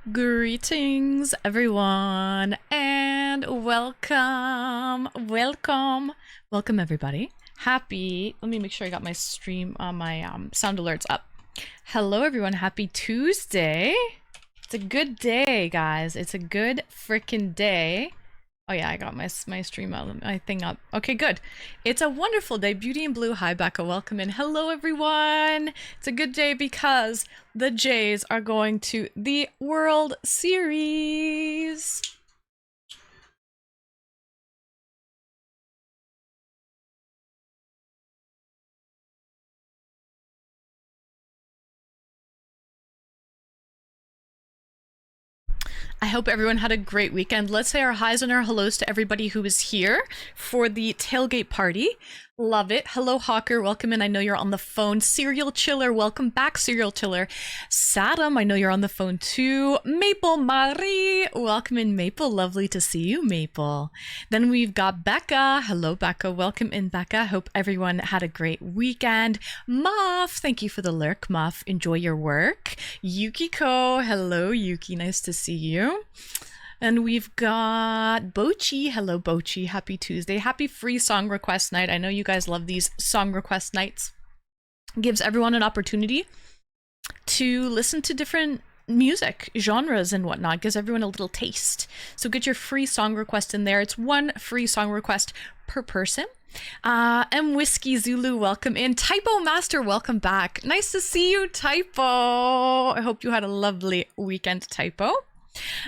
Greetings, everyone, and welcome, everybody. Let me make sure I got my stream on my sound alerts up. Hello, everyone. Happy Tuesday. It's a good day, guys. It's a good freaking day. Oh yeah, I got my stream my thing up. Okay, good. It's a wonderful day. Beauty and Blue. Hi, Becca. Welcome in. Hello, everyone. It's a good day because the Jays are going to the World Series. I hope everyone had a great weekend. Let's say our highs and our hellos to everybody who was here for the tailgate party. Love it. Hello, Hawker. Welcome in. I know you're on the phone. Serial Chiller. Welcome back, Serial Chiller. Sadam, I know you're on the phone too. Maple Marie. Welcome in, Maple. Lovely to see you, Maple. Then we've got Becca. Hello, Becca. Welcome in, Becca. Hope everyone had a great weekend. Muff. Thank you for the lurk, Muff. Enjoy your work. Yukiko. Hello, Yuki. Nice to see you. And we've got Bochi. Hello, Bochi. Happy Tuesday. Happy free song request night. I know you guys love these song request nights. It gives everyone an opportunity to listen to different music genres and whatnot. Gives everyone a little taste. So get your free song request in there. It's one free song request per person. M Whiskey Zulu, welcome in. Typo Master, welcome back. Nice to see you, Typo. I hope you had a lovely weekend, Typo.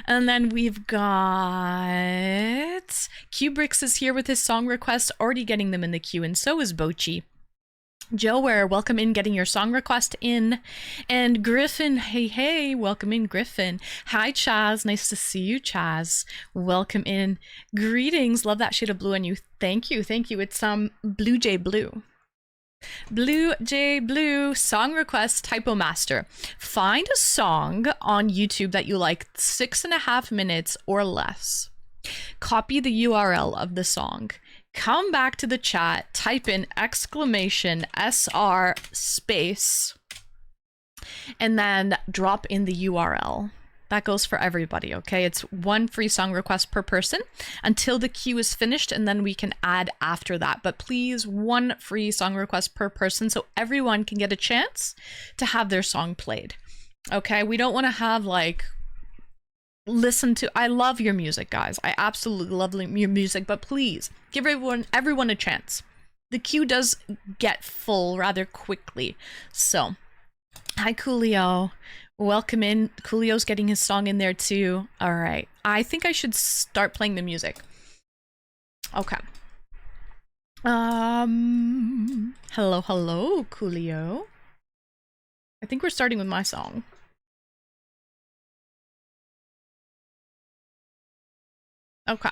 And then we've got Kubrix is here with his song requests, already getting them in the queue, and so is Bochi. Joe Ware, welcome in, getting your song request in. And Griffin, hey, welcome in, Griffin. Hi, Chaz, nice to see you, Chaz. Welcome in. Greetings, love that shade of blue on you. Thank you. It's Blue Jay Blue. Blue Jay Blue, song request, Typo Master. Find a song on YouTube that you like, 6.5 minutes or less. Copy the URL of the song. Come back to the chat, type in !SR space, and then drop in the URL. That goes for everybody, okay? It's one free song request per person until the queue is finished, and then we can add after that. But please, one free song request per person so everyone can get a chance to have their song played, okay? We don't want to have like, I love your music, guys. I absolutely love your music, but please give everyone a chance. The queue does get full rather quickly. So, hi, Coolio. Welcome in. Coolio's getting his song in there too. All right. I think I should start playing the music. Okay. Hello, Coolio. I think we're starting with my song. Okay.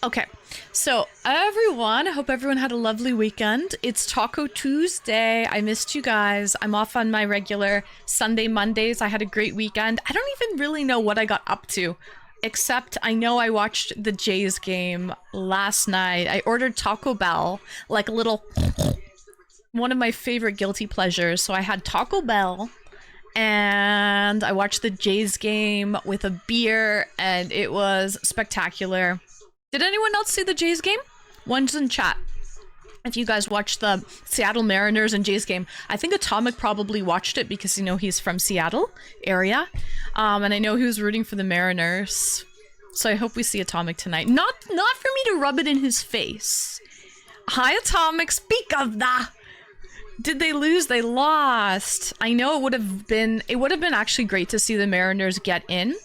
Okay, so everyone, I hope everyone had a lovely weekend. It's Taco Tuesday. I missed you guys. I'm off on my regular Sunday, Mondays. I had a great weekend. I don't even really know what I got up to, except I know I watched the Jays game last night. I ordered Taco Bell, like a little, one of my favorite guilty pleasures. So I had Taco Bell, and I watched the Jays game with a beer, and it was spectacular. Did anyone else see the Jays game? One's in chat. If you guys watched the Seattle Mariners and Jays game, I think Atomic probably watched it because, you know, he's from Seattle area. And I know he was rooting for the Mariners. So I hope we see Atomic tonight. Not for me to rub it in his face. Hi, Atomic. Speak of that. Did they lose? They lost. I know it would have been actually great to see the Mariners get in.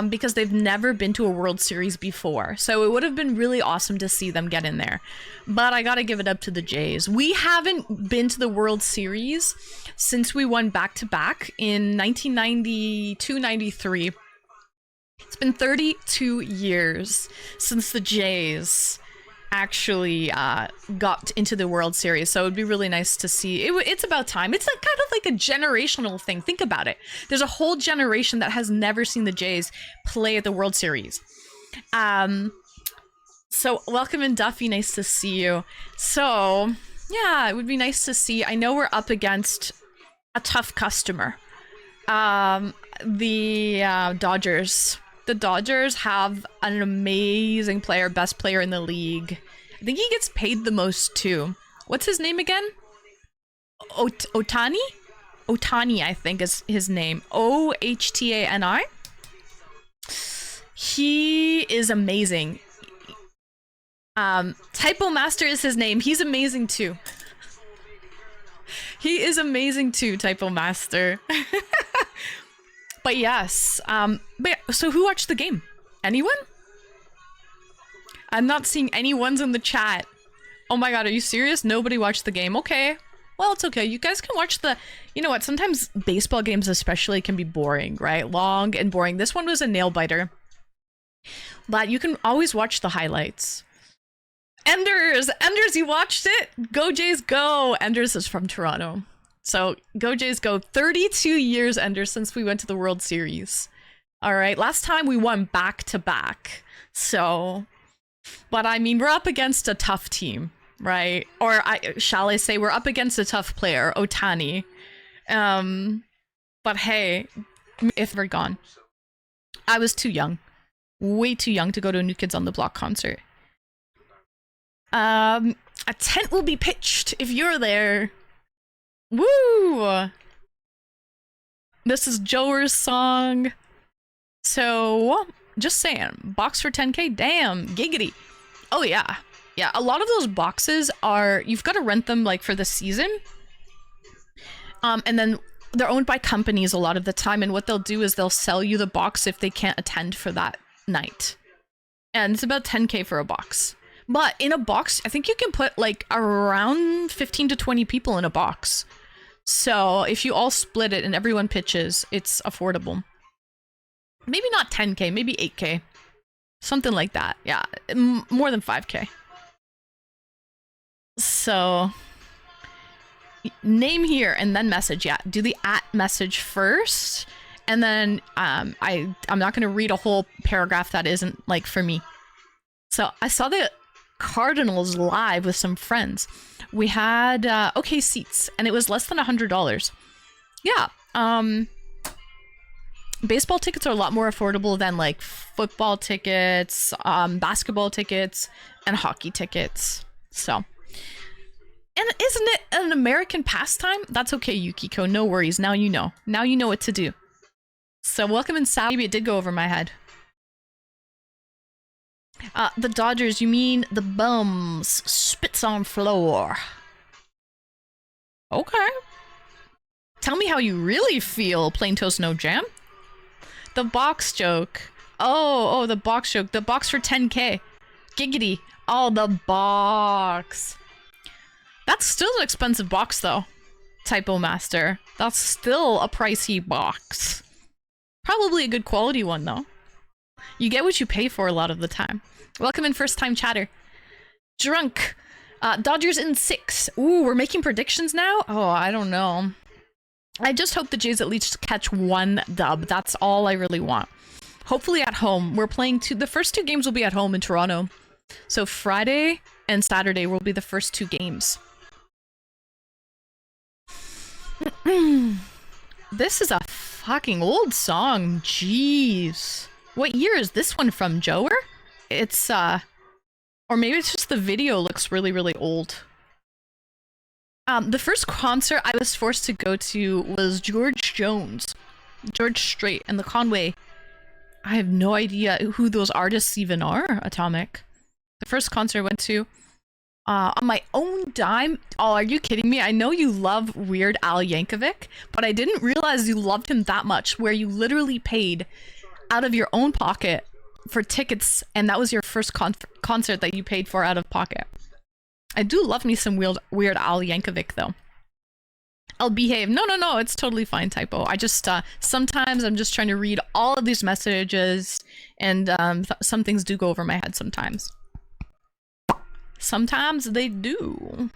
Because they've never been to a World Series before. So it would have been really awesome to see them get in there. But I gotta give it up to the Jays. We haven't been to the World Series since we won back-to-back in 1992-93. It's been 32 years since the Jays actually got into the World Series, so it would be really nice to see. It's about time. It's kind of like a generational thing. Think about it. There's a whole generation that has never seen the Jays play at the World Series. So welcome in, Duffy. Nice to see you. So Yeah, it would be nice to see. I know we're up against a tough customer. The Dodgers. The Dodgers have an amazing player, best player in the league. I think he gets paid the most too. What's his name again? Otani? Otani, I think is his name. Ohtani. He is amazing. Typo Master is his name. He's amazing too. He is amazing too, Typo Master. But yes, so who watched the game? Anyone? I'm not seeing any ones in the chat. Oh my god, are you serious? Nobody watched the game. Okay. Well, it's okay. You guys can watch the... You know what? Sometimes baseball games especially can be boring, right? Long and boring. This one was a nail-biter. But you can always watch the highlights. Enders! Enders, you watched it? Go Jays, go! Enders is from Toronto. So, go Jays, go. 32 years, Enders, since we went to the World Series. Alright, last time we won back-to-back. So... But I mean, we're up against a tough team, right? Or shall I say, we're up against a tough player, Otani. But hey, if we're gone. I was too young. Way too young to go to a New Kids on the Block concert. A tent will be pitched if you're there. Woo! This is Joer's song. So, just saying, box for 10k, damn, giggity. Oh yeah, yeah, a lot of those boxes are, you've got to rent them like for the season. And then they're owned by companies a lot of the time, and what they'll do is they'll sell you the box if they can't attend for that night. And it's about 10k for a box. But in a box, I think you can put like around 15 to 20 people in a box. So if you all split it and everyone pitches, it's affordable. Maybe not 10k, maybe 8k. Something like that. Yeah, more than 5k. So, name here and then message. Yeah, do the @ message first. And then I'm not going to read a whole paragraph that isn't like for me. So I saw the Cardinals live with some friends. We had okay seats and it was less than $100. Yeah. Baseball tickets are a lot more affordable than like football tickets, basketball tickets, and hockey tickets. So, and isn't it an American pastime? That's okay, Yukiko. No worries. Now you know. Now you know what to do. So welcome in, Sal. Maybe it did go over my head. The Dodgers, you mean the bums. Spits on floor. Okay. Tell me how you really feel, plain toast no jam. The box joke. Oh, the box joke. The box for 10k. Giggity. Oh, the box. That's still an expensive box, though. Typo Master. That's still a pricey box. Probably a good quality one, though. You get what you pay for a lot of the time. Welcome in, first-time chatter. Drunk. Dodgers in 6. Ooh, we're making predictions now? Oh, I don't know. I just hope the Jays at least catch one dub. That's all I really want. Hopefully at home. We're playing the first 2 games will be at home in Toronto. So Friday and Saturday will be the first 2 games. This is a fucking old song. Jeez. What year is this one from, Joer? It's, or maybe it's just the video looks really, really old. The first concert I was forced to go to was George Jones, George Strait, and the Conway. I have no idea who those artists even are, Atomic. The first concert I went to, on my own dime. Oh, are you kidding me? I know you love Weird Al Yankovic, but I didn't realize you loved him that much, where you literally paid out of your own pocket for tickets, and that was your first concert that you paid for out of pocket. I do love me some Weird Al Yankovic, though. I'll behave. No, it's totally fine, Typo. I just, sometimes I'm just trying to read all of these messages, and some things do go over my head sometimes. Sometimes they do.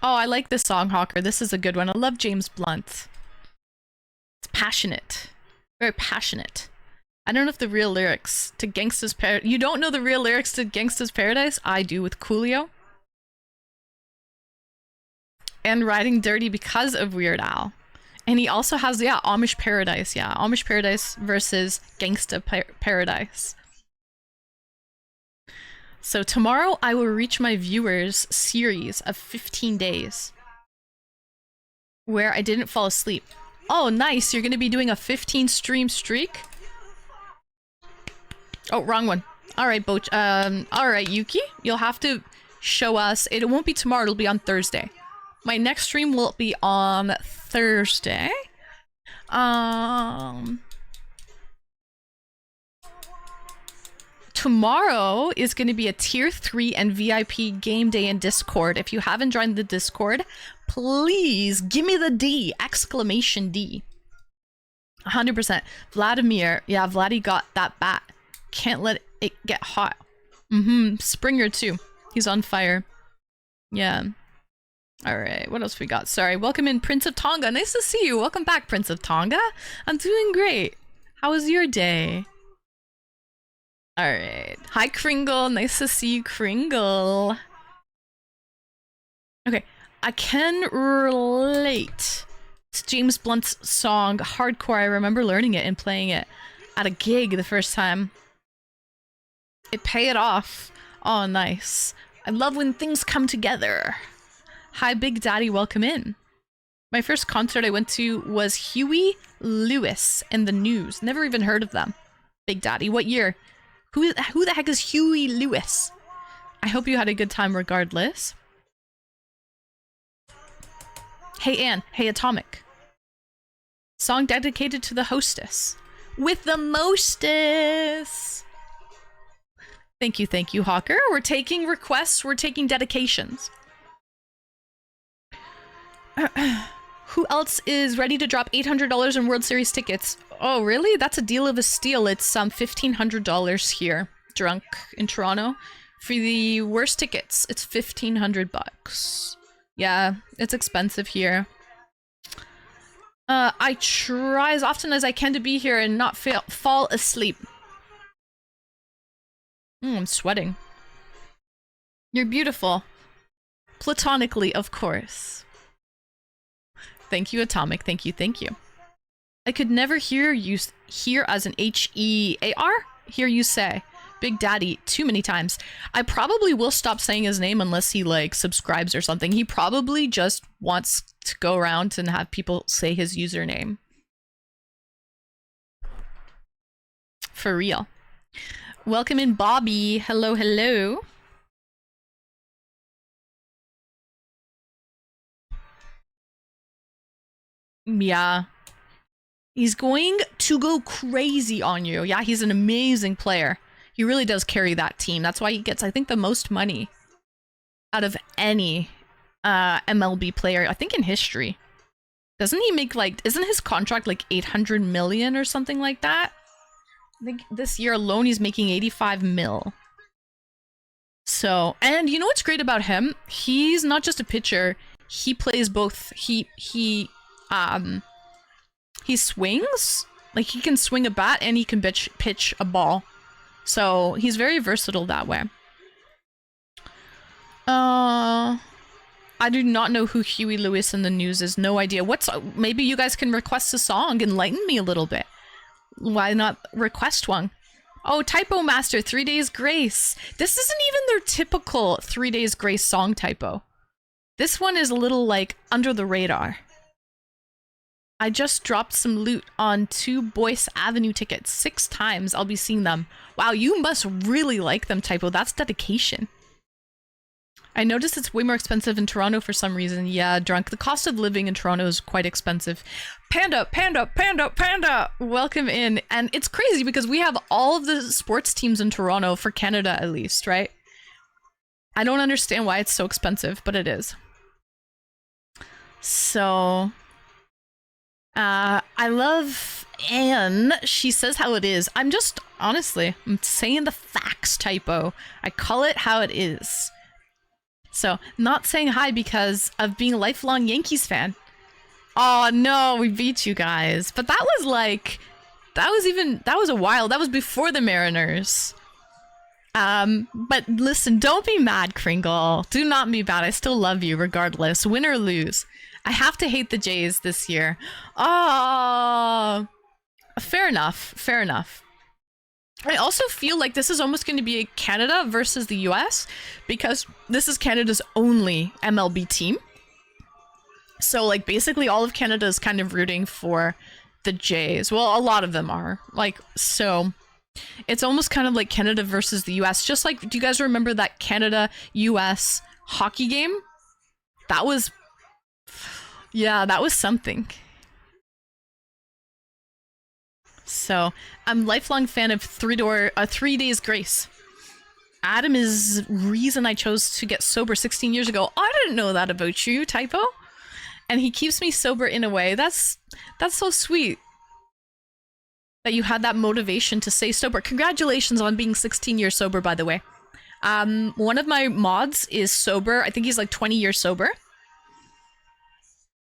Oh, I like this song, Hawker. This is a good one. I love James Blunt. It's passionate. Very passionate. I don't know if the real lyrics to Gangsta's Paradise... You don't know the real lyrics to Gangsta's Paradise? I do, with Coolio. And Riding Dirty because of Weird Al. And he also has, yeah, Amish Paradise. Yeah, Amish Paradise versus Gangsta Paradise. So tomorrow I will reach my viewers series of 15 days where I didn't fall asleep. Oh, nice. You're going to be doing a 15 stream streak? Oh, wrong one. All right, Boch. All right, Yuki. You'll have to show us. It won't be tomorrow. It'll be on Thursday. My next stream will be on Thursday. Tomorrow is going to be a tier 3 and VIP game day in Discord. If you haven't joined the Discord, please give me the D! Exclamation D. 100%. Vladimir. Yeah, Vladdy got that bat. Can't let it get hot. Springer too. He's on fire. Yeah. Alright, what else we got? Sorry, welcome in Prince of Tonga. Nice to see you. Welcome back, Prince of Tonga. I'm doing great. How was your day? Alright. Hi, Kringle. Nice to see you, Kringle. Okay, I can relate to James Blunt's song, Hardcore. I remember learning it and playing it at a gig the first time. It paid off. Oh, nice. I love when things come together. Hi, Big Daddy, welcome in. My first concert I went to was Huey Lewis and the News. Never even heard of them. Big Daddy, what year? Who the heck is Huey Lewis? I hope you had a good time regardless. Hey, Anne. Hey, Atomic. Song dedicated to the hostess. With the mostess. Thank you, Hawker. We're taking requests. We're taking dedications. Who else is ready to drop $800 in World Series tickets? Oh, really? That's a deal of a steal. It's $1,500 here, drunk in Toronto. For the worst tickets, it's $1,500. Yeah, it's expensive here. I try as often as I can to be here and not fall asleep. I'm sweating. You're beautiful. Platonically, of course. Thank you, Atomic. Thank you. I could never hear you hear as an H-E-A-R. Hear you say Big Daddy too many times. I probably will stop saying his name unless he like subscribes or something. He probably just wants to go around and have people say his username. For real. Welcome in, Bobby. Hello. Yeah. He's going to go crazy on you. Yeah, he's an amazing player. He really does carry that team. That's why he gets, I think, the most money out of any MLB player, I think, in history. Doesn't he make, like, isn't his contract like 800 million or something like that? I think this year alone he's making 85 mil. So, and you know what's great about him? He's not just a pitcher. He plays both. He swings. Like, he can swing a bat and he can pitch a ball. So, he's very versatile that way. I do not know who Huey Lewis and the News is. No idea. Maybe you guys can request a song. Enlighten me a little bit. Why not request one? Oh, Typo Master, 3 Days Grace. This isn't even their typical 3 Days Grace song typo. This one is a little, like, under the radar. I just dropped some loot on 2 Boyce Avenue tickets 6 times. I'll be seeing them. Wow, you must really like them, Typo. That's dedication. I noticed it's way more expensive in Toronto for some reason. Yeah, drunk. The cost of living in Toronto is quite expensive. Panda! Welcome in. And it's crazy because we have all of the sports teams in Toronto, for Canada at least, right? I don't understand why it's so expensive, but it is. So... I love Anne. She says how it is. I'm just, honestly, I'm saying the facts, Typo. I call it how it is. So, not saying hi because of being a lifelong Yankees fan. Oh no, we beat you guys. But that was like That was a while. That was before the Mariners. But listen, don't be mad, Kringle. Do not be bad. I still love you regardless, win or lose. I have to hate the Jays this year. Oh, fair enough. Fair enough. I also feel like this is almost going to be a Canada versus the US because this is Canada's only MLB team. So like basically all of Canada is kind of rooting for the Jays. Well, a lot of them are. Like, so it's almost kind of like Canada versus the US. Just like, do you guys remember that Canada-US hockey game? That was, yeah, that was something. So I'm a lifelong fan of 3 Days Grace. Adam is reason I chose to get sober 16 years ago. I didn't know that about you, Typo. And he keeps me sober in a way. That's so sweet that you had that motivation to stay sober. Congratulations on being 16 years sober, by the way. One of my mods is sober. I think he's like 20 years sober.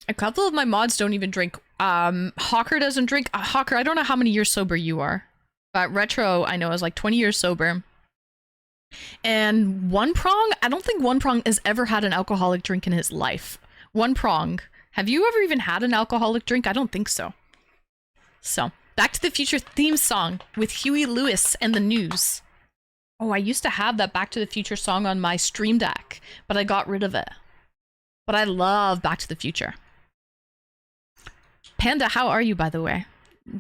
A couple of my mods don't even drink. Hawker doesn't drink. Hawker, I don't know how many years sober you are. But Retro, I know, is like 20 years sober. And One Prong, I don't think One Prong has ever had an alcoholic drink in his life. One Prong, have you ever even had an alcoholic drink? I don't think so. So, Back to the Future theme song with Huey Lewis and the News. Oh, I used to have that Back to the Future song on my Stream Deck, but I got rid of it. But I love Back to the Future. Panda, how are you, by the way?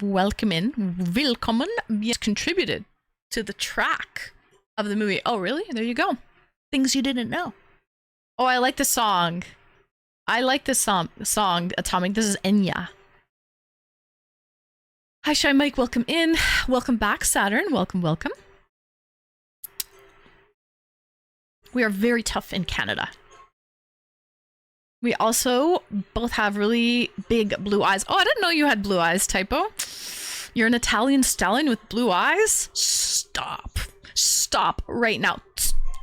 Welcome in. Willkommen. You contributed to the track of the movie. Oh, really? There you go. Things you didn't know. Oh, I like the song. I like the song, Atomic. This is Enya. Hi, Shy Mike. Welcome in. Welcome back, Saturn. Welcome, welcome. We are very tough in Canada. We also both have really big blue eyes. Oh, I didn't know you had blue eyes, Typo. You're an Italian stallion with blue eyes? Stop. Stop right now.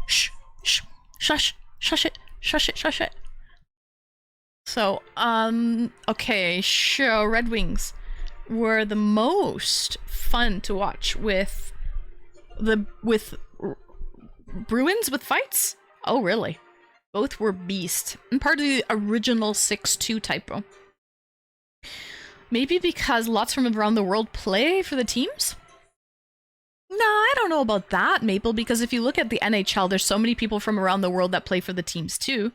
Shh. Shh. Shush. Shush it. Shush it. Shush it. So, okay, sure. Red Wings were the most fun to watch with Bruins with fights? Oh, really? Both were beast. And part of the original 6-2 typo. Maybe because lots from around the world play for the teams? No, I don't know about that, Maple, because if you look at the NHL, there's so many people from around the world that play for the teams too.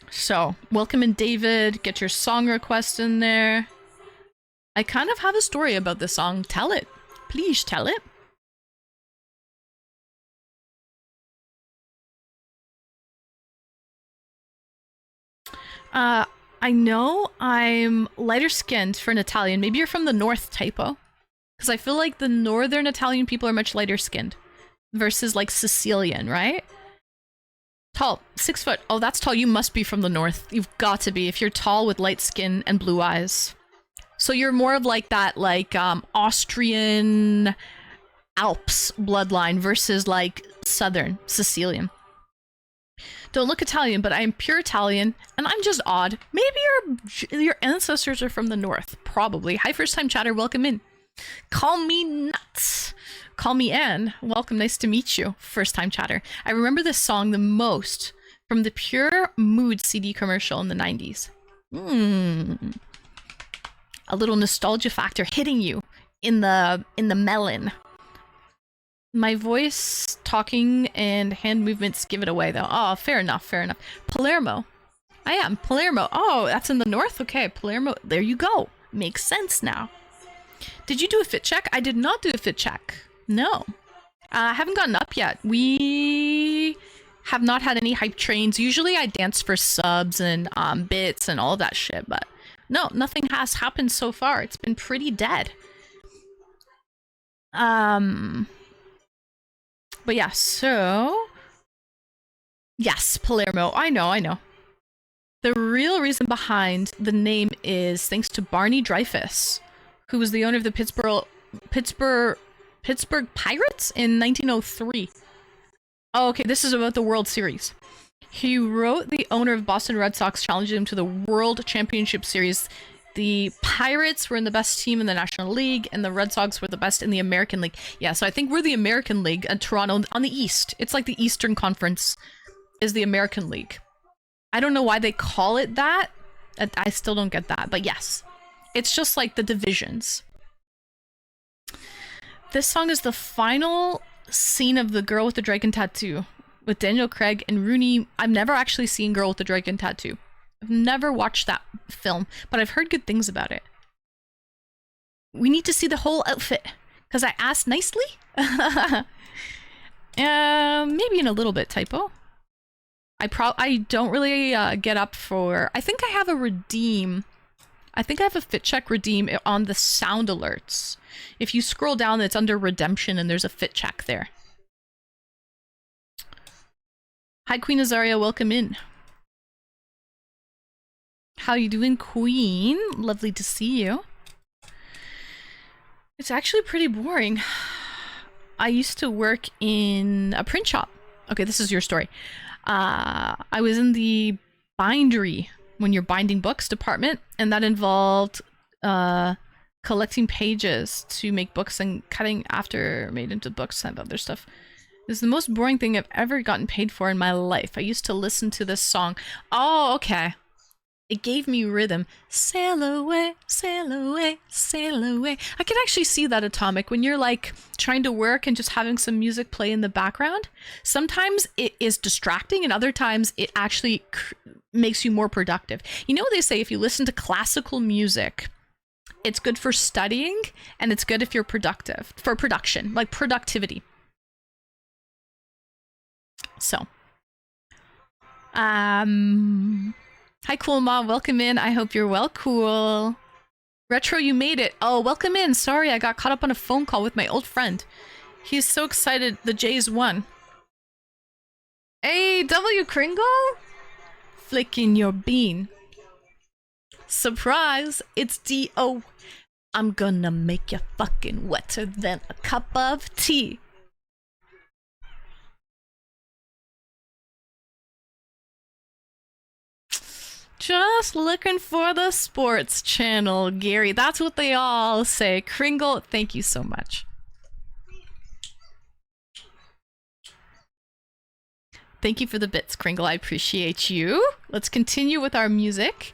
So, welcome in, David. Get your song request in there. I kind of have a story about this song. Tell it. Please tell it. I know I'm lighter skinned for an Italian. Maybe you're from the north, Typo. Because I feel like the northern Italian people are much lighter skinned. Versus like Sicilian, right? Tall. 6 foot. Oh, that's tall. You must be from the north. You've got to be if you're tall with light skin and blue eyes. So you're more of like that like Austrian Alps bloodline versus like southern Sicilian. Don't look Italian, but I'm pure Italian, and I'm just odd. Maybe your ancestors are from the north. Probably. Hi, first time chatter. Welcome in. Call me nuts. Call me Anne. Welcome. Nice to meet you. First time chatter. I remember this song the most from the Pure Mood CD commercial in the 90s. A little nostalgia factor hitting you in the melon. My voice, talking, and hand movements give it away, though. Oh, fair enough, fair enough. Palermo. I am. Palermo. Oh, that's in the north? Okay, Palermo. There you go. Makes sense now. Did you do a fit check? I did not do a fit check. No. I haven't gotten up yet. We have not had any hype trains. Usually I dance for subs and bits and all that shit, but no, nothing has happened so far. It's been pretty dead. But yeah, so... Yes, Palermo. I know. The real reason behind the name is thanks to Barney Dreyfuss, who was the owner of the Pittsburgh Pirates in 1903. Oh, okay, this is about the World Series. He wrote the owner of Boston Red Sox challenging him to the World Championship Series the Pirates were in the best team in the National League, and the Red Sox were the best in the American League. Yeah, so I think we're the American League, and Toronto on the East. It's like the Eastern Conference is the American League. I don't know why they call it that. I still don't get that, but yes. It's just like the divisions. This song is the final scene of The Girl with the Dragon Tattoo with Daniel Craig and Rooney. I've never actually seen Girl with the Dragon Tattoo. I've never watched that film, but I've heard good things about it. We need to see the whole outfit, because I asked nicely. Maybe in a little bit, typo. I don't really get up for... I think I have a redeem. I think I have a fit check redeem on the sound alerts. If you scroll down, it's under redemption, and there's a fit check there. Hi, Queen Azaria. Welcome in. How you doing, Queen? Lovely to see you. It's actually pretty boring. I used to work in a print shop. Okay, this is your story. I was in the bindery, when you're binding books department, and that involved collecting pages to make books and cutting after made into books and other stuff. It's the most boring thing I've ever gotten paid for in my life. I used to listen to this song. Oh, okay. It gave me rhythm. Sail away, sail away, sail away. I can actually see that, Atomic, when you're like trying to work and just having some music play in the background. Sometimes it is distracting, and other times it actually makes you more productive. You know what they say, if you listen to classical music, it's good for studying, and it's good if you're productive, for production, like productivity. So, hi, Cool Mom. Welcome in. I hope you're well, Cool. Retro, you made it. Oh, welcome in. Sorry, I got caught up on a phone call with my old friend. He's so excited the Jays won. Hey, W. Kringle? Flicking your bean. Surprise, it's D.O. I'm gonna make you fucking wetter than a cup of tea. Just looking for the sports channel, Gary. That's what they all say. Kringle, thank you so much. Thank you for the bits, Kringle. I appreciate you. Let's continue with our music.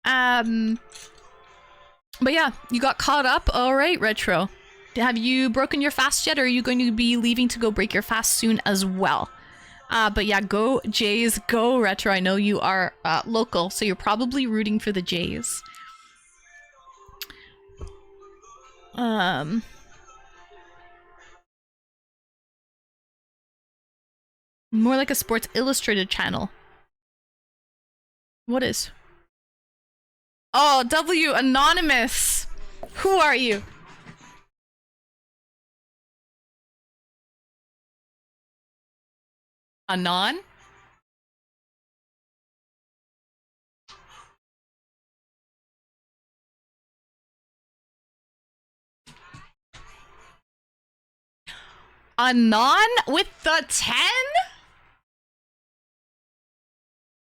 But yeah, you got caught up. All right, Retro. Have you broken your fast yet, or are you going to be leaving to go break your fast soon as well? But yeah, go Jays, go Retro. I know you are local, so you're probably rooting for the Jays. More like a Sports Illustrated channel. What is? Oh, W, anonymous. Who are you? Anon? Anon with the 10?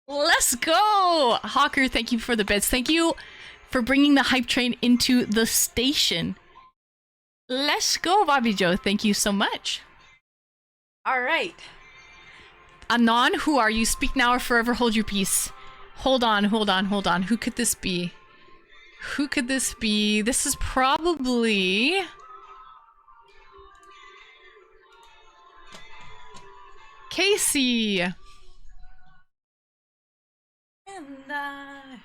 Let's go! Hawker, thank you for the bits. Thank you for bringing the hype train into the station. Let's go, Bobby Joe. Thank you so much. All right. Anon, who are you? Speak now or forever hold your peace. Hold on, hold on, hold on. Who could this be? Who could this be? This is probably... Casey! And I...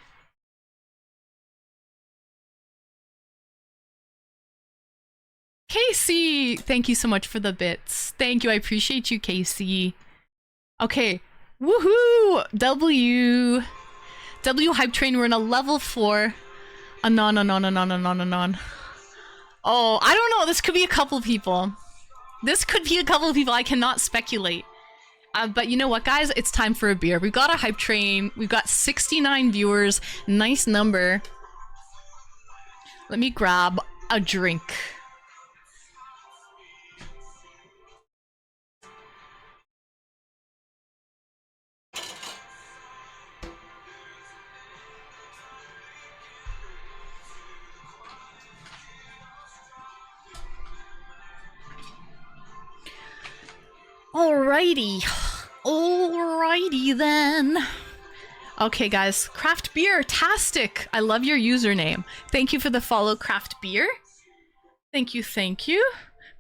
Casey! Thank you so much for the bits. Thank you, I appreciate you, Casey. Okay, woohoo! W hype train, we're in a level 4. Anon. Oh, I don't know, this could be a couple people. I cannot speculate. But you know what, guys? It's time for a beer. We've got a hype train. We've got 69 viewers. Nice number. Let me grab a drink. Alrighty. Alrighty then. Okay, guys. Craft beer, tastic. I love your username. Thank you for the follow, Craft Beer. Thank you, thank you.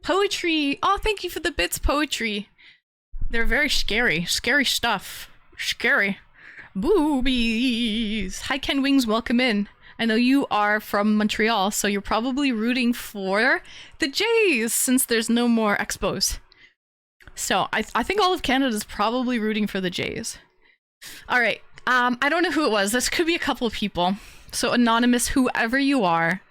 Poetry. Oh, thank you for the bits, Poetry. They're very scary. Scary stuff. Scary. Boobies. Hi, Ken Wings. Welcome in. I know you are from Montreal, so you're probably rooting for the Jays since there's no more Expos. So I think all of Canada's probably rooting for the Jays. All right. I don't know who it was. This could be a couple of people. So anonymous, whoever you are,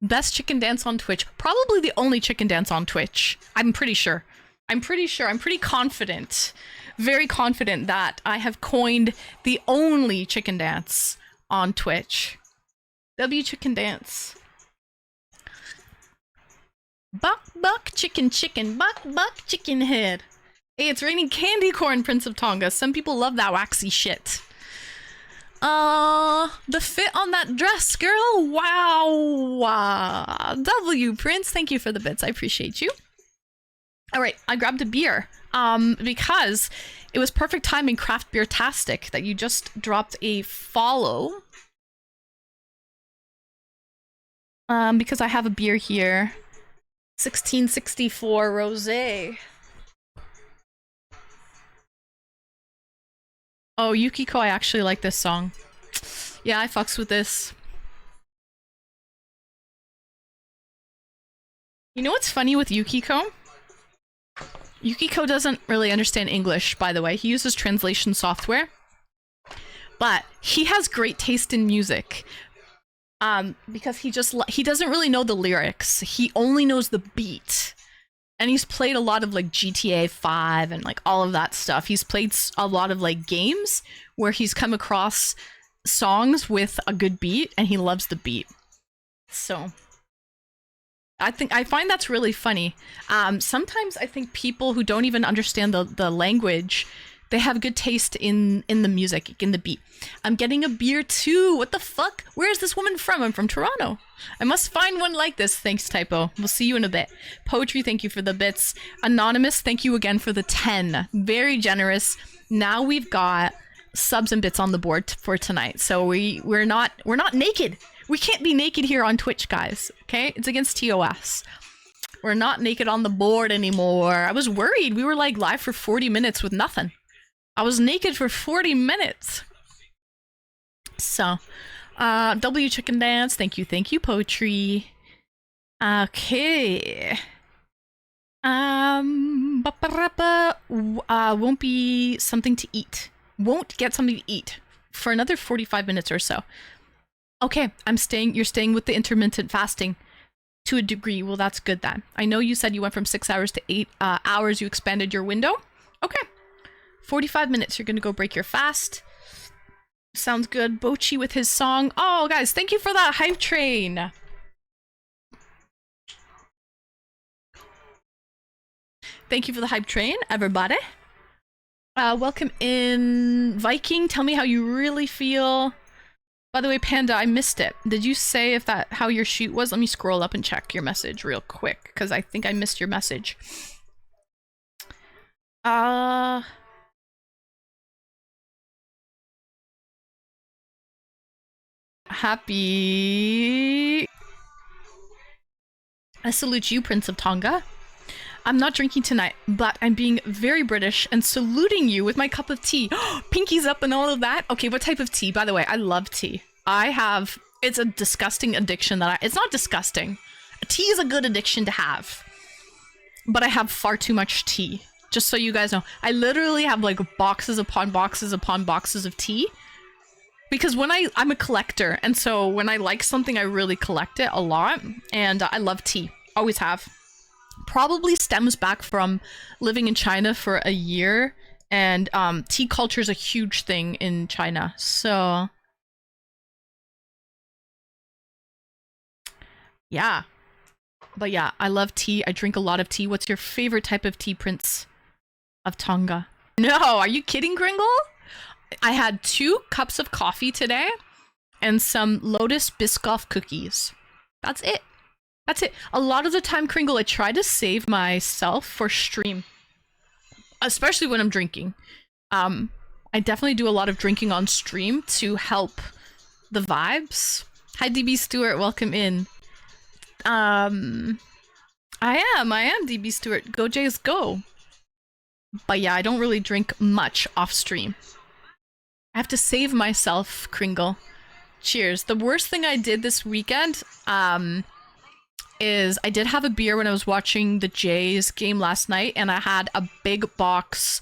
best chicken dance on Twitch. Probably the only chicken dance on Twitch. I'm pretty sure. I'm pretty confident. Very confident that I have coined the only chicken dance on Twitch. W chicken dance. Buck, buck, chicken, chicken, buck, buck, chicken head. Hey, it's raining candy corn, Prince of Tonga. Some people love that waxy shit. The fit on that dress, girl. Wow. W Prince, thank you for the bits. I appreciate you. All right, I grabbed a beer. Because it was perfect timing, Craft Beer Tastic, that you just dropped a follow. Because I have a beer here. 1664 Rosé. Oh, Yukiko, I actually like this song. Yeah, I fucks with this. You know what's funny with Yukiko? Yukiko doesn't really understand English, by the way. He uses translation software. But he has great taste in music. Because he doesn't really know the lyrics. He only knows the beat. And he's played a lot of like GTA 5 and like all of that stuff. He's played a lot of like games where he's come across songs with a good beat and he loves the beat. So I find that's really funny. Sometimes I think people who don't even understand the language, they have good taste in the music, in the beat. I'm getting a beer too. What the fuck? Where is this woman from? I'm from Toronto. I must find one like this. Thanks, Typo. We'll see you in a bit. Poetry, thank you for the bits. Anonymous, thank you again for the 10. Very generous. Now we've got subs and bits on the board for tonight. So we're not naked. We can't be naked here on Twitch, guys. Okay? It's against TOS. We're not naked on the board anymore. I was worried. We were like live for 40 minutes with nothing. I was naked for 40 minutes. So, W Chicken Dance, thank you, Poetry. Okay. Won't be something to eat. Won't get something to eat for another 45 minutes or so. Okay, you're staying with the intermittent fasting to a degree. Well, that's good then. I know you said you went from 6 hours to 8 hours. You expanded your window. Okay. 45 minutes, you're gonna go break your fast. Sounds good. Bochi with his song. Oh, guys, thank you for that hype train. Thank you for the hype train, everybody. Welcome in, Viking. Tell me how you really feel. By the way, Panda, I missed it. Did you say how your shoot was? Let me scroll up and check your message real quick, because I think I missed your message. Happy. I salute you, Prince of Tonga. I'm not drinking tonight, but I'm being very British and saluting you with my cup of tea. Pinkies up and all of that. Okay, what type of tea? By the way, I love tea. It's a disgusting addiction it's not disgusting. Tea is a good addiction to have. But I have far too much tea. Just so you guys know. I literally have like boxes upon boxes upon boxes of tea. Because I'm a collector, and so when I like something, I really collect it a lot, and I love tea. Always have. Probably stems back from living in China for a year, and tea culture is a huge thing in China, so... Yeah. But yeah, I love tea. I drink a lot of tea. What's your favorite type of tea, Prince of Tonga? No, are you kidding, Gringle? I had 2 cups of coffee today and some Lotus Biscoff cookies. That's it. That's it. A lot of the time, Kringle, I try to save myself for stream. especially when I'm drinking. I definitely do a lot of drinking on stream to help the vibes. Hi DB Stewart, welcome in. I am DB Stewart. Go Jays go. But yeah, I don't really drink much off stream. I have to save myself, Kringle. Cheers. The worst thing I did this weekend is I did have a beer when I was watching the Jays game last night, and I had a big box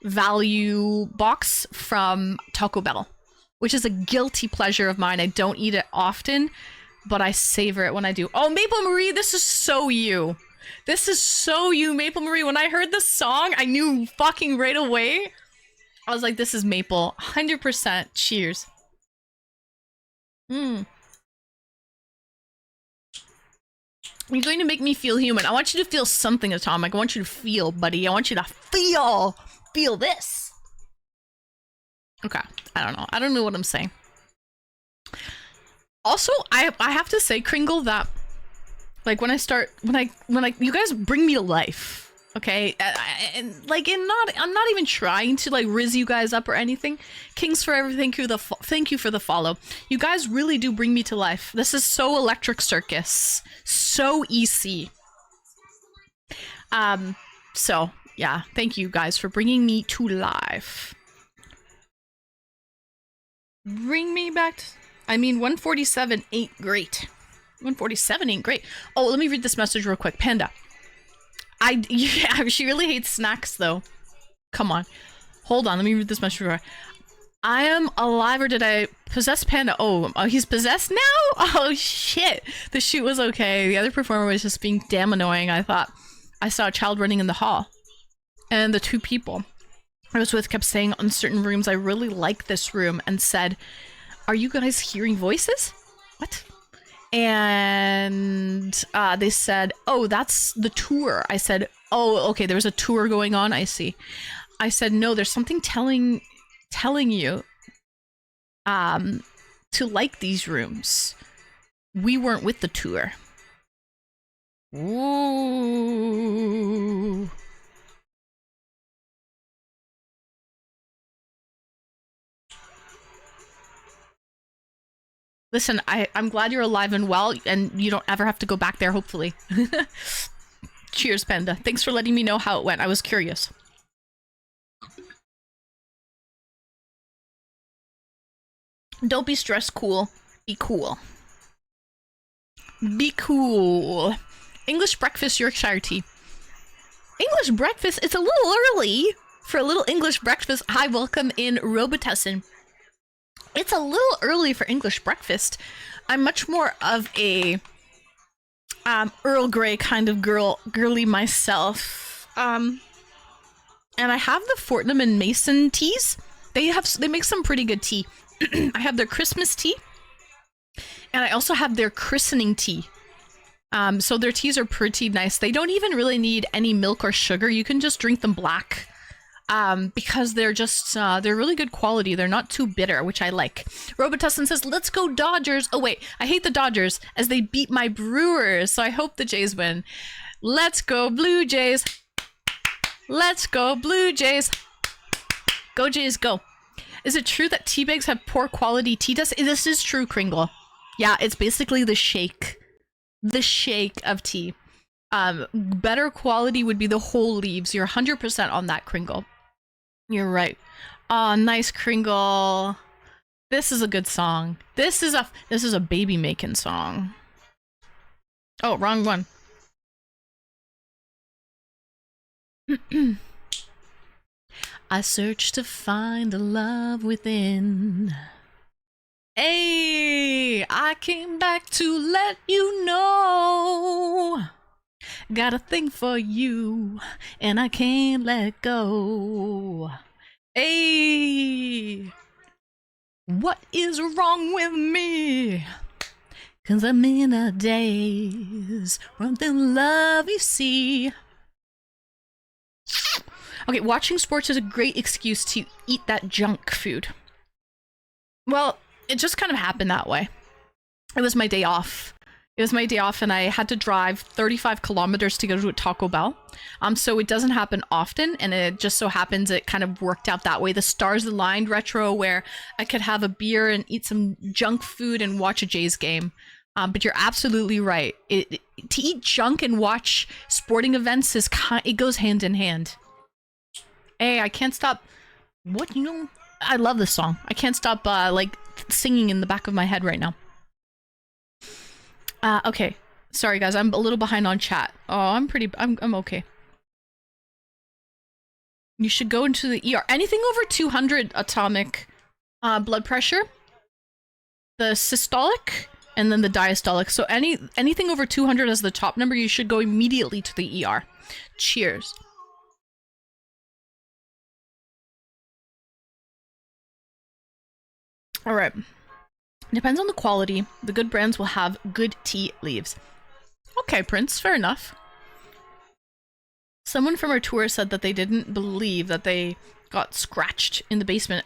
value box from Taco Bell, which is a guilty pleasure of mine. I don't eat it often, but I savor it when I do. Oh, Maple Marie, this is so you. This is so you, Maple Marie. When I heard the song, I knew fucking right away. I was like, this is Maple. 100%. Cheers. You're going to make me feel human. I want you to feel something, Atomic. I want you to feel, buddy. I want you to feel this. Okay. I don't know. I don't know what I'm saying. Also, I have to say, Kringle, that like when you guys bring me to life, okay? I'm not even trying to like rizz you guys up or anything. Kings Forever, thank you for the follow. You guys really do bring me to life. This is so Electric Circus, so EC. So yeah, thank you guys for bringing me to life. Bring me back. I mean, 147 ain't great. 147 ain't great. Oh, let me read this message real quick. Panda. Yeah, she really hates snacks though. Come on. Hold on, let me read this message real quick. I am alive, or did I possess Panda? Oh, he's possessed now? Oh shit. The shoot was okay. The other performer was just being damn annoying. I thought I saw a child running in the hall. And the two people I was with kept saying on certain rooms, I really like this room, and said, are you guys hearing voices? What? And they said, oh, that's the tour. I said, oh, okay, there was a tour going on. I see. I said, no, there's something telling you to like these rooms. We weren't with the tour. Ooh. Listen, I'm glad you're alive and well, and you don't ever have to go back there, hopefully. Cheers, Panda. Thanks for letting me know how it went. I was curious. Don't be stressed, cool. Be cool. Be cool. English breakfast, Yorkshire tea. English breakfast? It's a little early for a little English breakfast. Hi, welcome in, Robitussin. It's a little early for English breakfast. I'm much more of a Earl Grey kind of girly myself. And I have the Fortnum and Mason teas. They make some pretty good tea. I have their Christmas tea, and I also have their christening tea. So their teas are pretty nice. They don't even really need any milk or sugar. You can just drink them black. Because they're just, they're really good quality. They're not too bitter, which I like. Robitussin says, let's go Dodgers. Oh wait, I hate the Dodgers as they beat my Brewers, so I hope the Jays win. Let's go Blue Jays. Let's go Blue Jays. Go Jays, go. Is it true that tea bags have poor quality tea dust? This is true, Kringle. Yeah, it's basically the shake of tea. Better quality would be the whole leaves. You're 100% on that, Kringle. You're right. Oh, nice, Kringle. This is a good song. This is a baby making song. Oh, wrong one. I search to find the love within. Hey, I came back to let you know. Got a thing for you, and I can't let go. Hey, what is wrong with me? 'Cause I'm in a daze from the love you see. Okay, watching sports is a great excuse to eat that junk food. Well, it just kind of happened that way. It was my day off. It was my day off and I had to drive 35 kilometers to go to a Taco Bell. So it doesn't happen often, and it just so happens it kind of worked out that way. The stars aligned retro where I could have a beer and eat some junk food and watch a Jays game. But you're absolutely right. To eat junk and watch sporting events it goes hand in hand. Hey, I can't stop. What, you know? I love this song. I can't stop like singing in the back of my head right now. Okay. Sorry guys, I'm a little behind on chat. Oh, I'm okay. You should go into the ER. Anything over 200 atomic blood pressure, the systolic, and then the diastolic. So anything over 200 as the top number, you should go immediately to the ER. Cheers. All right. Depends on the quality. The good brands will have good tea leaves. Okay, Prince, fair enough. Someone from our tour said that they didn't believe that they got scratched in the basement.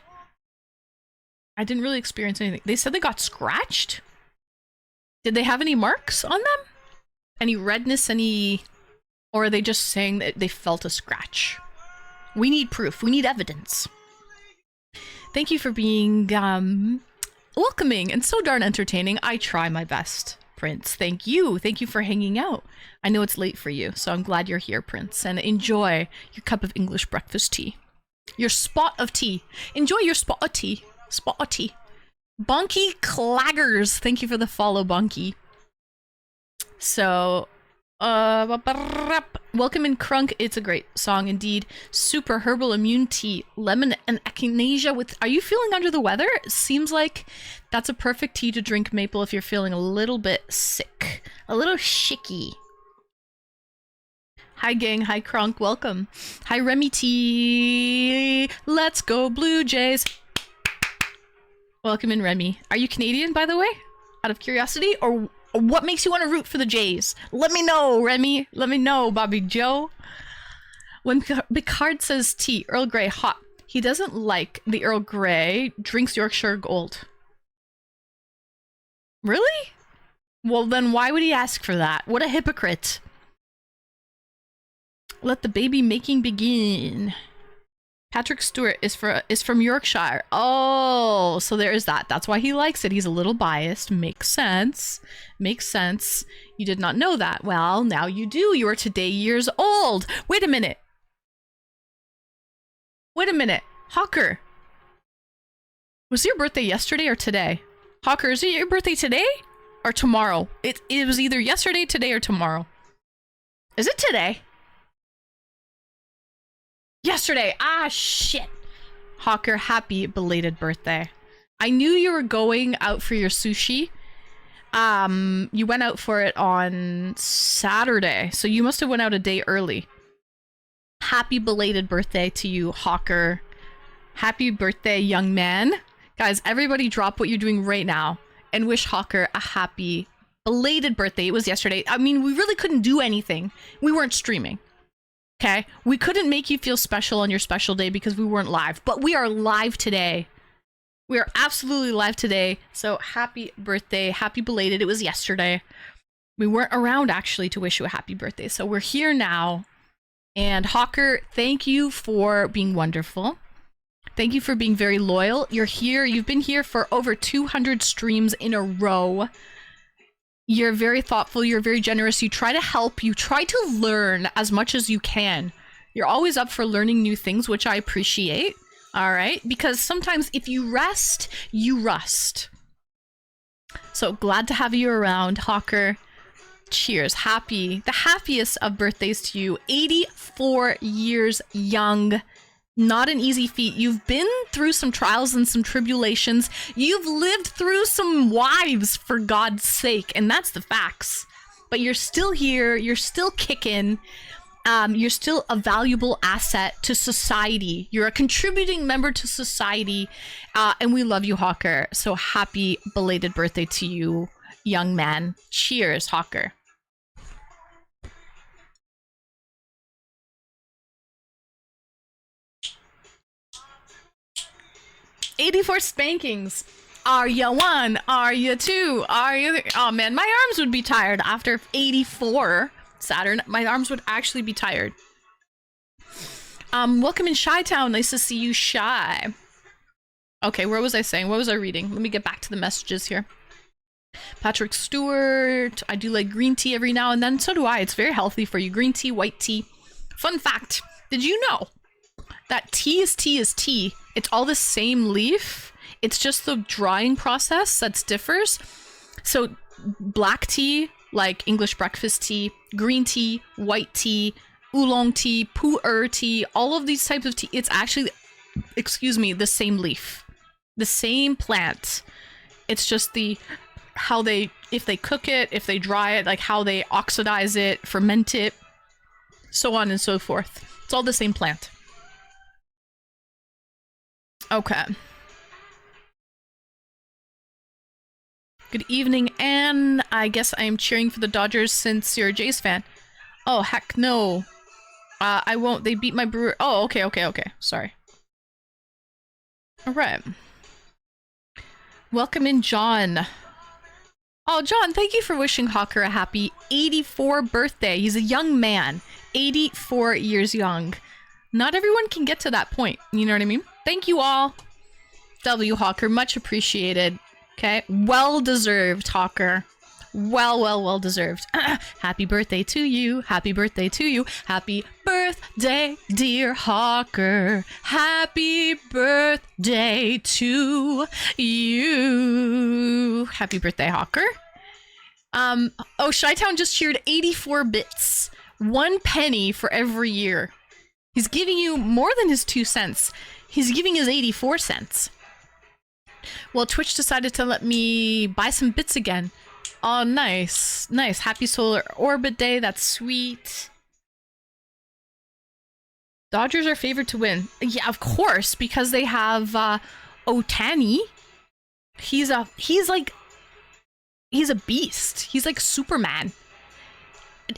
I didn't really experience anything. They said they got scratched? Did they have any marks on them? Any redness, or are they just saying that they felt a scratch? We need proof. We need evidence. Thank you for being, welcoming and so darn entertaining. I try my best, Prince. Thank you. Thank you for hanging out. I know it's late for you, so I'm glad you're here, Prince. And enjoy your cup of English breakfast tea. Your spot of tea. Enjoy your spot of tea. Spot of tea. Bonky Claggers. Thank you for the follow, Bonky. So, welcome in Crunk. It's a great song indeed. Super herbal immune tea, lemon and echinacea with. Are you feeling under the weather? It seems like that's a perfect tea to drink, Maple, if you're feeling a little bit sick, a little shicky. Hi gang, hi Crunk, welcome. Hi Remy T. Let's go Blue Jays. Welcome in, Remy. Are you Canadian, by the way? Out of curiosity, or what makes you want to root for the Jays? Let me know, Remy. Let me know, Bobby Joe. When Picard says tea, Earl Grey hot, he doesn't like the Earl Grey, drinks Yorkshire Gold. Really? Well, then why would he ask for that? What a hypocrite. Let the baby making begin. Patrick Stewart is from Yorkshire. Oh, so there is that. That's why he likes it. He's a little biased. Makes sense. Makes sense. You did not know that. Well, now you do. You are today years old. Wait a minute. Wait a minute. Hawker. Was your birthday yesterday or today? Hawker, is it your birthday today or tomorrow? It was either yesterday, today, or tomorrow. Is it today? Yesterday. Ah, shit. Hawker, happy belated birthday. I knew you were going out for your sushi. You went out for it on Saturday, so you must have went out a day early. Happy belated birthday to you, Hawker. Happy birthday, young man. Guys, everybody drop what you're doing right now and wish Hawker a happy belated birthday. It was yesterday. I mean, we really couldn't do anything. We weren't streaming. Okay, we couldn't make you feel special on your special day because we weren't live, but we are live today. We are absolutely live today. So happy birthday, happy belated. It was yesterday. We weren't around actually to wish you a happy birthday. So we're here now. And Hawker, thank you for being wonderful. Thank you for being very loyal. You're here. You've been here for over 200 streams in a row. You're very thoughtful, you're very generous, you try to help, you try to learn as much as you can. You're always up for learning new things, which I appreciate, all right? Because sometimes if you rest, you rust. So glad to have you around, Hawker. Cheers, the happiest of birthdays to you. 84 years young. Not an easy feat. You've been through some trials and some tribulations. You've lived through some wives, for God's sake, and that's the facts. But you're still here. You're still kicking. You're still a valuable asset to society. You're a contributing member to society, and we love you, Hawker. So happy belated birthday to you, young man. Cheers, Hawker. '84 spankings. Are you one? Are you two? Are you? Oh man, my arms would be tired after 84 Saturn. My arms would actually be tired. Welcome in Chi-Town. Nice to see you, Shy. Okay, what was I saying? What was I reading? Let me get back to the messages here. Patrick Stewart. I do like green tea every now and then. So do I. It's very healthy for you. Green tea, white tea. Fun fact. Did you know that tea is tea? It's all the same leaf. It's just the drying process that differs. So black tea, like English breakfast tea, green tea, white tea, oolong tea, pu-erh tea, all of these types of tea, it's actually, excuse me, the same leaf. The same plant. It's just how they, if they cook it, if they dry it, like how they oxidize it, ferment it, so on and so forth. It's all the same plant. Okay. Good evening, Anne. I guess I am cheering for the Dodgers since you're a Jays fan. Oh, heck no. I won't. They beat my Brewer. Oh, okay. Sorry. Alright. Welcome in, John. Oh, John, thank you for wishing Hawker a happy 84 birthday. He's a young man. 84 years young. Not everyone can get to that point. You know what I mean? Thank you all. W. Hawker, much appreciated. Okay, well deserved, Hawker. Well deserved. Happy birthday to you. Happy birthday to you. Happy birthday, dear Hawker. Happy birthday to you. Happy birthday, Hawker. Oh, Chi-Town just cheered 84 bits. 1 penny for every year. He's giving you more than his 2 cents. He's giving his 84 cents. Well, Twitch decided to let me buy some bits again. Oh, nice. Nice. Happy Solar Orbit Day. That's sweet. Dodgers are favored to win. Yeah, of course, because they have Ohtani. He's a beast. He's like Superman.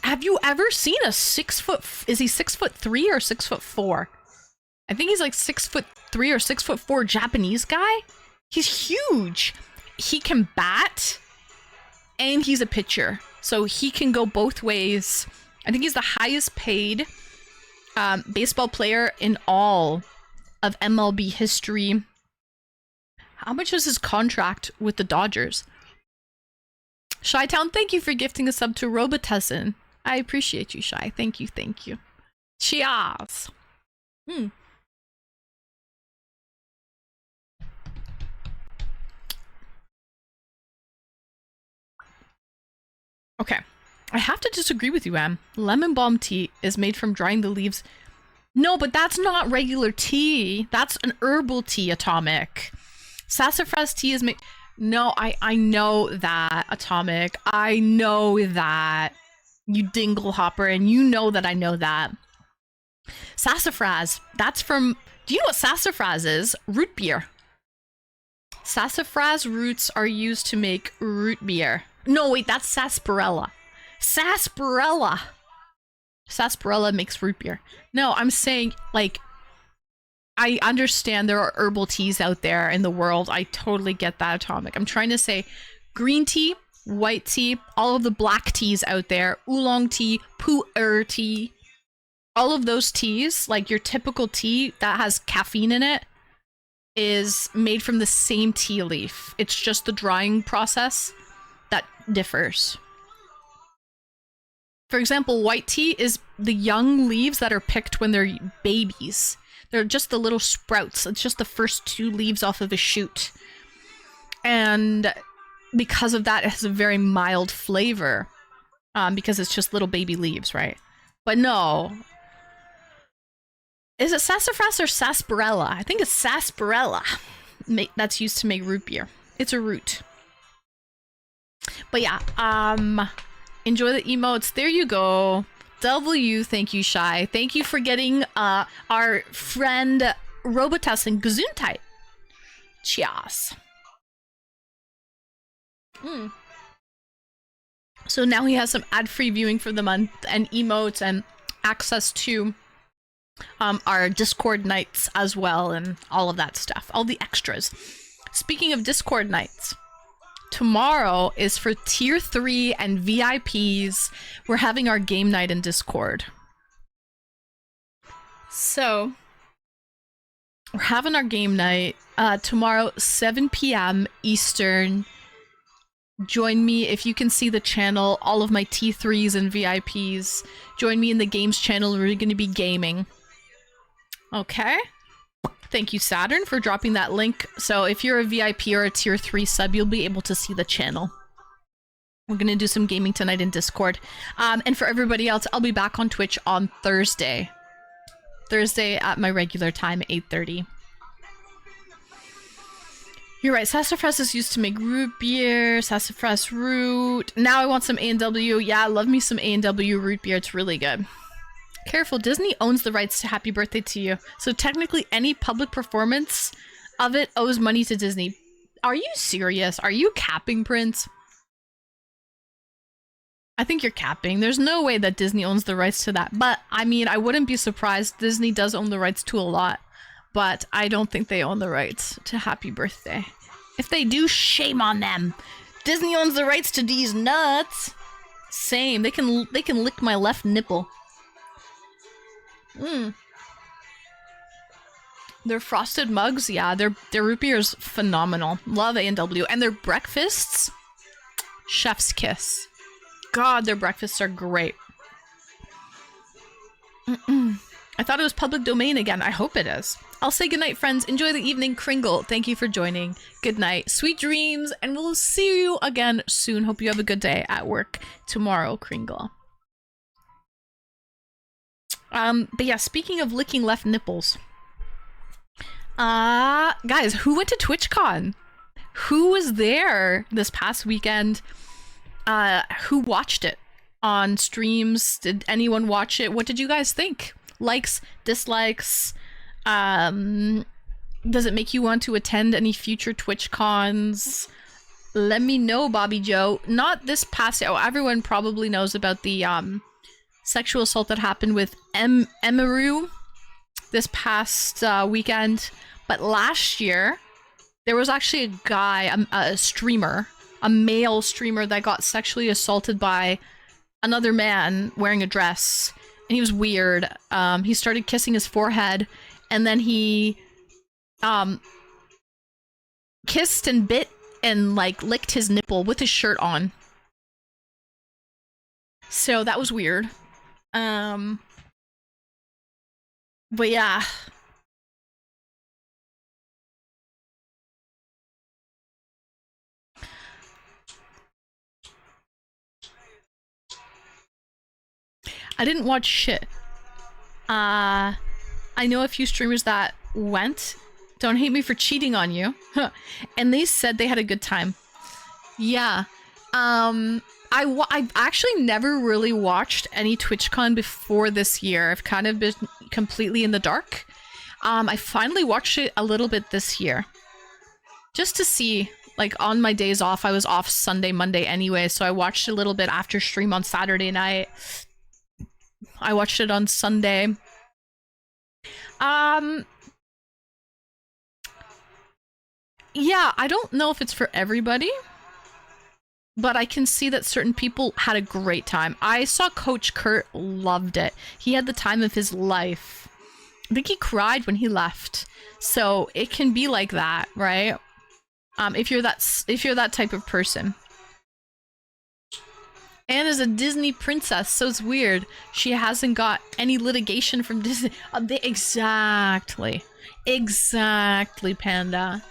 Have you ever seen a 6 foot? Is he 6'3" or 6'4"? I think he's like 6'3" or 6'4" Japanese guy. He's huge. He can bat, and he's a pitcher, so he can go both ways. I think he's the highest paid baseball player in all of MLB history. How much was his contract with the Dodgers? Chi-Town, thank you for gifting a sub to Robotessen. I appreciate you, Shy. Thank you. Cheers. Okay. I have to disagree with you, Em. Lemon balm tea is made from drying the leaves. No, but that's not regular tea. That's an herbal tea, Atomic. Sassafras tea is made... No, I know that, Atomic. I know that. You dingle hopper, and you know that I know that. Sassafras, that's from... Do you know what sassafras is? Root beer. Sassafras roots are used to make root beer. No, wait, that's sarsaparilla. Sarsaparilla makes root beer. No, I'm saying, like, I understand there are herbal teas out there in the world. I totally get that, Atomic. I'm trying to say green tea, white tea, all of the black teas out there, oolong tea, pu-erh tea, all of those teas, like your typical tea that has caffeine in it, is made from the same tea leaf. It's just the drying process that differs. For example, white tea is the young leaves that are picked when they're babies. They're just the little sprouts. It's just the first 2 leaves off of a shoot. And because of that, it has a very mild flavor. Because it's just little baby leaves, right? But no. Is it sassafras or sarsaparilla? I think it's sarsaparilla. That's used to make root beer. It's a root. But yeah, enjoy the emotes. There you go. W, thank you, Shy. Thank you for getting our friend Robotessen Gesundheit. Cheers. So now he has some ad-free viewing for the month and emotes and access to our Discord nights as well and all of that stuff. All the extras. Speaking of Discord nights, tomorrow is for tier 3 and VIPs. We're having our game night in Discord. So we're having our game night tomorrow, 7 p.m. Eastern. Join me if you can see the channel, all of my T3s and VIPs. Join me in the games channel. We're going to be gaming. Okay? Thank you, Saturn, for dropping that link. So if you're a VIP or a tier 3 sub, you'll be able to see the channel. We're going to do some gaming tonight in Discord. And for everybody else, I'll be back on Twitch on Thursday. Thursday at my regular time, 8:30. You're right, sassafras is used to make root beer, sassafras root. Now I want some A&W. Yeah, I love me some A&W root beer. It's really good. Careful, Disney owns the rights to Happy Birthday to You. So technically any public performance of it owes money to Disney. Are you serious? Are you capping, Prince? I think you're capping. There's no way that Disney owns the rights to that. But, I mean, I wouldn't be surprised. Disney does own the rights to a lot. But I don't think they own the rights to Happy Birthday. If they do, shame on them. Disney owns the rights to these nuts. Same. They can lick my left nipple. Their frosted mugs, yeah, their root beer is phenomenal. Love A&W. And their breakfasts, chef's kiss. God, their breakfasts are great. I thought it was public domain again. I hope it is. I'll say goodnight, friends. Enjoy the evening. Kringle, thank you for joining. Good night. Sweet dreams, and we'll see you again soon. Hope you have a good day at work tomorrow, Kringle. But yeah, speaking of licking left nipples. Guys, who went to TwitchCon? Who was there this past weekend? Who watched it on streams? Did anyone watch it? What did you guys think? Likes, dislikes? Does it make you want to attend any future TwitchCons? Let me know, Bobby Joe. Not this past... Oh, everyone probably knows about the sexual assault that happened with Emiru this past weekend. But last year, there was actually a guy, a streamer, a male streamer that got sexually assaulted by another man wearing a dress. And he was weird. He started kissing his forehead, and then he kissed and bit and like licked his nipple with his shirt on. So that was weird. But yeah. I didn't watch shit. I know a few streamers that went. Don't hate me for cheating on you. And they said they had a good time. Yeah. I've actually never really watched any TwitchCon before this year. I've kind of been completely in the dark. I finally watched it a little bit this year. Just to see, like, on my days off. I was off Sunday, Monday anyway, so I watched a little bit after stream on Saturday night. I watched it on Sunday. Yeah, I don't know if it's for everybody, but I can see that certain people had a great time. I saw Coach Kurt loved it. He had the time of his life. I think he cried when he left. So it can be like that, right? If you're that type of person. Anne is a Disney princess, so it's weird. She hasn't got any litigation from Disney. Exactly. Exactly, Panda.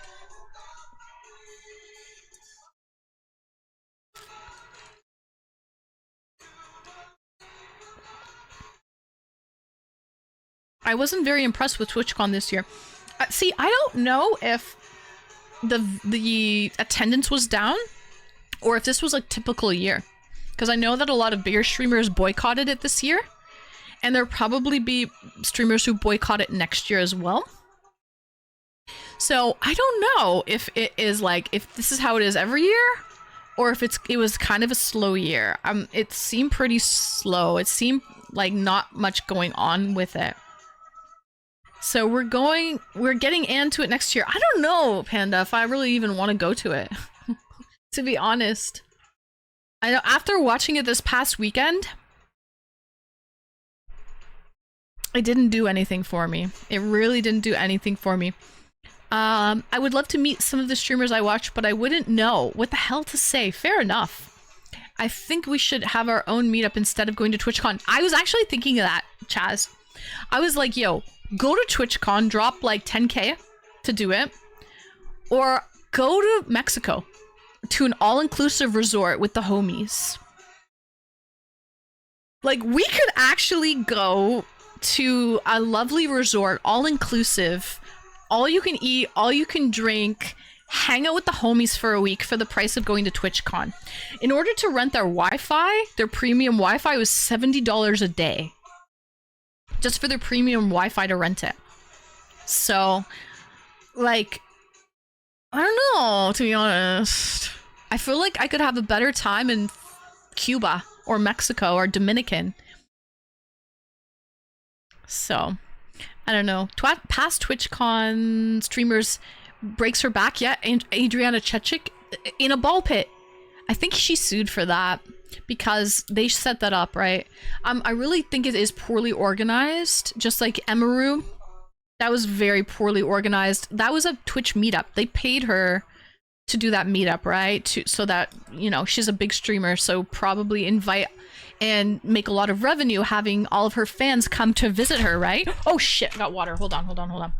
I wasn't very impressed with TwitchCon this year. See, I don't know if the attendance was down or if this was a typical year. Because I know that a lot of bigger streamers boycotted it this year. And there'll probably be streamers who boycott it next year as well. So I don't know if it is like, if this is how it is every year, or if it was kind of a slow year. It seemed pretty slow. It seemed like not much going on with it. So we're getting into it next year. I don't know, Panda, if I really even want to go to it. To be honest. I know after watching it this past weekend, it didn't do anything for me. It really didn't do anything for me. I would love to meet some of the streamers I watch, but I wouldn't know what the hell to say. Fair enough. I think we should have our own meetup instead of going to TwitchCon. I was actually thinking of that, Chaz. I was like, yo, go to TwitchCon, drop like 10K to do it, or go to Mexico to an all-inclusive resort with the homies. Like, we could actually go to a lovely resort, all-inclusive, all you can eat, all you can drink, hang out with the homies for a week for the price of going to TwitchCon. In order to rent their Wi-Fi, their premium Wi-Fi was $70 a day. Just for their premium Wi-Fi to rent it. So, like, I don't know, to be honest. I feel like I could have a better time in Cuba or Mexico or Dominican. So, I don't know. Past TwitchCon streamers breaks her back yet? Adriana Chechik in a ball pit. I think she sued for that because they set that up, right? I really think it is poorly organized, just like Emaru. That was very poorly organized. That was a Twitch meetup. They paid her to do that meetup, right? So that, you know, she's a big streamer, so probably invite and make a lot of revenue having all of her fans come to visit her, right? Oh shit, I got water. Hold on.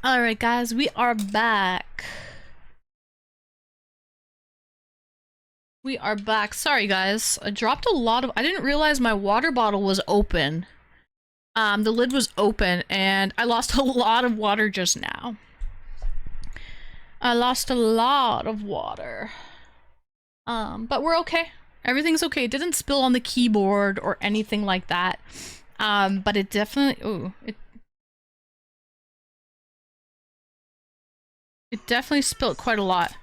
Alright guys, we are back. We are back. Sorry guys, I dropped a lot of- I didn't realize my water bottle was open. The lid was open and I lost a lot of water just now. I lost a lot of water. But we're okay. Everything's okay. It didn't spill on the keyboard or anything like that. But it definitely- It definitely spilled quite a lot.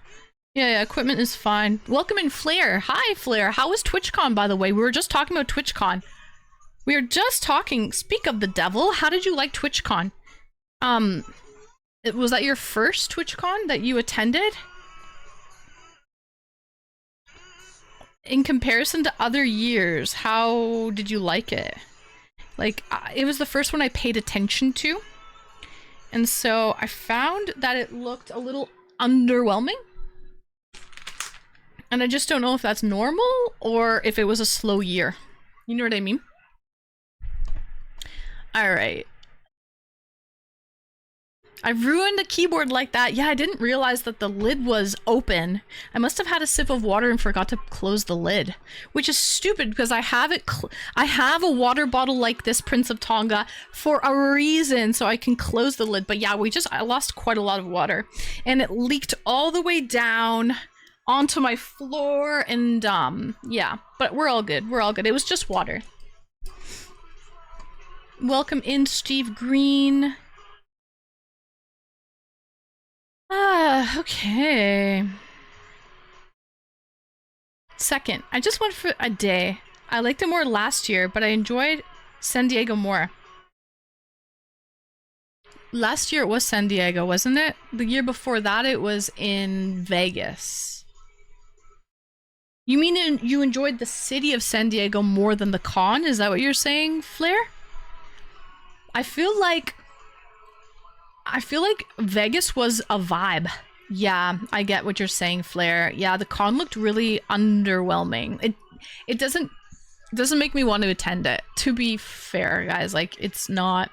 Yeah, equipment is fine. Welcome in, Flair. Hi, Flair. How was TwitchCon, by the way? We were just talking about TwitchCon. We were just talking- speak of the devil, how did you like TwitchCon? Was that your first TwitchCon that you attended? In comparison to other years, how did you like it? Like, it was the first one I paid attention to. And so I found that it looked a little underwhelming. And I just don't know if that's normal or if it was a slow year. You know what I mean? Alright. I ruined a keyboard like that. Yeah, I didn't realize that the lid was open. I must have had a sip of water and forgot to close the lid. Which is stupid because I have it- I have a water bottle like this, Prince of Tonga, for a reason, so I can close the lid. But yeah, I lost quite a lot of water. And it leaked all the way down onto my floor and, yeah. But we're all good. We're all good. It was just water. Welcome in, Steve Green. Okay. Second, I just went for a day. I liked it more last year, but I enjoyed San Diego more. Last year it was San Diego, wasn't it? The year before that it was in Vegas. You mean you enjoyed the city of San Diego more than the con? Is that what you're saying, Flair? I feel like Vegas was a vibe. Yeah, I get what you're saying, Flair. Yeah, the con looked really underwhelming. It doesn't make me want to attend it. To be fair, guys, like it's not.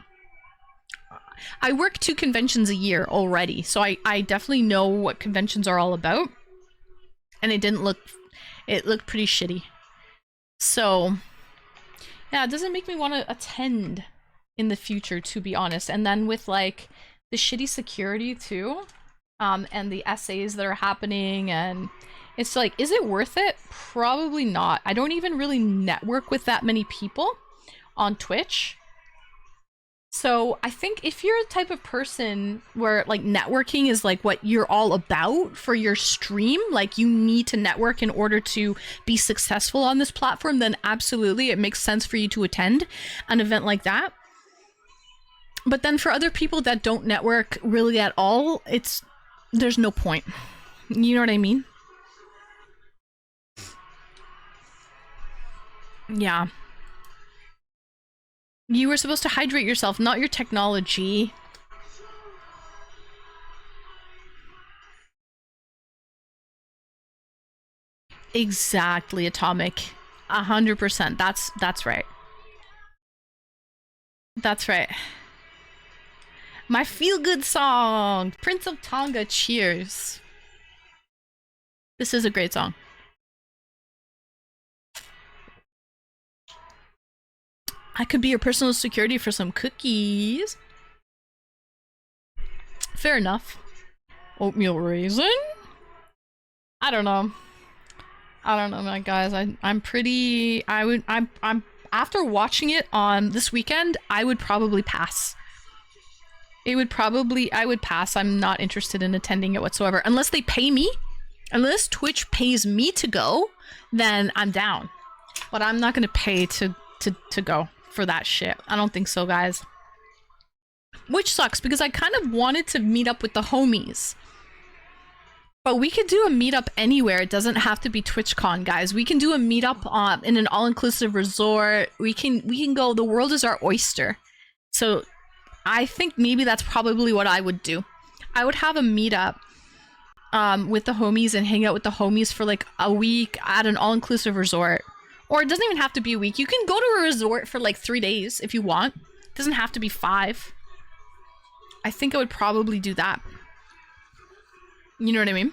I work 2 conventions a year already, so I definitely know what conventions are all about. And it didn't look. It looked pretty shitty. So, yeah, it doesn't make me want to attend in the future, to be honest. And then with like the shitty security too, and the essays that are happening, and it's like, is it worth it? Probably not. I don't even really network with that many people on Twitch. So I think if you're a type of person where like networking is like what you're all about for your stream, like you need to network in order to be successful on this platform, then absolutely it makes sense for you to attend an event like that. But then for other people that don't network really at all, there's no point. You know what I mean? Yeah. You were supposed to hydrate yourself, not your technology. Exactly, Atomic. 100%. That's right. That's right. My feel-good song! Prince of Tonga, cheers. This is a great song. I could be your personal security for some cookies. Fair enough. Oatmeal raisin? I don't know. I don't know, my guys. I'm pretty. I'm after watching it on this weekend, I would probably pass. I would pass. I'm not interested in attending it whatsoever. Unless they pay me. Unless Twitch pays me to go, then I'm down. But I'm not gonna pay to go for that shit. I don't think so, guys. Which sucks, because I kind of wanted to meet up with the homies. But we could do a meetup anywhere. It doesn't have to be TwitchCon, guys. We can do a meetup in an all-inclusive resort. We can go. The world is our oyster. So I think maybe that's probably what I would do. I would have a meetup with the homies and hang out with the homies for like a week at an all-inclusive resort. Or it doesn't even have to be a week. You can go to a resort for like 3 days if you want. It doesn't have to be 5. I think I would probably do that. You know what I mean?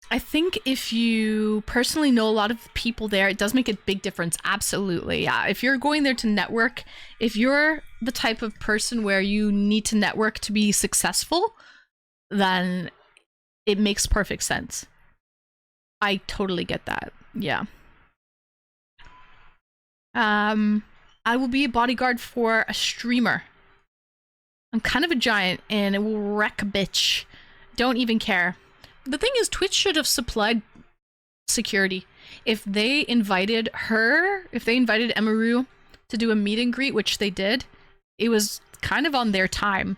I think if you personally know a lot of people there, it does make a big difference. Absolutely. Yeah. If you're going there to network, if you're the type of person where you need to network to be successful, then it makes perfect sense. I totally get that. Yeah. I will be a bodyguard for a streamer. I'm kind of a giant and it will wreck a bitch. Don't even care. The thing is, Twitch should have supplied security. If they invited her, if they invited Emaru to do a meet and greet, which they did, it was kind of on their time.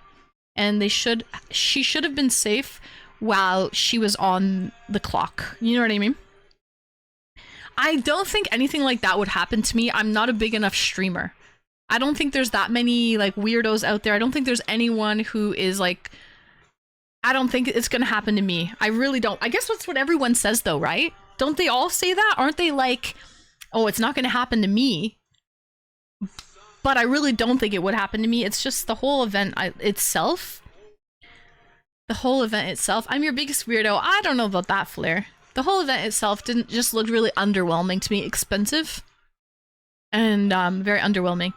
And she should have been safe while she was on the clock. You know what I mean? I don't think anything like that would happen to me. I'm not a big enough streamer. I don't think there's that many like weirdos out there. I don't think there's anyone who is like, I don't think it's gonna happen to me. I really don't. I guess that's what everyone says though, right? Don't they all say that? Aren't they like, oh, it's not gonna happen to me? But I really don't think it would happen to me. It's just the whole event itself. The whole event itself. I'm your biggest weirdo. I don't know about that, Flair. The whole event itself didn't just look really underwhelming to me. Expensive. And very underwhelming.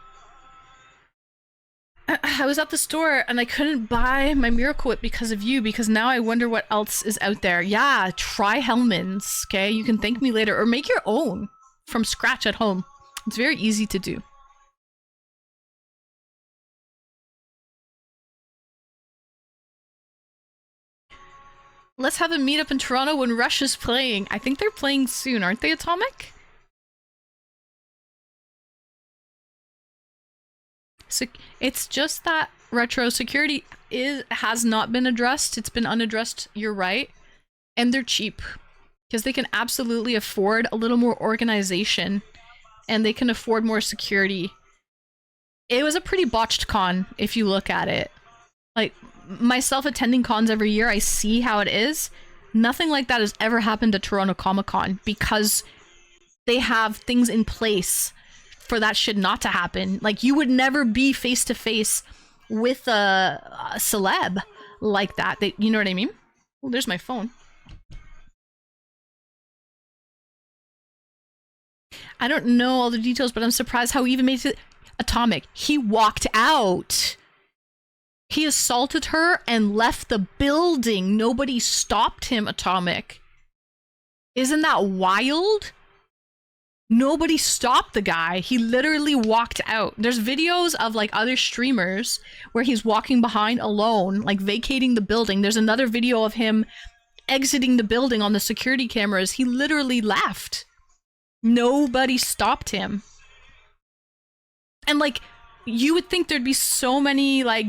I was at the store and I couldn't buy my Miracle Whip because of you, because now I wonder what else is out there. Yeah, try Hellman's, okay? You can thank me later, or make your own from scratch at home. It's very easy to do. Let's have a meetup in Toronto when Rush is playing. I think they're playing soon, aren't they, Atomic? So it's just that retro security has not been addressed. It's been unaddressed, you're right. And they're cheap. Because they can absolutely afford a little more organization. And they can afford more security. It was a pretty botched con, if you look at it. Like, myself attending cons every year, I see how it is. Nothing like that has ever happened at Toronto Comic Con. Because they have things in place for that shit not to happen. Like, you would never be face to face with a celeb like that. You know what I mean? Well, there's my phone. I don't know all the details, but I'm surprised how he even made it. Atomic. He walked out. He assaulted her and left the building. Nobody stopped him, Atomic. Isn't that wild? Nobody stopped the guy. He literally walked out. There's videos of like other streamers where he's walking behind alone, like vacating the building. There's another video of him exiting the building on the security cameras. He literally left. Nobody stopped him. And like, you would think there'd be so many like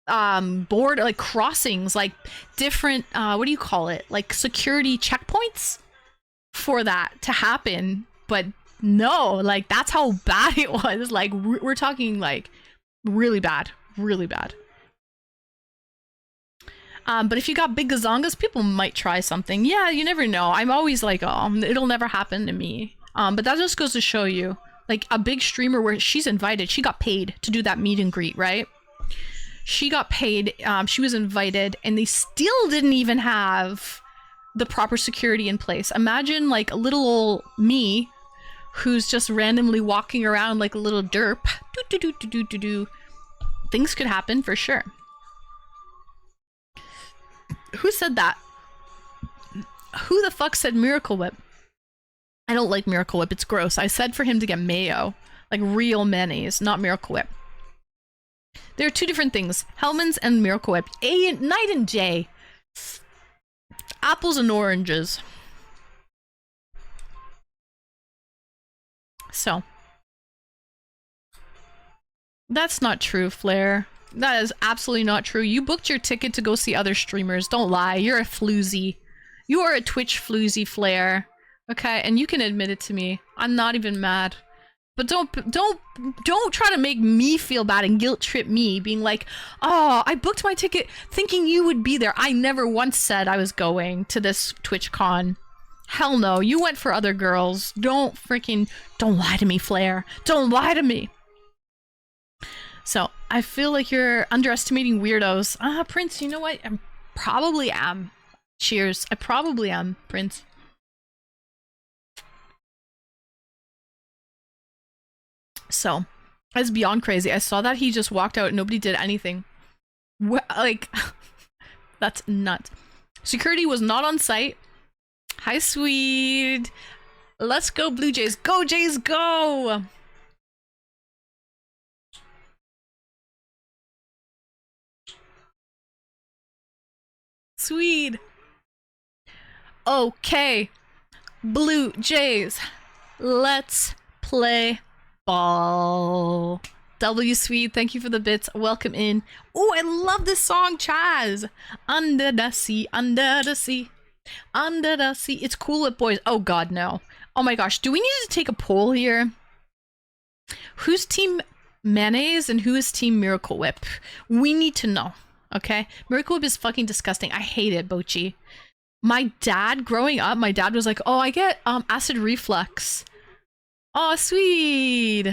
border like crossings, like different what do you call it? Like security checkpoints for that to happen, but no, like that's how bad it was. Like we're talking like really bad. But if you got big gazongas, people might try something. Yeah, you never know. I'm always like, oh, it'll never happen to me. But that just goes to show you, like a big streamer where she's invited, she got paid to do that meet and greet, right? She got paid, she was invited, and they still didn't even have the proper security in place. Imagine like a little old me who's just randomly walking around like a little derp. Things could happen for sure. Who said that? Who the fuck said Miracle Whip? I don't like Miracle Whip, it's gross. I said for him to get mayo, like real mayonnaise, not Miracle Whip. There are two different things, Hellman's and Miracle Whip. Night and day. Apples and oranges. So. That's not true, Flair. That is absolutely not true. You booked your ticket to go see other streamers. Don't lie. You're a floozy. You are a Twitch floozy, Flair. Okay, and you can admit it to me. I'm not even mad. But don't try to make me feel bad and guilt trip me, being like, oh, I booked my ticket thinking you would be there. I never once said I was going to this TwitchCon. Hell no, you went for other girls. Don't lie to me, Flair. Don't lie to me. So I feel like you're underestimating weirdos. Prince, you know what? I probably am. Cheers. I probably am, Prince. So, it's beyond crazy. I saw that he just walked out and nobody did anything. Like, that's nuts. Security was not on site. Hi, sweet. Let's go, Blue Jays. Go, Jays, go! Sweet. Okay. Blue Jays. Let's play ball. W Sweet, thank you for the bits. Welcome in. Oh, I love this song, Chaz. Under the sea, under the sea, under the sea. It's Cool Whip Boys. Oh god, no. Oh my gosh, do we need to take a poll here? Who's team mayonnaise and who is team Miracle Whip? We need to know, okay? Miracle Whip is fucking disgusting. I hate it, Bochi. My dad, growing up, my dad was like, oh, I get acid reflux. Oh, sweet.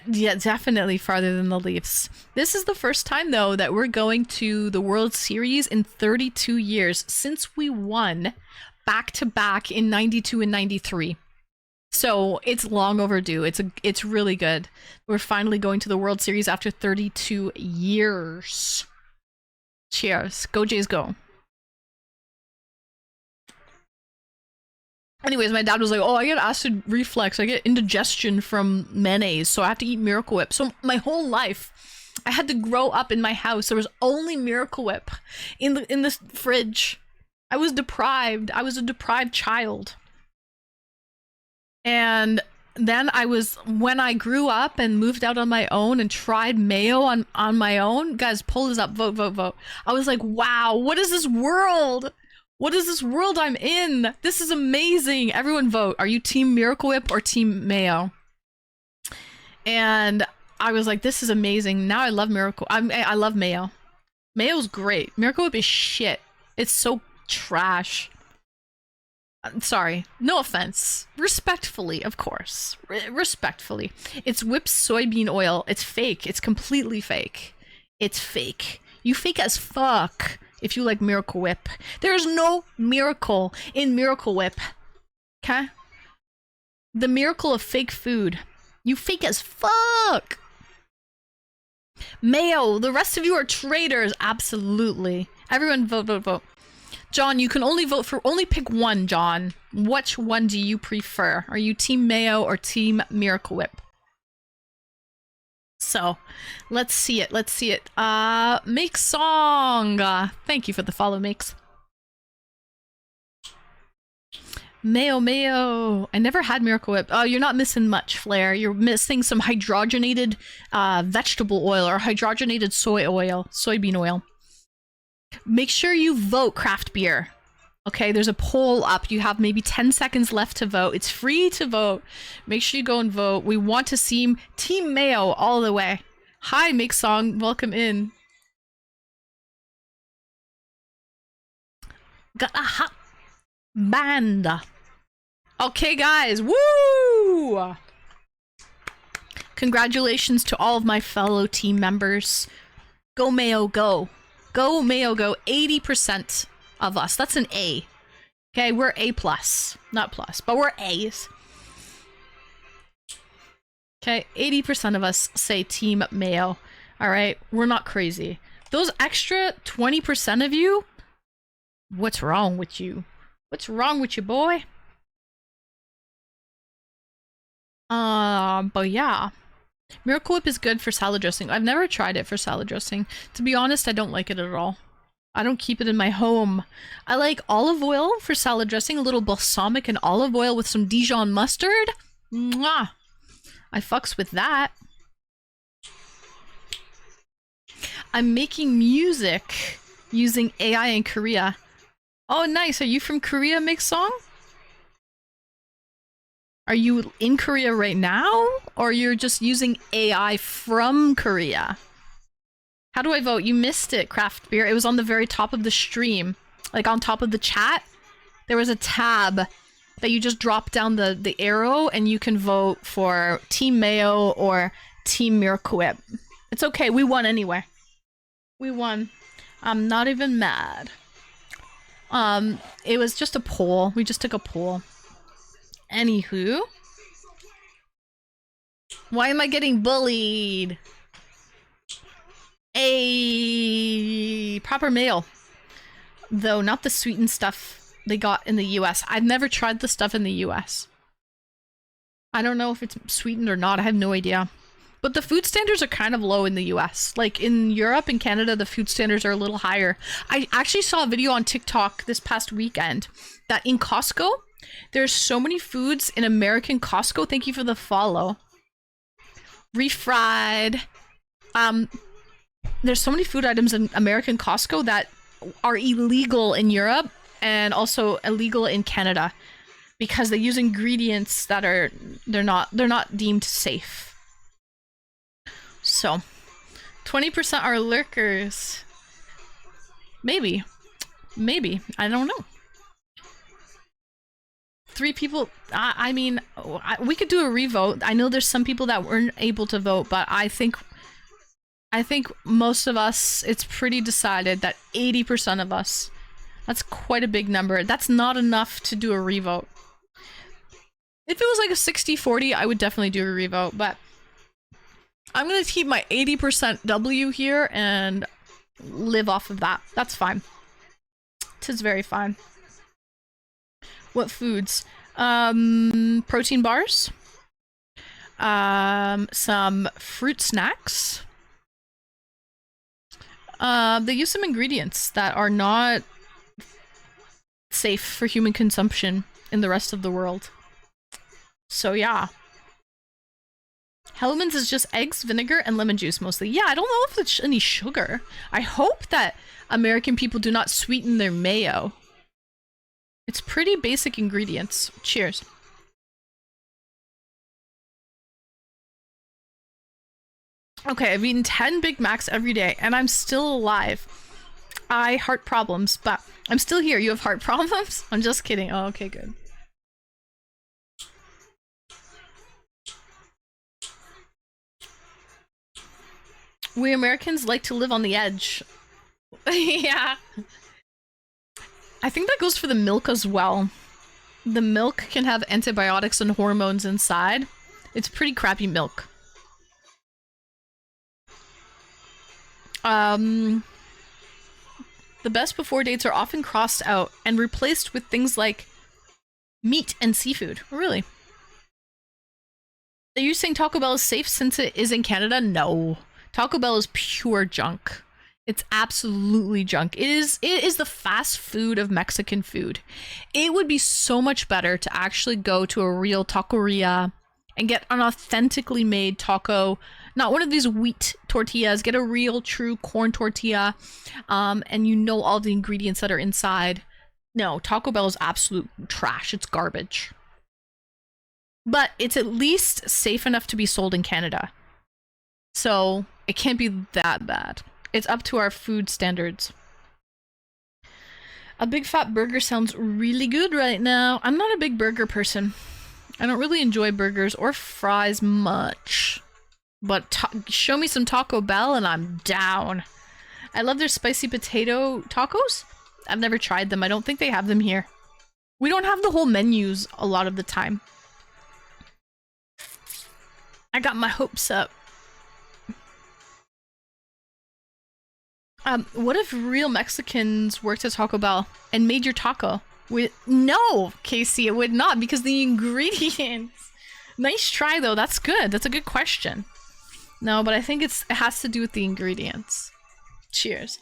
Yeah, definitely farther than the Leafs. This is the first time, though, that we're going to the World Series in 32 years since we won back-to-back in 92 and 93. So it's long overdue. It's really good. We're finally going to the World Series after 32 years. Cheers. Go Jays, go. Anyways, my dad was like, oh, I get acid reflux. I get indigestion from mayonnaise, so I have to eat Miracle Whip. So my whole life, I had to grow up in my house. There was only Miracle Whip in the fridge. I was deprived. I was a deprived child. And then when I grew up and moved out on my own and tried mayo on my own, guys, pull this up, vote, vote, vote. I was like, wow, what is this world? What is this world I'm in? This is amazing. Everyone vote. Are you team Miracle Whip or team mayo? And I was like, this is amazing. Now I love I love mayo. Mayo's great. Miracle Whip is shit. It's so trash. Sorry. No offense. Respectfully, of course. Respectfully. It's whipped soybean oil. It's fake. It's completely fake. It's fake. You fake as fuck. If you like Miracle Whip. There's no miracle in Miracle Whip. Okay? The miracle of fake food. You fake as fuck! Mayo, the rest of you are traitors. Absolutely. Everyone vote, vote, vote. John, you can only pick one, John. Which one do you prefer? Are you team mayo or team Miracle Whip? So, let's see it. Let's see it. Make song. Thank you for the follow, Makes. Mayo, mayo. I never had Miracle Whip. Oh, you're not missing much, Flair. You're missing some hydrogenated vegetable oil or hydrogenated soybean oil. Make sure you vote, Craft Beer. Okay, there's a poll up. You have maybe 10 seconds left to vote. It's free to vote. Make sure you go and vote. We want to see Team Mayo all the way. Hi, Make Song. Welcome in. Got a hot band. Okay, guys. Woo! Congratulations to all of my fellow team members. Go Mayo, go. Go Mayo, go. 80% of us. That's an A. Okay, we're A+. Not plus, but we're A's. Okay, 80% of us say Team Mayo. Alright, we're not crazy. Those extra 20% of you, what's wrong with you? What's wrong with you, boy? But yeah. Miracle Whip is good for salad dressing. I've never tried it for salad dressing. To be honest, I don't like it at all. I don't keep it in my home. I like olive oil for salad dressing, a little balsamic and olive oil with some Dijon mustard. Mwah! I fucks with that. I'm making music using AI in Korea. Oh, nice. Are you from Korea, Make Song? Are you in Korea right now? Or you're just using AI from Korea? How do I vote? You missed it, Craft Beer. It was on the very top of the stream. Like on top of the chat. There was a tab that you just drop down the arrow and you can vote for Team Mayo or Team Miracle Whip. It's okay. We won anyway. We won. I'm not even mad. It was just a poll. We just took a poll. Anywho. Why am I getting bullied? A proper mail. Though not the sweetened stuff they got in the US. I've never tried the stuff in the US. I don't know if it's sweetened or not. I have no idea. But the food standards are kind of low in the US. Like in Europe and Canada, the food standards are a little higher. I actually saw a video on TikTok this past weekend that in Costco, there's so many foods in American Costco. Thank you for the follow. Refried. There's so many food items in American Costco that are illegal in Europe and also illegal in Canada because they use ingredients that they're not deemed safe. So, 20% are lurkers. Maybe. I don't know. 3 people. I mean, we could do a revote. I know there's some people that weren't able to vote, but I think most of us, it's pretty decided that 80% of us, that's quite a big number. That's not enough to do a revote. If it was like a 60-40, I would definitely do a revote, but I'm gonna keep my 80% W here and live off of that. That's fine. Tis very fine. What foods? Protein bars. Some fruit snacks. They use some ingredients that are not safe for human consumption in the rest of the world. So yeah. Hellmann's is just eggs, vinegar, and lemon juice mostly. Yeah, I don't know if it's any sugar. I hope that American people do not sweeten their mayo. It's pretty basic ingredients. Cheers. Okay, I've eaten 10 Big Macs every day, and I'm still alive. I heart problems, but I'm still here. You have heart problems? I'm just kidding. Oh, okay, good. We Americans like to live on the edge. Yeah. I think that goes for the milk as well. The milk can have antibiotics and hormones inside. It's pretty crappy milk. The best before dates are often crossed out and replaced with things like meat and seafood. Really? Are you saying Taco Bell is safe since it is in Canada? No. Taco Bell is pure junk. It's absolutely junk. It is the fast food of Mexican food. It would be so much better to actually go to a real taqueria and get an authentically made taco, not one of these wheat tortillas. Get a real true corn tortilla, and you know all the ingredients that are inside. No, Taco Bell is absolute trash. It's garbage. But it's at least safe enough to be sold in Canada. So it can't be that bad. It's up to our food standards. A big fat burger sounds really good right now. I'm not a big burger person. I don't really enjoy burgers or fries much. But show me some Taco Bell and I'm down. I love their spicy potato tacos. I've never tried them. I don't think they have them here. We don't have the whole menus a lot of the time. I got my hopes up. What if real Mexicans worked at Taco Bell and made your taco? No, Casey, it would not, because the ingredients. Nice try though. That's good. That's a good question. No, but I think it has to do with the ingredients. Cheers.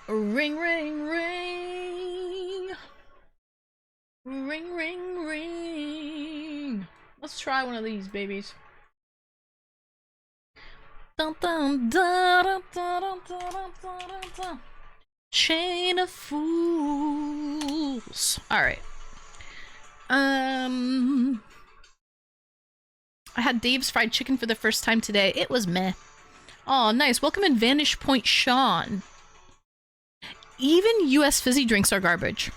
Ring, ring, ring. Ring, ring, ring. Let's try one of these babies. Dun, dun, dun, dun, dun, dun, dun, dun, dun. Chain of fools. Alright. I had Dave's fried chicken for the first time today. It was meh. Oh, nice. Welcome in Vanish Point, Sean. Even US fizzy drinks are garbage.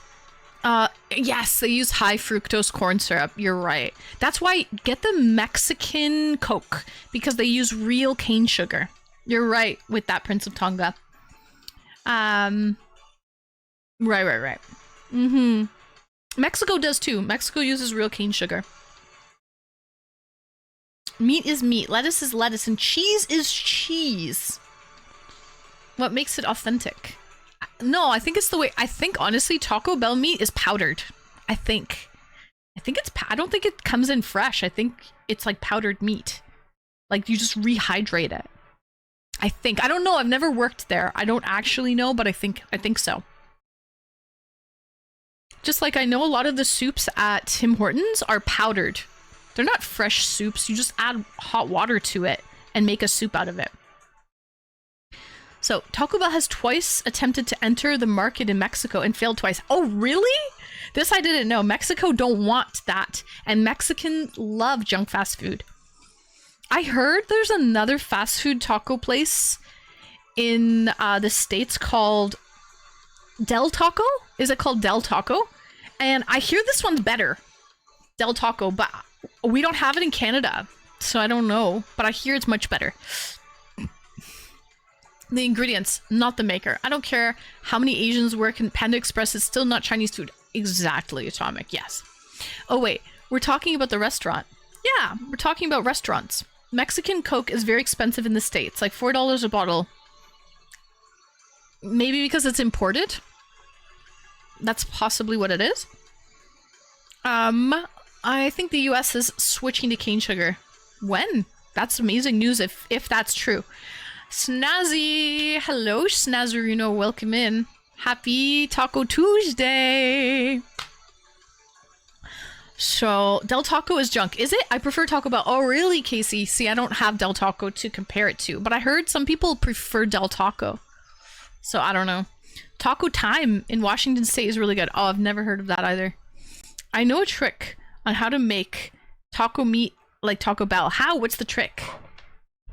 Yes, they use high fructose corn syrup. You're right. That's why get the Mexican Coke because they use real cane sugar. You're right with that, Prince of Tonga. Right. Mm-hmm. Mexico does too. Mexico uses real cane sugar. Meat is meat, lettuce is lettuce, and cheese is cheese. What makes it authentic? No, I think it's the way. I think honestly, Taco Bell meat is powdered. I think it's. I don't think it comes in fresh. I think it's like powdered meat. Like you just rehydrate it. I think. I don't know. I've never worked there. I don't actually know, but I think so. Just like I know a lot of the soups at Tim Hortons are powdered. They're not fresh soups. You just add hot water to it and make a soup out of it. So, Taco Bell has twice attempted to enter the market in Mexico and failed twice. Oh, really? This I didn't know. Mexico don't want that. And Mexicans love junk fast food. I heard there's another fast food taco place in the States called Del Taco. Is it called Del Taco? And I hear this one's better. Del Taco, but we don't have it in Canada. So I don't know. But I hear it's much better. The ingredients, not the maker. I don't care how many Asians work in Panda Express, it's still not Chinese food. Exactly, Atomic, yes. Oh wait, we're talking about the restaurant. Yeah, we're talking about restaurants. Mexican Coke is very expensive in the States, like $4 a bottle. Maybe because it's imported? That's possibly what it is. I think the US is switching to cane sugar. When? That's amazing news if that's true. Snazzy! Hello, Snazzarino. Welcome in. Happy Taco Tuesday! So, Del Taco is junk. Is it? I prefer Taco Bell. Oh, really, Casey? See, I don't have Del Taco to compare it to. But I heard some people prefer Del Taco. So, I don't know. Taco Time in Washington State is really good. Oh, I've never heard of that either. I know a trick on how to make taco meat like Taco Bell. How? What's the trick?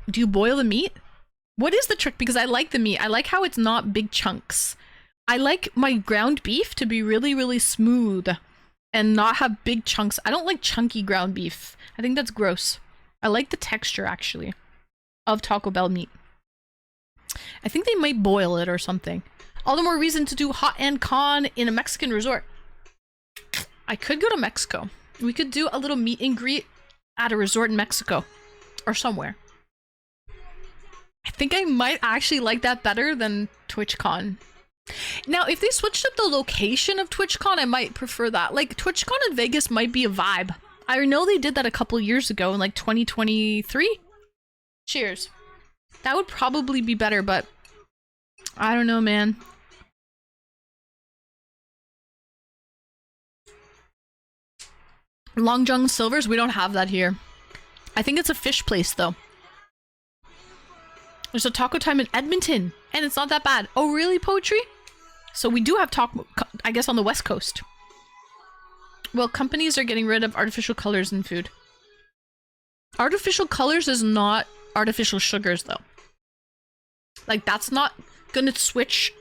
Do you boil the meat? What is the trick? Because I like the meat. I like how it's not big chunks. I like my ground beef to be really, really smooth and not have big chunks. I don't like chunky ground beef. I think that's gross. I like the texture, actually, of Taco Bell meat. I think they might boil it or something. All the more reason to do hot and con in a Mexican resort. I could go to Mexico. We could do a little meet and greet at a resort in Mexico or somewhere. I think I might actually like that better than TwitchCon. Now, if they switched up the location of TwitchCon, I might prefer that. Like, TwitchCon in Vegas might be a vibe. I know they did that a couple years ago in like 2023. Cheers. That would probably be better, but I don't know, man. Long John Silver's, we don't have that here. I think it's a fish place, though. There's a Taco Time in Edmonton, and it's not that bad. Oh, really, Poetry? So we do have taco, I guess, on the West Coast. Well, companies are getting rid of artificial colors in food. Artificial colors is not artificial sugars, though. Like, that's not gonna switch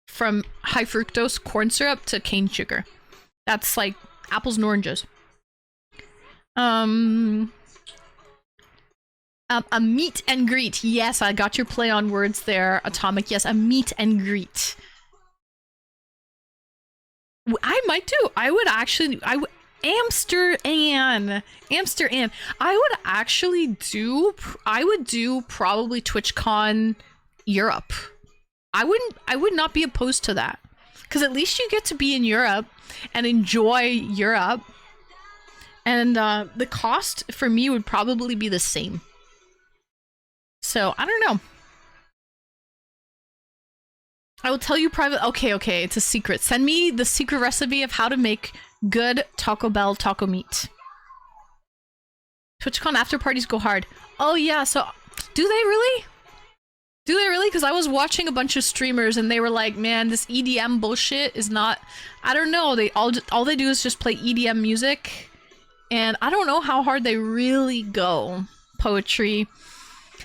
from high fructose corn syrup to cane sugar. That's like apples and oranges. A meet and greet. Yes, I got your play on words there, Atomic. Yes, a meet and greet. I might do. I would actually. Amsterdam. I would actually do. I would do probably TwitchCon Europe. I would not be opposed to that, because at least you get to be in Europe and enjoy Europe. And the cost for me would probably be the same. So, I don't know. I will tell you private. Okay, it's a secret. Send me the secret recipe of how to make good Taco Bell taco meat. TwitchCon after parties go hard. Oh yeah, so do they really? Do they really? Because I was watching a bunch of streamers and they were like, man, this EDM bullshit is not... I don't know, they all they do is just play EDM music. And I don't know how hard they really go. Poetry.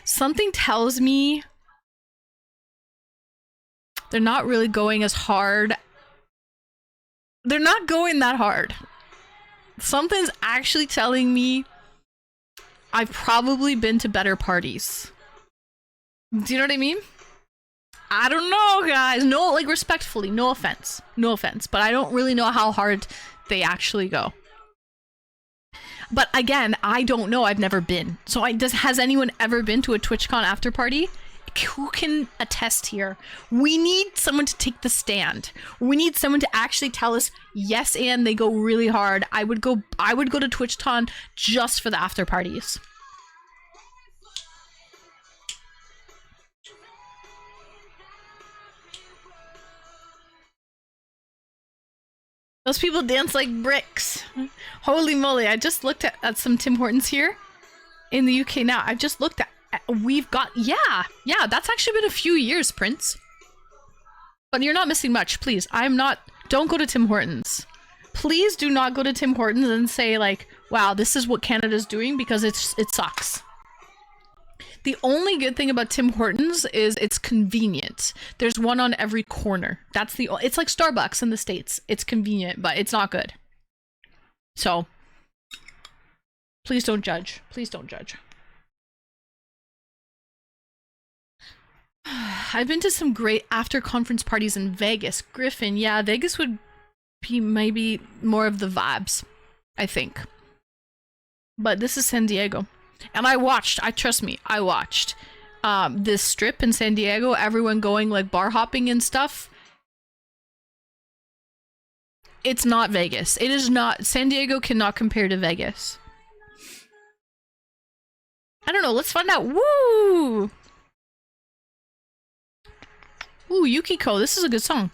Something tells me they're not really going as hard They're not going that hard. Something's actually telling me I've probably been to better parties. Do you know what I mean? I don't know, guys. No, like, respectfully, no offense. No offense. But I don't really know how hard they actually go. But again, I don't know. I've never been. So has anyone ever been to a TwitchCon after party? Who can attest here? We need someone to take the stand. We need someone to actually tell us, yes, and they go really hard. I would go to TwitchCon just for the after parties. Those people dance like bricks. Holy moly, I just looked at some Tim Hortons here in the UK now. I just looked at, we've got, yeah, that's actually been a few years, Prince. But you're not missing much, please. Don't go to Tim Hortons. Please do not go to Tim Hortons and say like, wow, this is what Canada's doing, because it sucks. The only good thing about Tim Hortons is it's convenient. There's one on every corner. It's like Starbucks in the States. It's convenient, but it's not good. So, please don't judge. Please don't judge. I've been to some great after conference parties in Vegas. Griffin, yeah, Vegas would be maybe more of the vibes, I think. But this is San Diego. And trust me, I watched this strip in San Diego, everyone going like bar hopping and stuff. It's not Vegas. It is not. San Diego cannot compare to Vegas. I don't know. Let's find out. Woo! Ooh, Yukiko. This is a good song.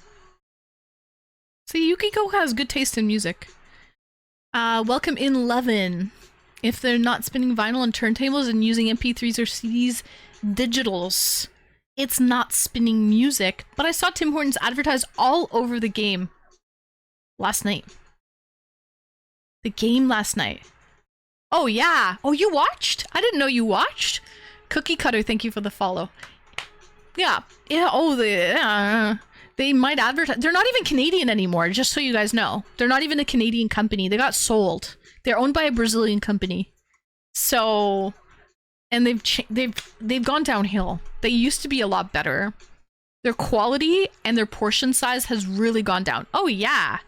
See, Yukiko has good taste in music. Welcome in Levin. If they're not spinning vinyl on turntables and using MP3s or CDs, digitals, it's not spinning music. But I saw Tim Hortons advertised all over the game last night. The game last night. Oh, yeah. Oh, you watched? I didn't know you watched. Cookie Cutter, thank you for the follow. Yeah. Yeah. Oh, they might advertise. They're not even Canadian anymore, just so you guys know. They're not even a Canadian company. They got sold. They're owned by a Brazilian company. So, and they've gone downhill. They used to be a lot better. Their quality and their portion size has really gone down. Oh yeah.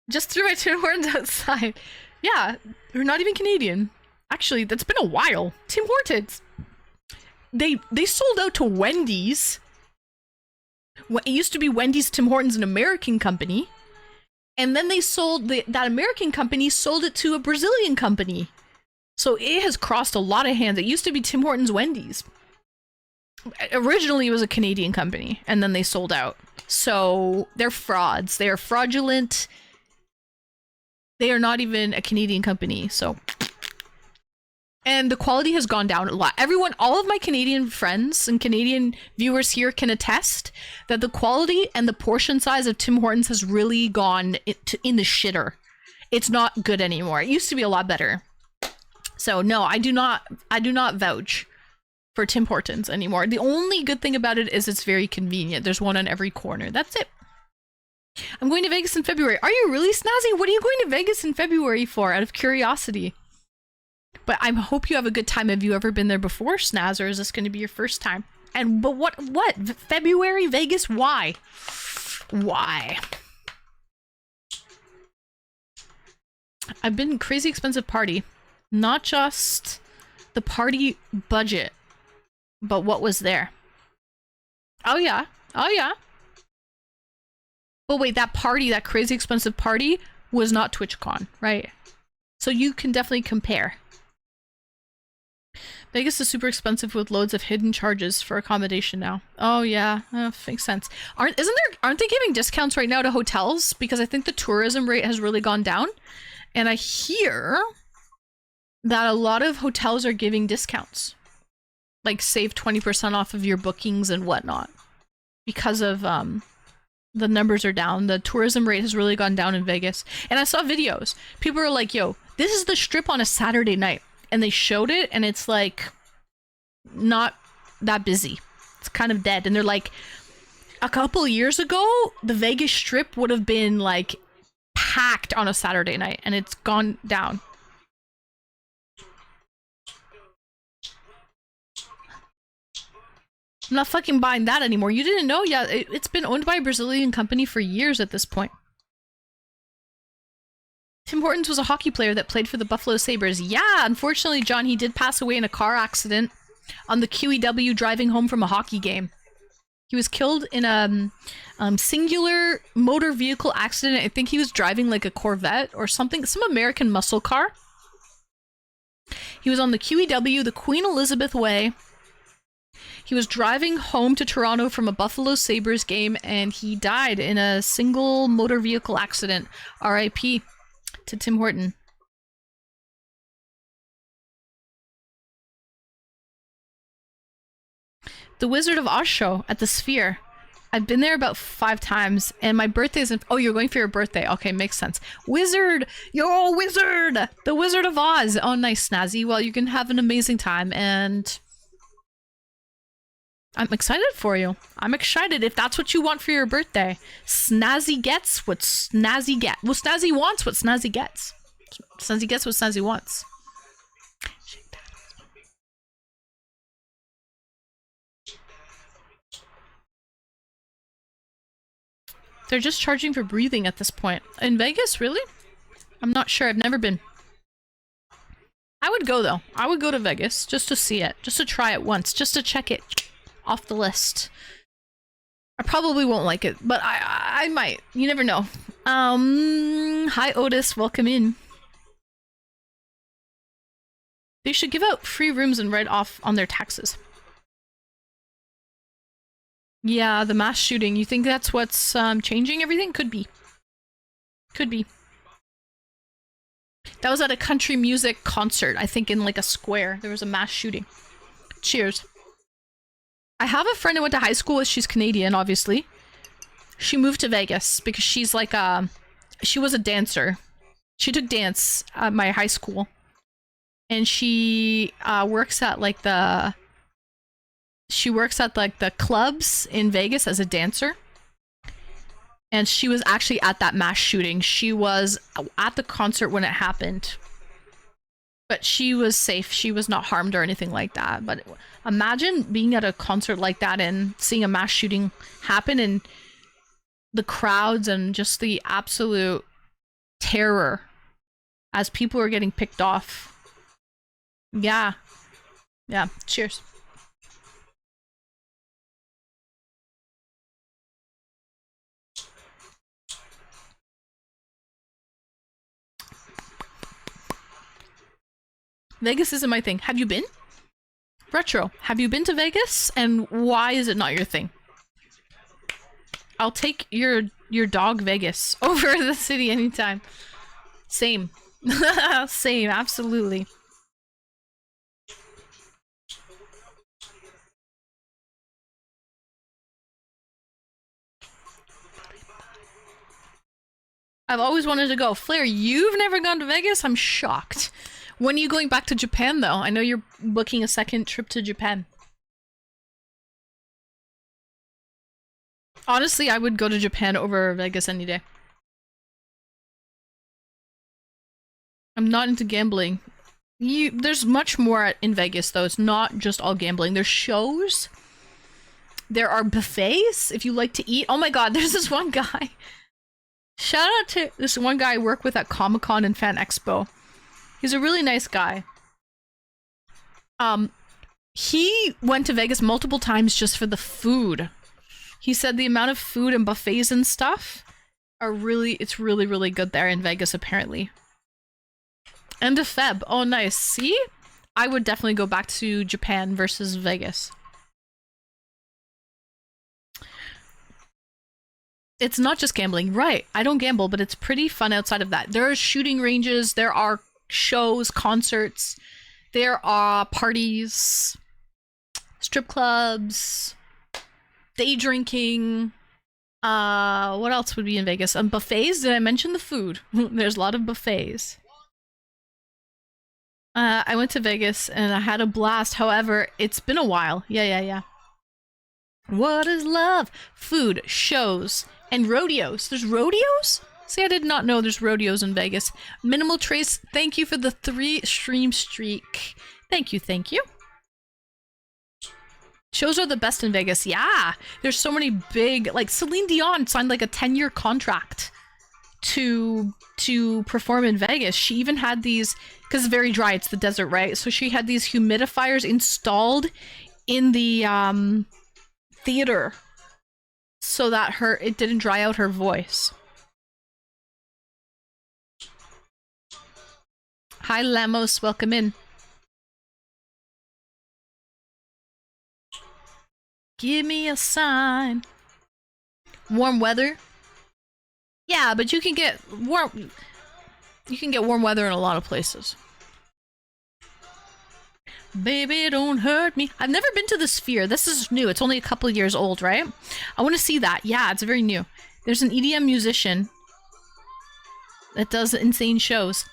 Just threw my Tim Hortons outside. Yeah, they're not even Canadian. Actually, that's been a while. Tim Hortons. They sold out to Wendy's. It used to be Wendy's, Tim Hortons, an American company. And then they sold, that American company sold it to a Brazilian company. So it has crossed a lot of hands. It used to be Tim Hortons, Wendy's. Originally, it was a Canadian company, and then they sold out. So they're frauds. They are fraudulent. They are not even a Canadian company, so. And the quality has gone down a lot. All of my Canadian friends and Canadian viewers here can attest that the quality and the portion size of Tim Hortons has really gone in the shitter. It's not good anymore. It used to be a lot better. So no, I do not vouch for Tim Hortons anymore. The only good thing about it is it's very convenient. There's one on every corner. That's it. I'm going to Vegas in February. Are you really, Snazzy? What are you going to Vegas in February for, out of curiosity? But I hope you have a good time. Have you ever been there before, Snaz, or is this going to be your first time? But what? February, Vegas? Why? Why? I've been crazy expensive party. Not just the party budget, but what was there. Oh yeah. Oh yeah. But wait, that crazy expensive party was not TwitchCon, right? So you can definitely compare. Vegas is super expensive with loads of hidden charges for accommodation now. Oh yeah, makes sense. Aren't they giving discounts right now to hotels? Because I think the tourism rate has really gone down. And I hear that a lot of hotels are giving discounts. Like save 20% off of your bookings and whatnot. Because of the numbers are down. The tourism rate has really gone down in Vegas. And I saw videos. People are like, yo, this is the strip on a Saturday night. And they showed it, and it's like not that busy. It's kind of dead. And they're like, A couple years ago, the Vegas Strip would have been like packed on a Saturday night, and it's gone down. I'm not fucking buying that anymore. You didn't know? Yeah, it's been owned by a Brazilian company for years at this point. Tim Hortons was a hockey player that played for the Buffalo Sabres. Yeah, unfortunately, John, he did pass away in a car accident on the QEW driving home from a hockey game. He was killed in a singular motor vehicle accident. I think he was driving like a Corvette or something, some American muscle car. He was on the QEW, the Queen Elizabeth Way. He was driving home to Toronto from a Buffalo Sabres game, and he died in a single motor vehicle accident. R.I.P. to Tim Horton. The Wizard of Oz show at the Sphere. I've been there about 5 times, and my birthday's in— oh, you're going for your birthday. Okay, makes sense. Wizard! Yo, Wizard! The Wizard of Oz! Oh, nice, Snazzy. Well, you can have an amazing time, and I'm excited for you. I'm excited if that's what you want for your birthday. Snazzy gets what Snazzy gets. Well, Snazzy wants what Snazzy gets. Snazzy gets what Snazzy wants. They're just charging for breathing at this point. In Vegas, really? I'm not sure. I've never been. I would go, though. I would go to Vegas just to see it. Just to try it once. Just to check it off the list. I probably won't like it, but I might. You never know. Hi, Otis. Welcome in. They should give out free rooms and write off on their taxes. Yeah, the mass shooting. You think that's what's changing everything? Could be. Could be. That was at a country music concert, I think in like a square. There was a mass shooting. Cheers. I have a friend I went to high school with. She's Canadian, obviously. She moved to Vegas because she's like she was a dancer. She took dance at my high school. And she works at like the clubs in Vegas as a dancer. And she was actually at that mass shooting. She was at the concert when it happened. But she was safe. She was not harmed or anything like that. But imagine being at a concert like that and seeing a mass shooting happen, and the crowds and just the absolute terror as people are getting picked off. Yeah. Yeah. Cheers. Vegas isn't my thing. Have you been? Retro, have you been to Vegas? And why is it not your thing? I'll take your dog Vegas over the city anytime. Same. Same, absolutely. I've always wanted to go. Flair, you've never gone to Vegas? I'm shocked. When are you going back to Japan, though? I know you're booking a second trip to Japan. Honestly, I would go to Japan over Vegas any day. I'm not into gambling. There's much more in Vegas, though. It's not just all gambling. There's shows. There are buffets if you like to eat. Oh my god, there's this one guy. Shout out to this one guy I work with at Comic-Con and Fan Expo. He's a really nice guy. He went to Vegas multiple times just for the food. He said the amount of food and buffets and stuff it's really, really good there in Vegas, apparently. End of Feb. Oh, nice. See? I would definitely go back to Japan versus Vegas. It's not just gambling. Right. I don't gamble, but it's pretty fun outside of that. There are shooting ranges. There are shows, concerts. There are parties, strip clubs, day drinking. What else would be in Vegas? Buffets. Did I mention the food? There's a lot of buffets. I went to Vegas and I had a blast. However, it's been a while. Yeah. What is love? Food, shows, and rodeos. There's rodeos? See, I did not know there's rodeos in Vegas. Minimal Trace, thank you for the 3 stream streak. Thank you, thank you. Shows are the best in Vegas. Yeah, there's so many big, like Celine Dion signed like a 10-year contract to perform in Vegas. She even had these, because it's very dry, it's the desert, right? So she had these humidifiers installed in the theater so that it didn't dry out her voice. Hi Lamos, welcome in. Give me a sign. Warm weather? Yeah, but you can get warm weather in a lot of places. Baby, don't hurt me. I've never been to the Sphere. This is new. It's only a couple years old, right? I want to see that. Yeah, it's very new. There's an EDM musician that does insane shows.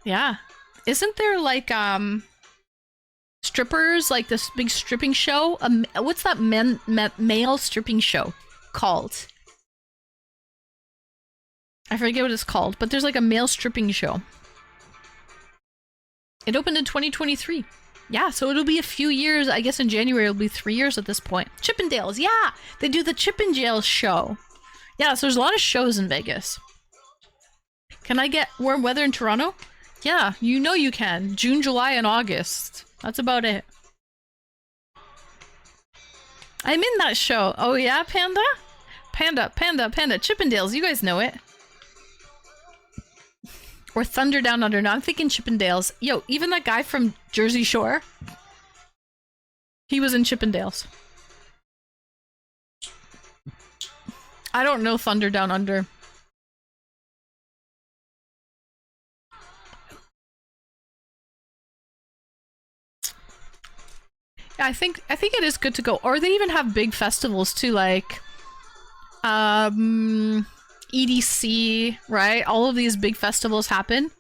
Yeah. Isn't there like strippers, like this big stripping show? What's that male stripping show called? I forget what it's called, but there's like a male stripping show. It opened in 2023. Yeah, so it'll be a few years. I guess in January it'll be 3 years at this point. Chippendales, yeah! They do the Chippendales show. Yeah, so there's a lot of shows in Vegas. Can I get warm weather in Toronto? Yeah, you know you can. June, July, and August. That's about it. I'm in that show. Oh yeah, Panda? Panda. Chippendales, you guys know it. Or Thunder Down Under. No, I'm thinking Chippendales. Yo, even that guy from Jersey Shore, he was in Chippendales. I don't know Thunder Down Under. Yeah, I think it is good to go. Or they even have big festivals too, like EDC, right? All of these big festivals happen.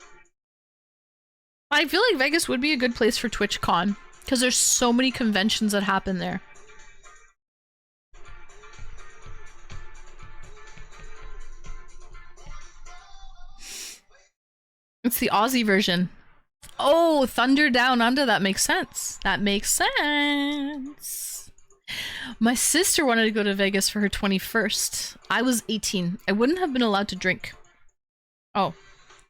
I feel like Vegas would be a good place for TwitchCon because there's so many conventions that happen there. It's the Aussie version. Oh, Thunder Down Under, that makes sense. That makes sense. My sister wanted to go to Vegas for her 21st. I was 18. I wouldn't have been allowed to drink. Oh,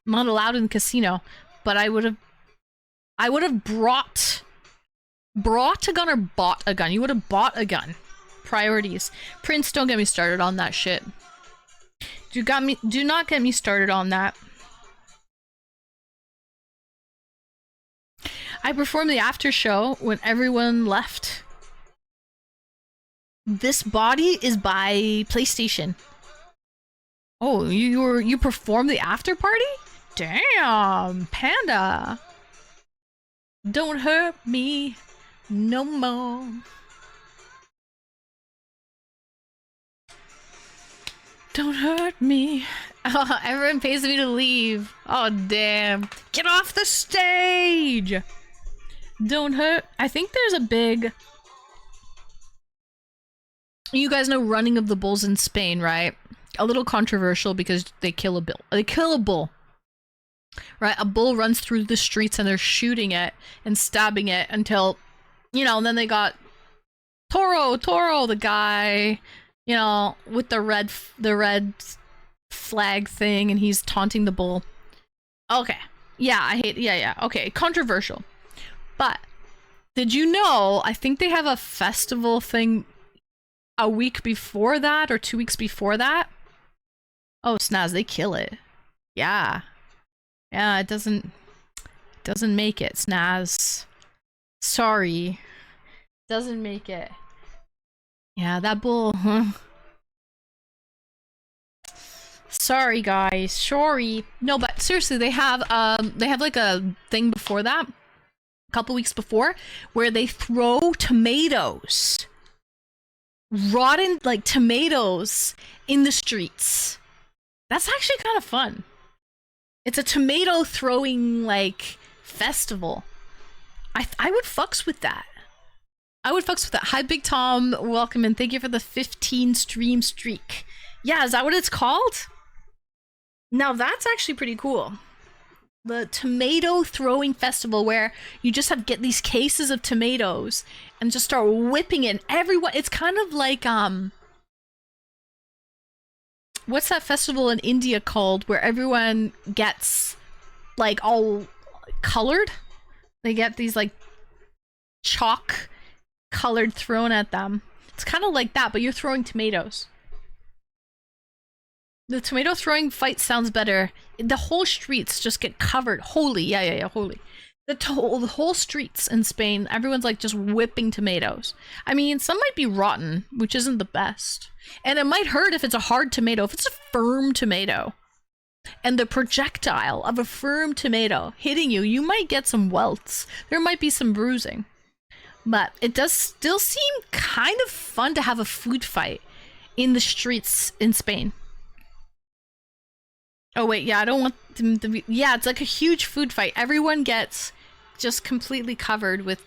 I'm not allowed in the casino, but I would have brought a gun or bought a gun. You would have bought a gun. Priorities. Prince, don't get me started on that shit. Do not get me started on that. I performed the after show when everyone left. This body is by PlayStation. Oh, you performed the after party? Damn, Panda. Don't hurt me no more. Don't hurt me. Oh, everyone pays me to leave. Oh, damn. Get off the stage. Don't hurt. I think there's a big... You guys know Running of the Bulls in Spain, right? A little controversial because they kill a bull. They kill a bull. Right? A bull runs through the streets and they're shooting it and stabbing it until, you know, and then they got Toro, the guy, you know, with the red flag thing, and he's taunting the bull. Okay. Yeah, okay, controversial. But did you know, I think they have a festival thing a week before that or 2 weeks before that? Oh, Snaz, they kill it. Yeah. Yeah, it doesn't make it, Snaz. Sorry. Doesn't make it. Yeah, that bull, huh? Sorry, guys. Sorry. No, but seriously, they have like a thing before that, a couple weeks before, where they throw tomatoes, rotten like tomatoes, in the streets. That's actually kind of fun. It's a tomato throwing like festival. I would fucks with that. I would fucks with that. Hi, Big Tom. Welcome and thank you for the 15 stream streak. Yeah, is that what it's called? Now that's actually pretty cool. The tomato throwing festival, where you just have to get these cases of tomatoes and just start whipping it. And everyone, it's kind of like what's that festival in India called where everyone gets like all colored? They get these like chalk colored thrown at them. It's kind of like that, but you're throwing tomatoes. The tomato throwing fight sounds better. The whole streets just get covered. Holy, yeah, holy. The whole streets in Spain, everyone's like just whipping tomatoes. I mean, some might be rotten, which isn't the best. And it might hurt if it's a hard tomato. If it's a firm tomato, and the projectile of a firm tomato hitting you, you might get some welts. There might be some bruising. But it does still seem kind of fun to have a food fight in the streets in Spain. Oh wait, yeah, I don't want them to be... Yeah, it's like a huge food fight. Everyone gets just completely covered with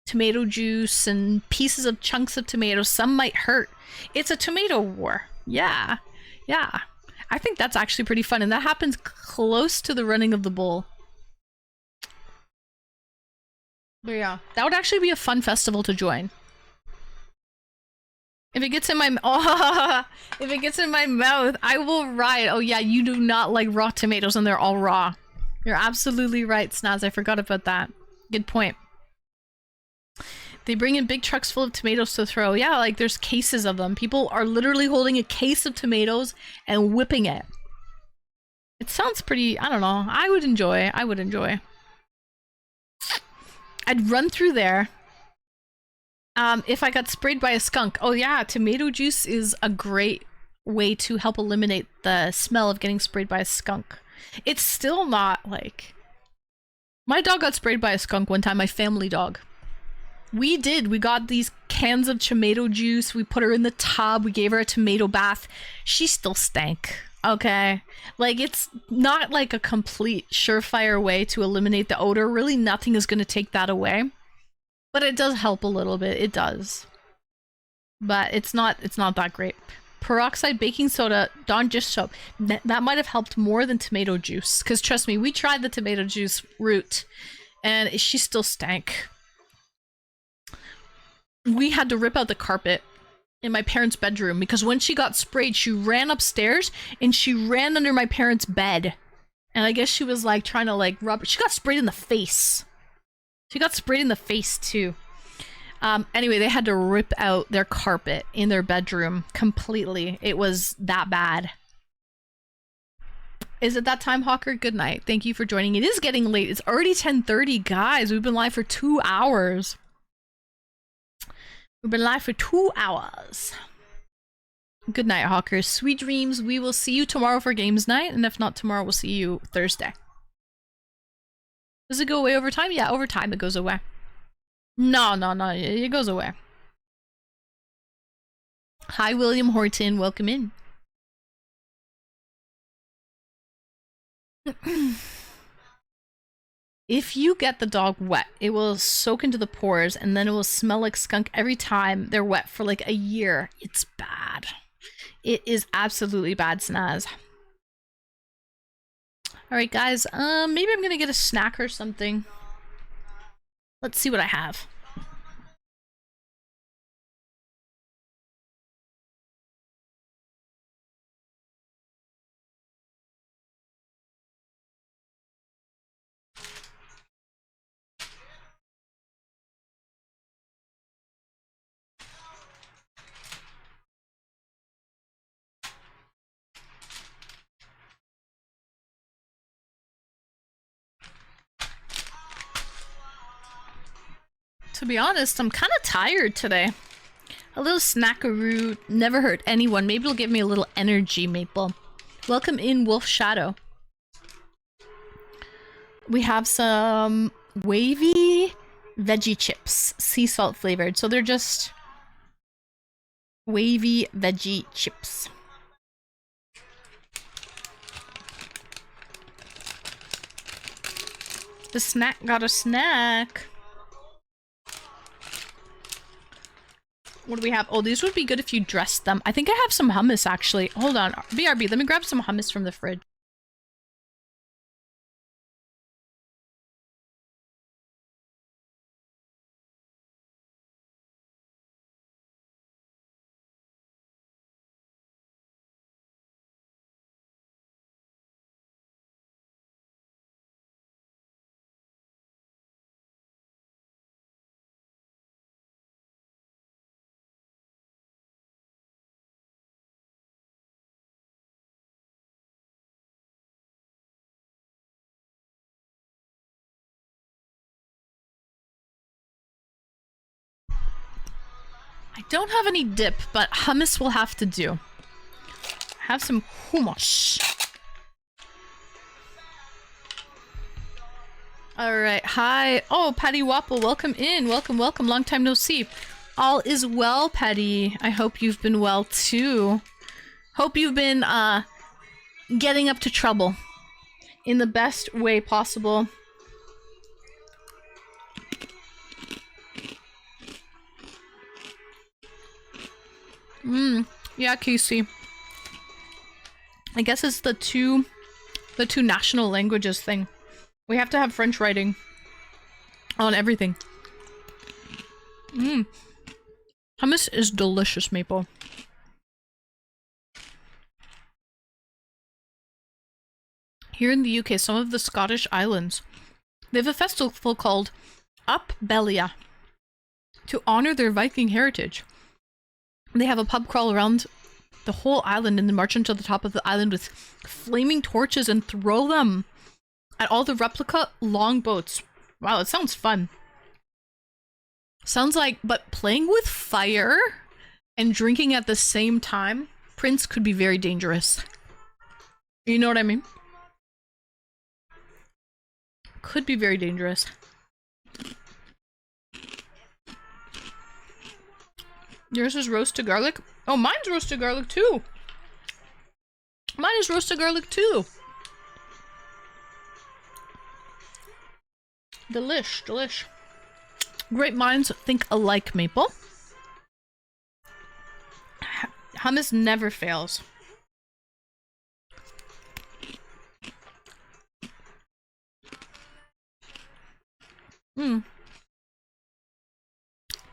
tomato juice and pieces of chunks of tomatoes. Some might hurt. It's a tomato war. Yeah. I think that's actually pretty fun, and that happens close to the running of the bull. But yeah, that would actually be a fun festival to join. If it gets in my if it gets in my mouth, I will ride. Oh yeah, you do not like raw tomatoes and they're all raw. You're absolutely right, Snaz. I forgot about that. Good point. They bring in big trucks full of tomatoes to throw. Yeah, like there's cases of them. People are literally holding a case of tomatoes and whipping it. It sounds pretty, I don't know. I would enjoy. I'd run through there. If I got sprayed by a skunk. Oh yeah, tomato juice is a great way to help eliminate the smell of getting sprayed by a skunk. It's still not like... My dog got sprayed by a skunk one time, my family dog. We got these cans of tomato juice, we put her in the tub, we gave her a tomato bath. She still stank, okay? Like, it's not like a complete surefire way to eliminate the odor. Really, nothing is gonna take that away. But it does help a little bit, it does. But it's not that great. Peroxide baking soda, Dawn dish soap. That might have helped more than tomato juice. Because trust me, we tried the tomato juice route. And she still stank. We had to rip out the carpet in my parents' bedroom. Because when she got sprayed, she ran upstairs. And she ran under my parents' bed. And I guess she was like trying to like rub... She got sprayed in the face. She got sprayed in the face too. Anyway, they had to rip out their carpet in their bedroom completely. It was that bad. Is it that time, Hawker? Good night. Thank you for joining. It is getting late. It's already 10:30, guys. We've been live for 2 hours. We've been live for 2 hours. Good night, Hawkers. Sweet dreams. We will see you tomorrow for games night, and if not tomorrow, we'll see you Thursday. Does it go away over time? Yeah, over time it goes away. No, it goes away. Hi, William Horton. Welcome in. If you get the dog wet, it will soak into the pores and then it will smell like skunk every time they're wet for like a year. It's bad. It is absolutely bad, Snaz. Alright guys, maybe I'm gonna get a snack or something. Let's see what I have. To be honest, I'm kind of tired today. A little snackaroo never hurt anyone. Maybe it'll give me a little energy, Maple. Welcome in, Wolf Shadow. We have some wavy veggie chips, sea salt flavored. So they're just wavy veggie chips. The snack got a snack. What do we have? Oh, these would be good if you dressed them. I think I have some hummus, actually. Hold on. BRB, let me grab some hummus from the fridge. I don't have any dip, but hummus will have to do. Have some hummus. Alright, hi. Oh, Patty Wapple, welcome in. Welcome, welcome. Long time no see. All is well, Patty. I hope you've been well, too. Hope you've been, getting up to trouble in the best way possible. Yeah, Casey. I guess it's the two national languages thing. We have to have French writing on everything. Hummus is delicious, Maple. Here in the UK, some of the Scottish islands, they have a festival called Upbelia to honor their Viking heritage. They have a pub crawl around the whole island and then march into the top of the island with flaming torches and throw them at all the replica longboats. Wow, it sounds fun. Sounds like, but playing with fire and drinking at the same time, Prince could be very dangerous. You know what I mean? Could be very dangerous. Yours is roasted garlic? Oh, mine's roasted garlic too. Mine is roasted garlic too. Delish, delish. Great minds think alike, Maple. Hummus never fails.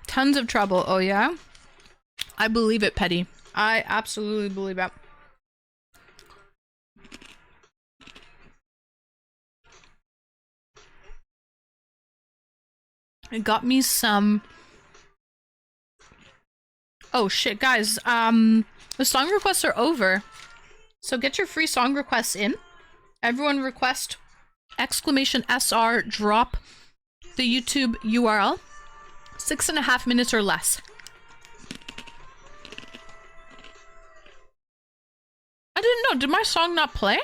Tons of trouble. Oh yeah? I believe it, Petty. I absolutely believe it. It got me some... Oh shit, guys. The song requests are over. So get your free song requests in. Everyone request !SR drop the YouTube URL. 6.5 minutes or less. I didn't know. Did my song not play?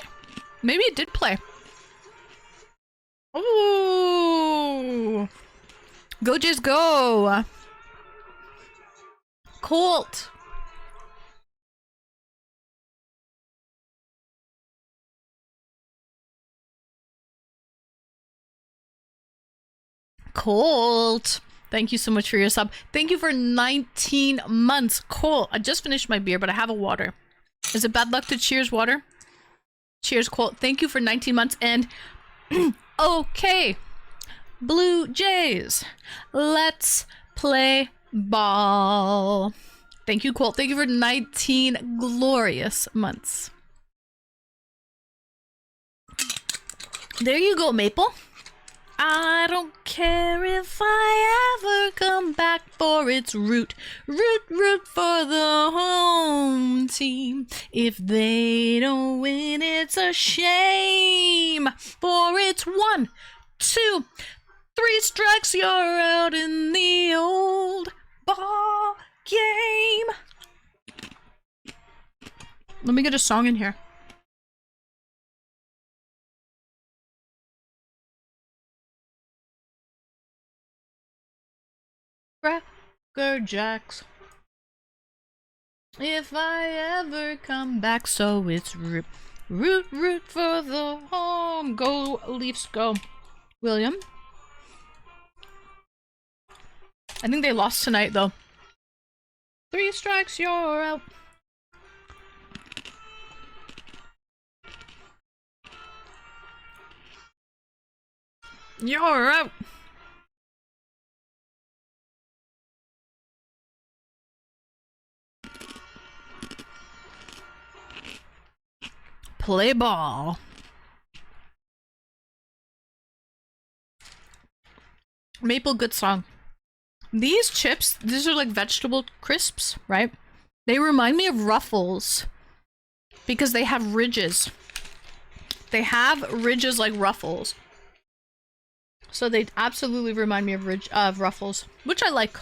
Maybe it did play. Ooh. Go Jays go. Colt. Colt. Thank you so much for your sub. Thank you for 19 months. Colt. I just finished my beer, but I have a water. Is it bad luck to cheers water? Cheers, Colt. Thank you for 19 months and okay. Blue Jays. Let's play ball. Thank you, Colt. Thank you for 19 glorious months. There you go, Maple. I don't care if I ever come back for its root for the home team. If they don't win, it's a shame. For it's 1, 2, 3 strikes, you're out in the old ball game. Let me get a song in here. Cracker Jacks. If I ever come back, so it's root for the home. Go Leafs, go. William. I think they lost tonight though. 3 strikes, you're out. You're out. Play ball. Maple, good song. These chips, these are like vegetable crisps, right? They remind me of Ruffles because they have ridges. They have ridges like Ruffles. So they absolutely remind me of Ruffles, which I like.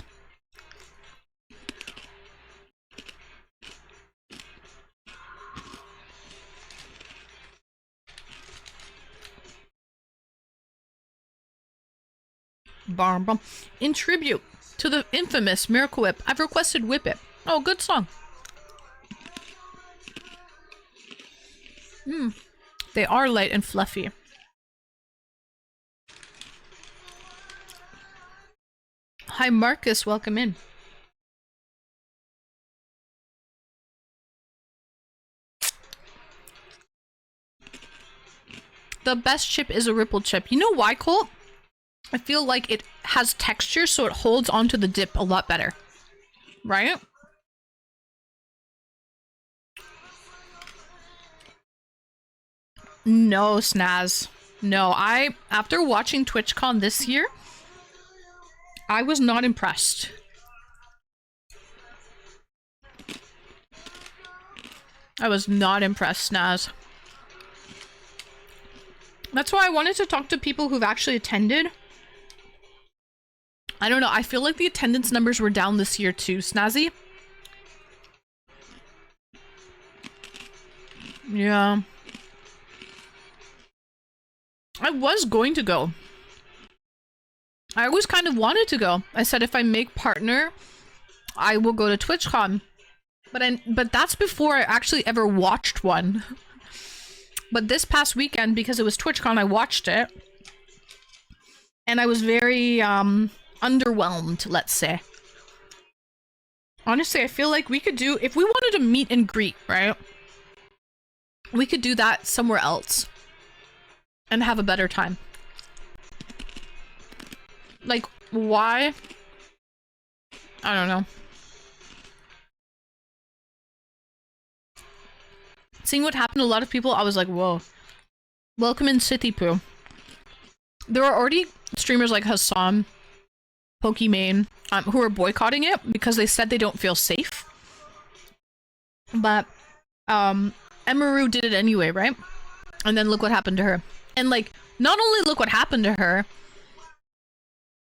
Bum, bum. In tribute to the infamous Miracle Whip, I've requested Whip It. Oh, good song. They are light and fluffy. Hi, Marcus. Welcome in. The best chip is a Ripple chip. You know why, Colt? I feel like it has texture, so it holds onto the dip a lot better. Right? No, Snaz. No, after watching TwitchCon this year, I was not impressed. I was not impressed, Snaz. That's why I wanted to talk to people who've actually attended. I don't know, I feel like the attendance numbers were down this year too, Snazzy. Yeah. I was going to go. I always kind of wanted to go. I said if I make partner, I will go to TwitchCon. But that's before I actually ever watched one. But this past weekend, because it was TwitchCon, I watched it. And I was very, underwhelmed, let's say. Honestly, I feel like we could do, if we wanted to meet and greet, right? We could do that somewhere else. And have a better time. Like, why? I don't know. Seeing what happened to a lot of people, I was like, whoa. Welcome in City Poo. There are already streamers like Hassan, Pokimane, who are boycotting it because they said they don't feel safe. But, Emaru did it anyway, right? And then look what happened to her. And like, not only look what happened to her,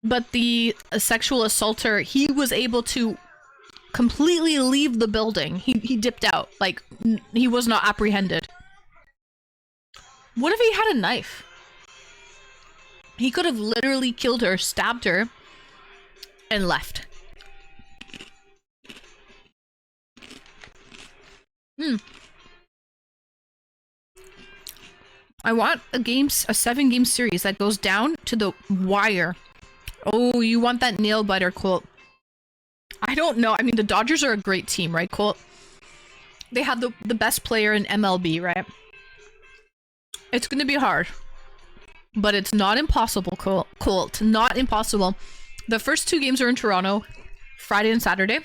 but the sexual assaulter, he was able to completely leave the building. He dipped out. Like, he was not apprehended. What if he had a knife? He could have literally killed her, stabbed her, and left. I want a 7-game series that goes down to the wire. Oh, you want that nail biter, Colt? I don't know. I mean, the Dodgers are a great team, right, Colt? They have the best player in MLB, right? It's gonna be hard. But it's not impossible, Colt. Not impossible. The first 2 games are in Toronto, Friday and Saturday.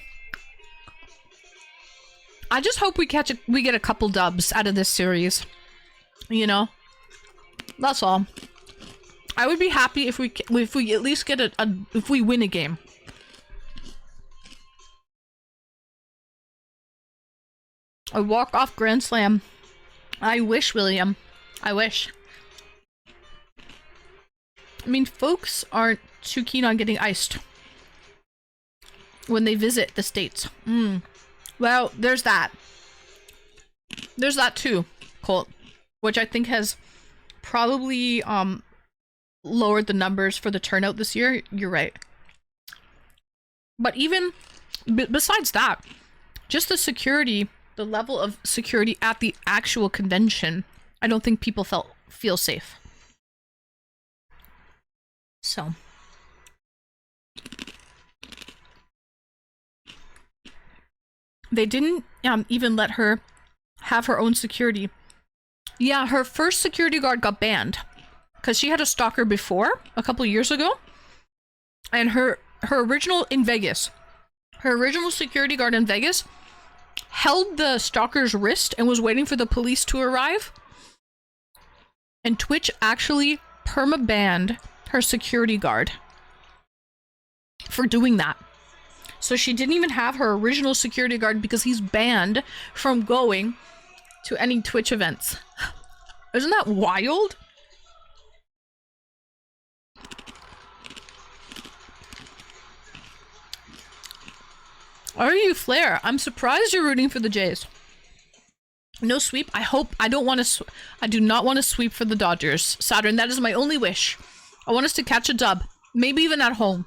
I just hope we get a couple dubs out of this series. You know? That's all. I would be happy if we at least get if we win a game. A walk-off Grand Slam. I wish, William. I wish. I mean, folks aren't too keen on getting iced when they visit the States. Well, there's that. There's that too, Colt. Which I think has probably, lowered the numbers for the turnout this year. You're right. But even besides that, just the security, the level of security at the actual convention, I don't think people feel safe. So. They didn't even let her have her own security. Yeah, her first security guard got banned because she had a stalker before, a couple years ago. And her original in Vegas, her original security guard in Vegas held the stalker's wrist and was waiting for the police to arrive. And Twitch actually perma-banned her security guard for doing that. So she didn't even have her original security guard because he's banned from going to any Twitch events. Isn't that wild? Are you Flair? I'm surprised you're rooting for the Jays. No sweep. I hope. I don't want to. I do not want to sweep for the Dodgers. Saturn, that is my only wish. I want us to catch a dub. Maybe even at home.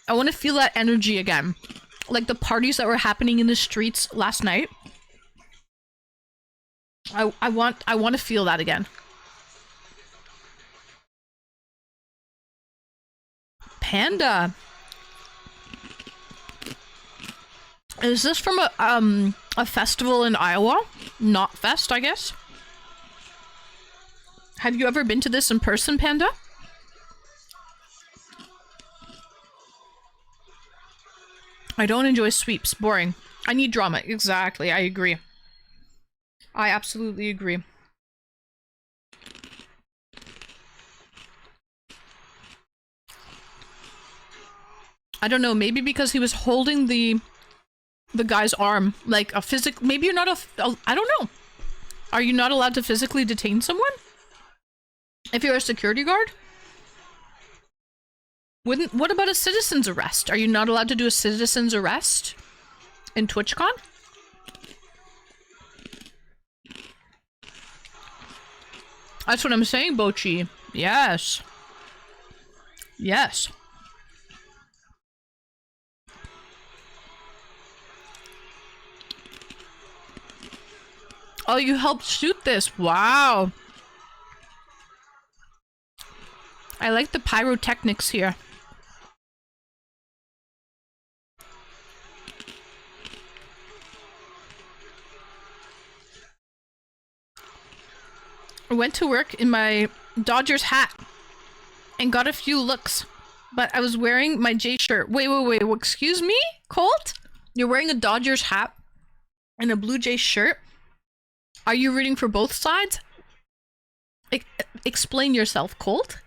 I want to feel that energy again. Like the parties that were happening in the streets last night. I want to feel that again. Panda. Is this from a festival in Iowa? Not Fest, I guess. Have you ever been to this in person, Panda? I don't enjoy sweeps. Boring. I need drama. Exactly. I agree. I absolutely agree. I don't know. Maybe because he was holding the guy's arm, like a maybe you're not I don't know. Are you not allowed to physically detain someone? If you're a security guard? What about a citizen's arrest? Are you not allowed to do a citizen's arrest in TwitchCon? That's what I'm saying, Bochi. Yes. Yes. Oh, you helped shoot this. Wow. I like the pyrotechnics here. I went to work in my Dodgers hat and got a few looks, but I was wearing my J shirt. Wait, excuse me? Colt? You're wearing a Dodgers hat and a Blue Jay shirt? Are you rooting for both sides? Explain yourself, Colt.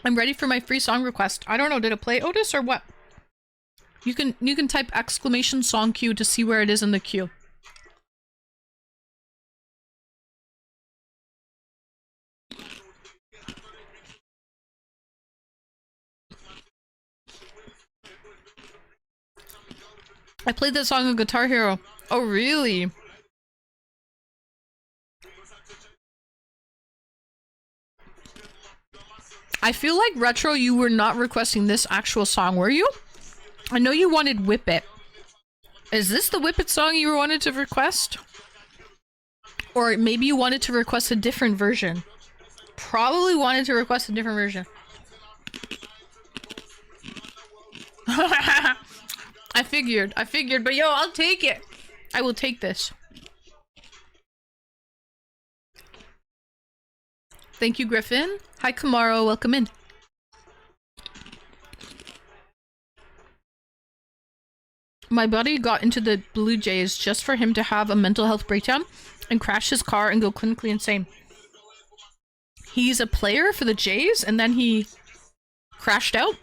I'm ready for my free song request. I don't know, did it play, Otis, or what? You can type exclamation song queue to see where it is in the queue. I played that song on Guitar Hero. Oh, really? I feel like, Retro, you were not requesting this actual song, were you? I know you wanted Whip It. Is this the Whip It song you wanted to request? Or maybe you wanted to request a different version. Probably wanted to request a different version. I figured, but yo, I'll take it. I will take this. Thank you, Griffin. Hi, Kamaro. Welcome in. My buddy got into the Blue Jays just for him to have a mental health breakdown and crash his car and go clinically insane. He's a player for the Jays and then he crashed out.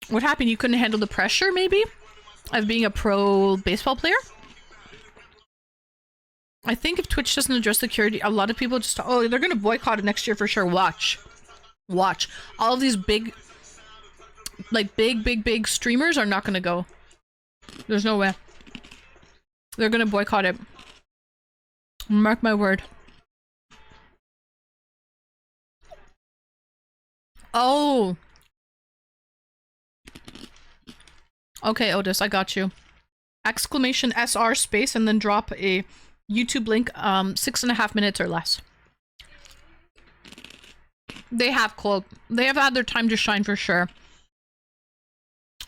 What happened? You couldn't handle the pressure, maybe? Of being a pro baseball player? I think if Twitch doesn't address security, a lot of people just... Oh, they're gonna boycott it next year for sure. Watch. Watch. All of these big... Like, big streamers are not gonna go. There's no way. They're gonna boycott it. Mark my word. Oh! Okay, Otis, I got you. Exclamation SR space and then drop a YouTube link, 6.5 minutes or less. They have Cole. They have had their time to shine for sure.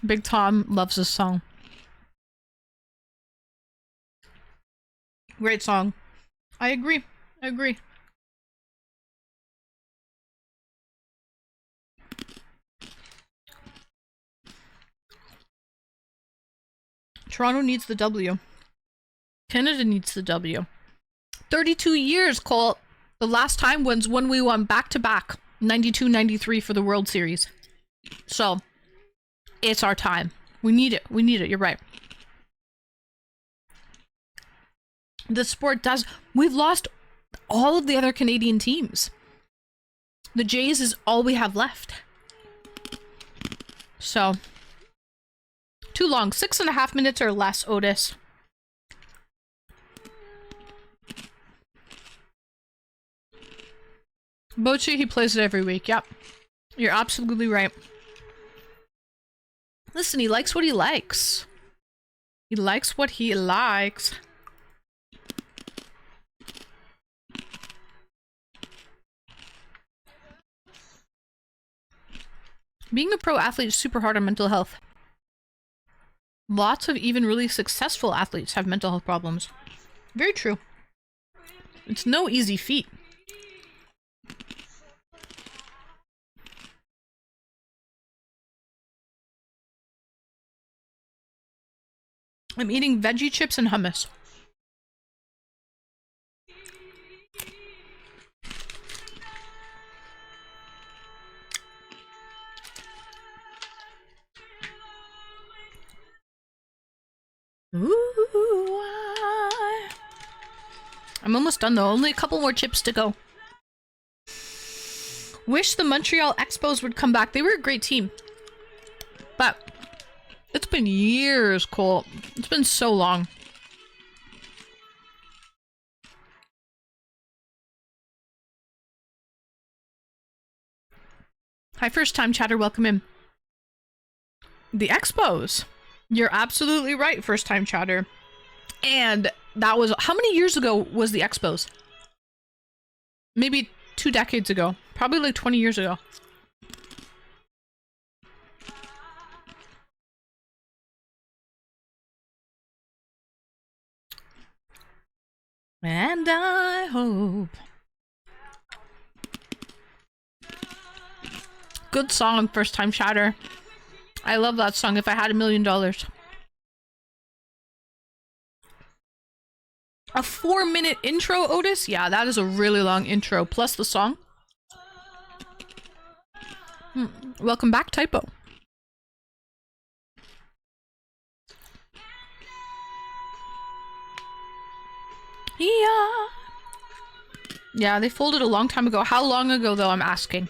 Big Tom loves this song. Great song. I agree. I agree. Toronto needs the W. Canada needs the W. 32 years, Cole. The last time was when we won back-to-back. 92-93 for the World Series. So, it's our time. We need it. We need it. You're right. The sport does... We've lost all of the other Canadian teams. The Jays is all we have left. So... Too long. 6.5 minutes or less, Otis. Bochi, he plays it every week. Yep. You're absolutely right. Listen, he likes what he likes. He likes what he likes. Being a pro athlete is super hard on mental health. Lots of even really successful athletes have mental health problems. Very true. It's no easy feat. I'm eating veggie chips and hummus. Ooh, I'm almost done though. Only a couple more chips to go. Wish the Montreal Expos would come back. They were a great team. But it's been years, Cole. It's been so long. Hi, first time chatter. Welcome in. The Expos. You're absolutely right, first time chatter. And that was... How many years ago was the Expos? Maybe 2 decades ago. Probably like 20 years ago. And I hope. Good song, first time chatter. I love that song. If I had $1 million. A 4-minute intro, Otis? Yeah, that is a really long intro. Plus the song. Welcome back, Typo. Yeah. Yeah, they folded a long time ago. How long ago, though, I'm asking?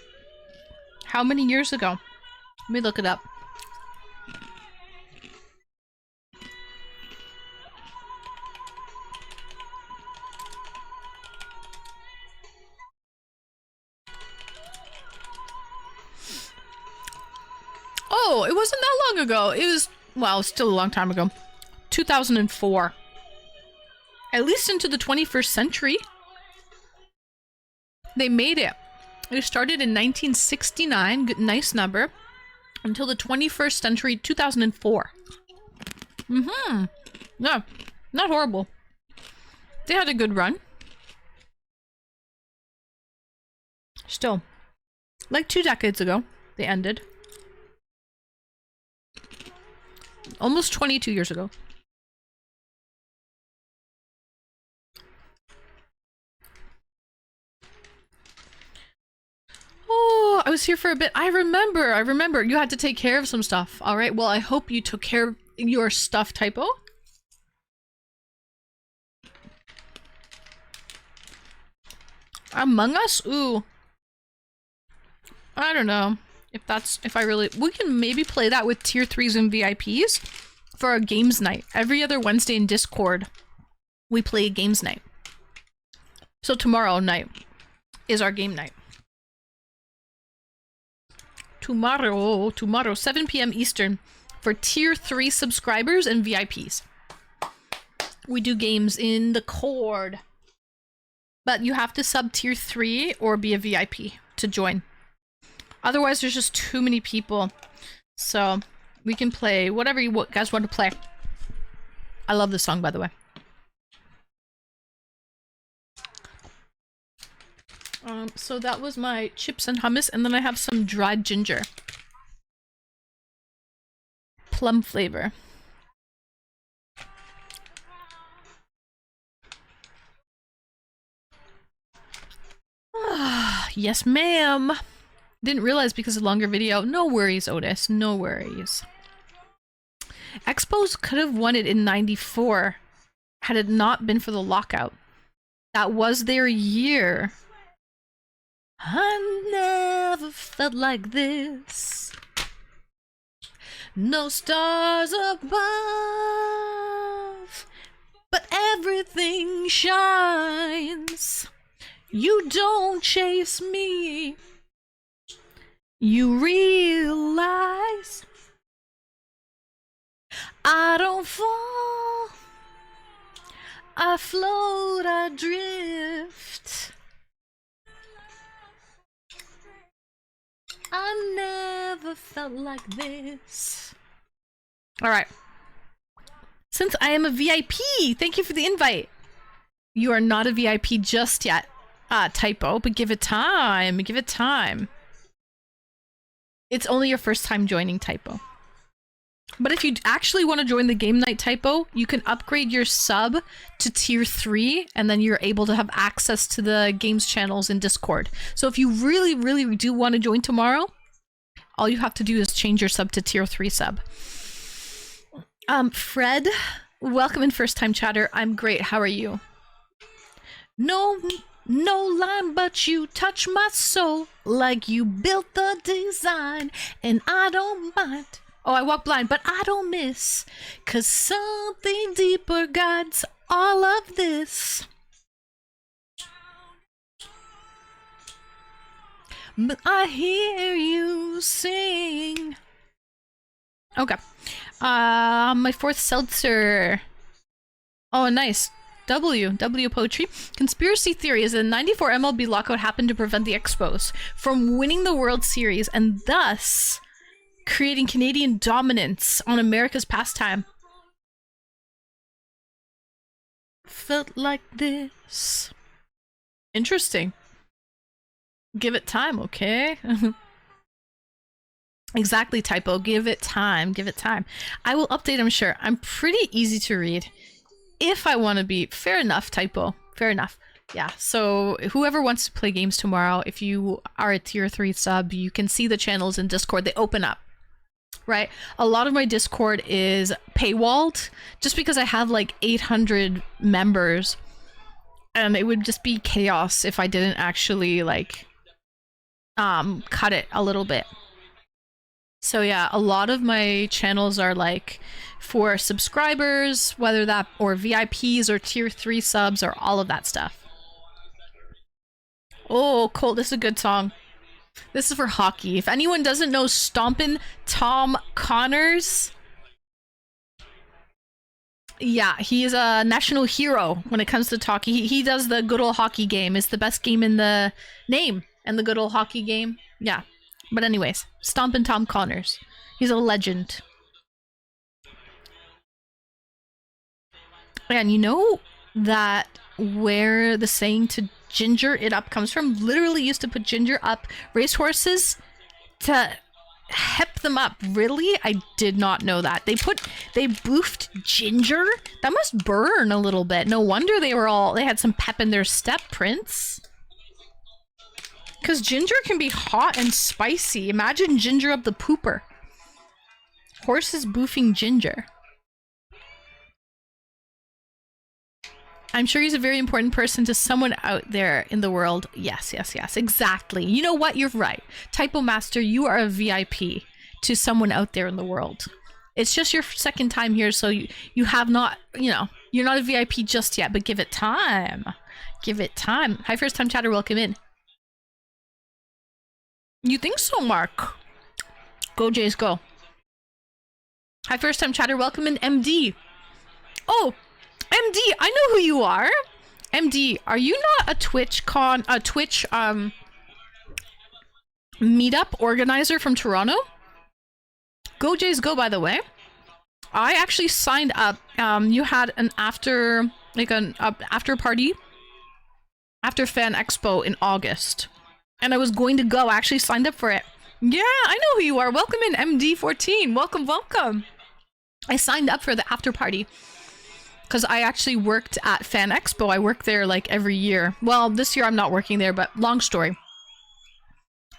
How many years ago? Let me look it up. Oh, it wasn't that long ago. It was, well, still a long time ago. 2004. At least into the 21st century. They made it. It started in 1969, nice number, until the 21st century, 2004. Yeah, not horrible. They had a good run. Still, like 2 decades ago, they ended. Almost 22 years ago. Oh, I was here for a bit. I remember. You had to take care of some stuff. All right, well, I hope you took care of your stuff, Typo. Among Us? Ooh. I don't know. We can maybe play that with tier 3s and VIPs for our games night. Every other Wednesday in Discord, we play games night. So tomorrow night is our game night. Tomorrow, 7 p.m. Eastern for tier 3 subscribers and VIPs. We do games in the Cord. But you have to sub tier 3 or be a VIP to join. Otherwise, there's just too many people. So, we can play whatever you guys want to play. I love this song, by the way. So that was my chips and hummus, and then I have some dried ginger. Plum flavor. Yes, ma'am. Didn't realize because of longer video. No worries, Otis. No worries. Expos could have won it in '94 had it not been for the lockout. That was their year. I never felt like this. No stars above, but everything shines. You don't chase me. You realize I don't fall. I float, I drift. I never felt like this. Alright. Since I am a VIP, thank you for the invite. You are not a VIP just yet. Typo, but give it time. Give it time. It's only your first time joining, Typo. But if you actually want to join the game night, Typo, you can upgrade your sub to tier 3 and then you're able to have access to the games channels in Discord. So if you really, really do want to join tomorrow, all you have to do is change your sub to tier 3 sub. Fred, welcome in first time chatter. I'm great. How are you? No line, but you touch my soul like you built the design, and I don't mind. Oh, I walk blind, but I don't miss, 'cause something deeper guides all of this. But I hear you sing. Okay. My fourth seltzer. Oh, nice. W poetry. Conspiracy theory is that the 94 MLB lockout happened to prevent the Expos from winning the World Series and thus creating Canadian dominance on America's pastime. Felt like this. Interesting. Give it time, okay? Exactly, Typo. Give it time. Give it time. I will update, I'm sure. I'm pretty easy to read. If I want to be. Fair enough, Typo. Fair enough. Yeah, so whoever wants to play games tomorrow, if you are a tier 3 sub, you can see the channels in Discord. They open up, right? A lot of my Discord is paywalled just because I have like 800 members. And it would just be chaos if I didn't actually like cut it a little bit. So yeah, a lot of my channels are like for subscribers, whether that or VIPs or tier 3 subs or all of that stuff. Oh, Colt, this is a good song. This is for hockey. If anyone doesn't know Stompin' Tom Connors, yeah, he is a national hero when it comes to hockey. He does the good old hockey game. It's the best game in the name and the good old hockey game. Yeah. But anyways, Stompin' Tom Connors. He's a legend. And you know that where the saying to ginger it up comes from? Literally used to put ginger up racehorses to hep them up. Really? I did not know that. They boofed ginger? That must burn a little bit. No wonder they had some pep in their step, Prince. Because ginger can be hot and spicy. Imagine ginger up the pooper. Horses boofing ginger. I'm sure he's a very important person to someone out there in the world. Yes, yes, yes, exactly. You know what? You're right. Typo Master, you are a VIP to someone out there in the world. It's just your second time here, so you have not, you know, you're not a VIP just yet, but give it time. Give it time. Hi, first time chatter, welcome in. You think so, Mark? Go, Jays, go. Hi, first time chatter, welcome in, MD. Oh, MD, I know who you are. MD, are you not a Twitch meetup organizer from Toronto? Go Jays go, by the way. I actually signed up. You had an after party after Fan Expo in August, and I was going to go. I actually signed up for it. Yeah, I know who you are. Welcome in, MD14. Welcome, welcome. I signed up for the after party because I actually worked at Fan Expo. I work there like every year. Well, this year I'm not working there, but long story.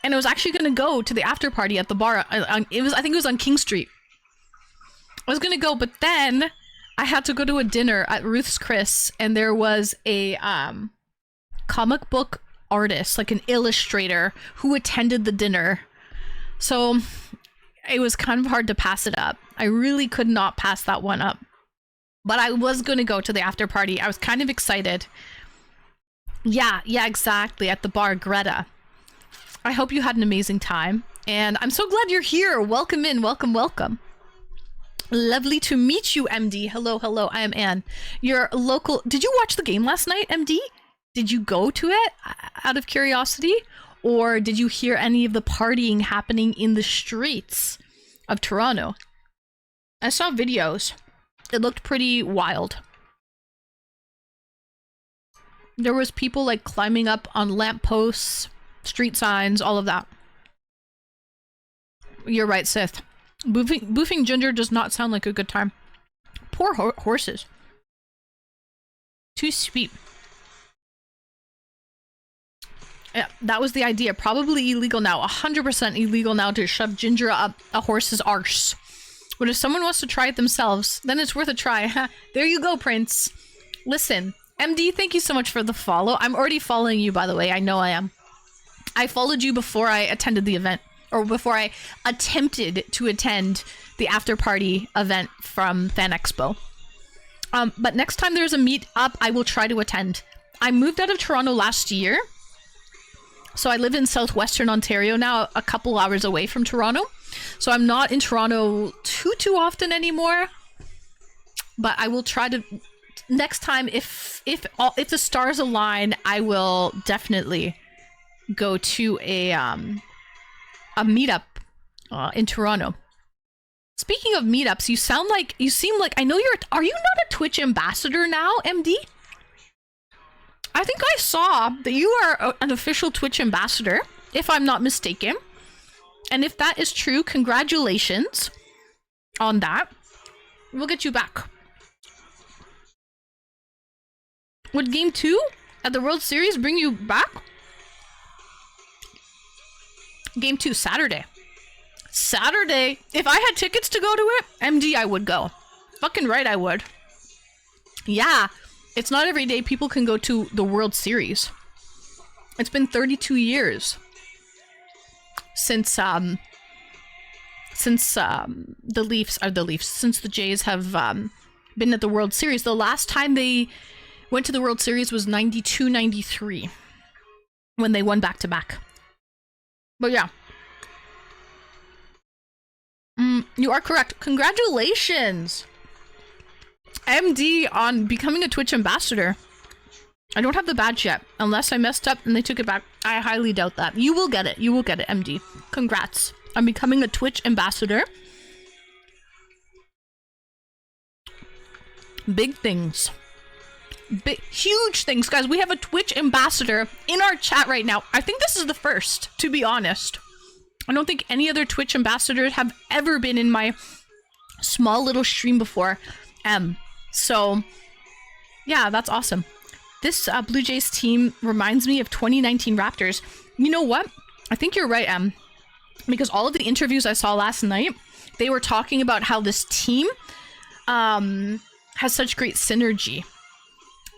And I was actually going to go to the after party at the bar. I think it was on King Street. I was going to go, but then I had to go to a dinner at Ruth's Chris, and there was a comic book artist, like an illustrator, who attended the dinner. So it was kind of hard to pass it up. I really could not pass that one up. But I was going to go to the after party. I was kind of excited. Yeah, exactly. At the bar, Greta. I hope you had an amazing time. And I'm so glad you're here. Welcome in. Welcome, welcome. Lovely to meet you, MD. Hello, hello. I am Anne. Your local... Did you watch the game last night, MD? Did you go to it out of curiosity? Or did you hear any of the partying happening in the streets of Toronto? I saw videos. It looked pretty wild. There was people like climbing up on lampposts, street signs, all of that. You're right, Sith. Boofing Ginger does not sound like a good time. Poor horses. Too sweet. Yeah, that was the idea. Probably illegal now. 100% illegal now to shove Ginger up a horse's arse. But if someone wants to try it themselves, then it's worth a try. There you go, Prince. Listen, MD, thank you so much for the follow. I'm already following you, by the way. I know I am. I followed you before I attended the event. Or before I attempted to attend the after party event from Fan Expo. But next time there's a meet up, I will try to attend. I moved out of Toronto last year. So I live in southwestern Ontario now, a couple hours away from Toronto. So I'm not in Toronto too often anymore. But I will try to... Next time, if the stars align, I will definitely go to a meetup in Toronto. Speaking of meetups, you seem like I know are you not a Twitch ambassador now, MD? I think I saw that you are an official Twitch ambassador, if I'm not mistaken. And if that is true, congratulations on that. We'll get you back. Would Game 2 at the World Series bring you back? Game 2, Saturday. Saturday. If I had tickets to go to it, MD, I would go. Fucking right, I would. Yeah. It's not every day people can go to the World Series. It's been 32 years since the Jays have been at the World Series. The last time they went to the World Series was 92-93 when they won back-to-back. But yeah. You are correct. Congratulations, MD, on becoming a Twitch ambassador. I don't have the badge yet, unless I messed up and they took it back. I highly doubt that. You will get it. You will get it, MD. Congrats on becoming a Twitch ambassador. Big things. Huge things, guys. We have a Twitch ambassador in our chat right now. I think this is the first, to be honest. I don't think any other Twitch ambassadors have ever been in my small little stream before. So yeah, that's awesome. This Blue Jays team reminds me of 2019 Raptors. You know what? I think you're right, because all of the interviews I saw last night, they were talking about how this team has such great synergy.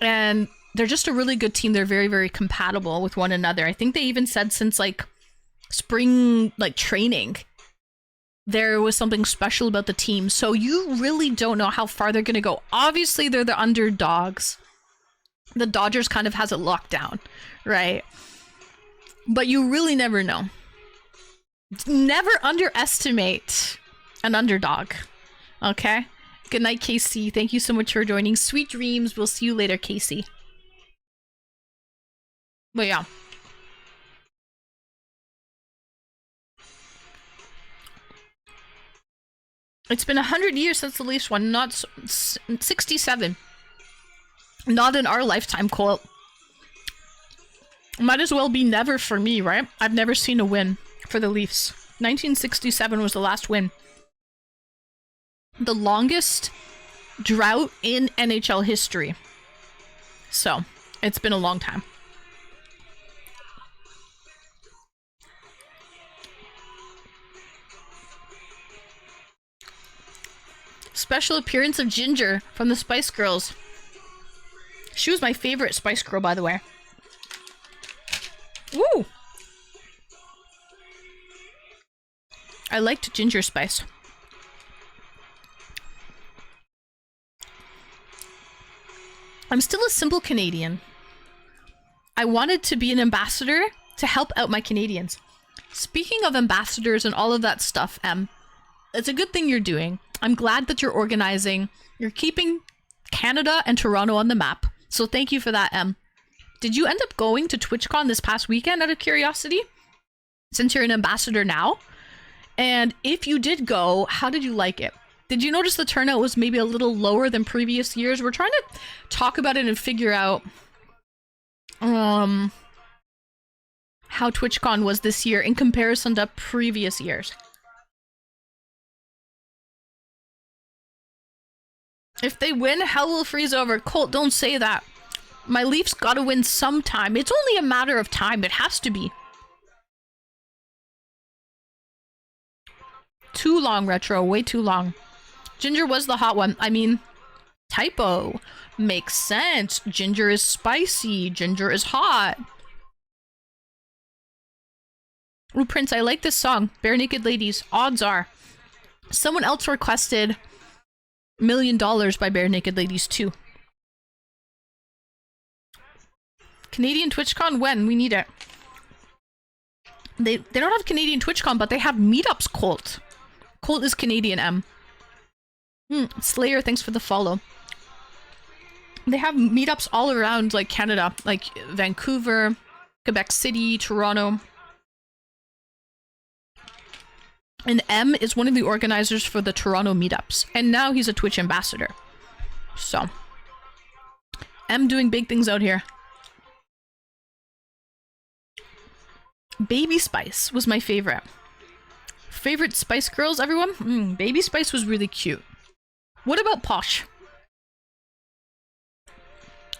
And they're just a really good team. They're very, very compatible with one another. I think they even said since like spring training, there was something special about the team. So you really don't know how far they're going to go. Obviously, they're the underdogs. The Dodgers kind of has it locked down, right? But you really never know. Never underestimate an underdog, okay? Good night, Casey. Thank you so much for joining. Sweet dreams. We'll see you later, Casey. But yeah. It's been 100 years since the Leafs won, not 67. Not in our lifetime, Colt. Might as well be never for me, right? I've never seen a win for the Leafs. 1967 was the last win. The longest drought in NHL history. So, it's been a long time. Special appearance of Ginger from the Spice Girls. She was my favorite Spice Girl, by the way. Woo! I liked Ginger Spice. I'm still a simple Canadian. I wanted to be an ambassador to help out my Canadians. Speaking of ambassadors and all of that stuff, it's a good thing you're doing. I'm glad that you're organizing. You're keeping Canada and Toronto on the map. So thank you for that, Did you end up going to TwitchCon this past weekend out of curiosity? Since you're an ambassador now? And if you did go, how did you like it? Did you notice the turnout was maybe a little lower than previous years? We're trying to talk about it and figure out how TwitchCon was this year in comparison to previous years. If they win, hell will freeze over. Colt, don't say that. My Leafs gotta win sometime. It's only a matter of time. It has to be. Too long, Retro. Way too long. Ginger was the hot one. I mean, typo. Makes sense. Ginger is spicy. Ginger is hot. Ooh, Prince, I like this song. Bare Naked Ladies. Odds are. Someone else requested $1 Million by Bare Naked Ladies too. Canadian TwitchCon when? We need it. They don't have Canadian TwitchCon, but they have meetups, Colt. Colt is Canadian, Slayer, thanks for the follow. They have meetups all around, like, Canada. Like, Vancouver, Quebec City, Toronto. And M is one of the organizers for the Toronto meetups. And now he's a Twitch ambassador. So. M doing big things out here. Baby Spice was my favorite. Favorite Spice Girls, everyone? Baby Spice was really cute. What about Posh?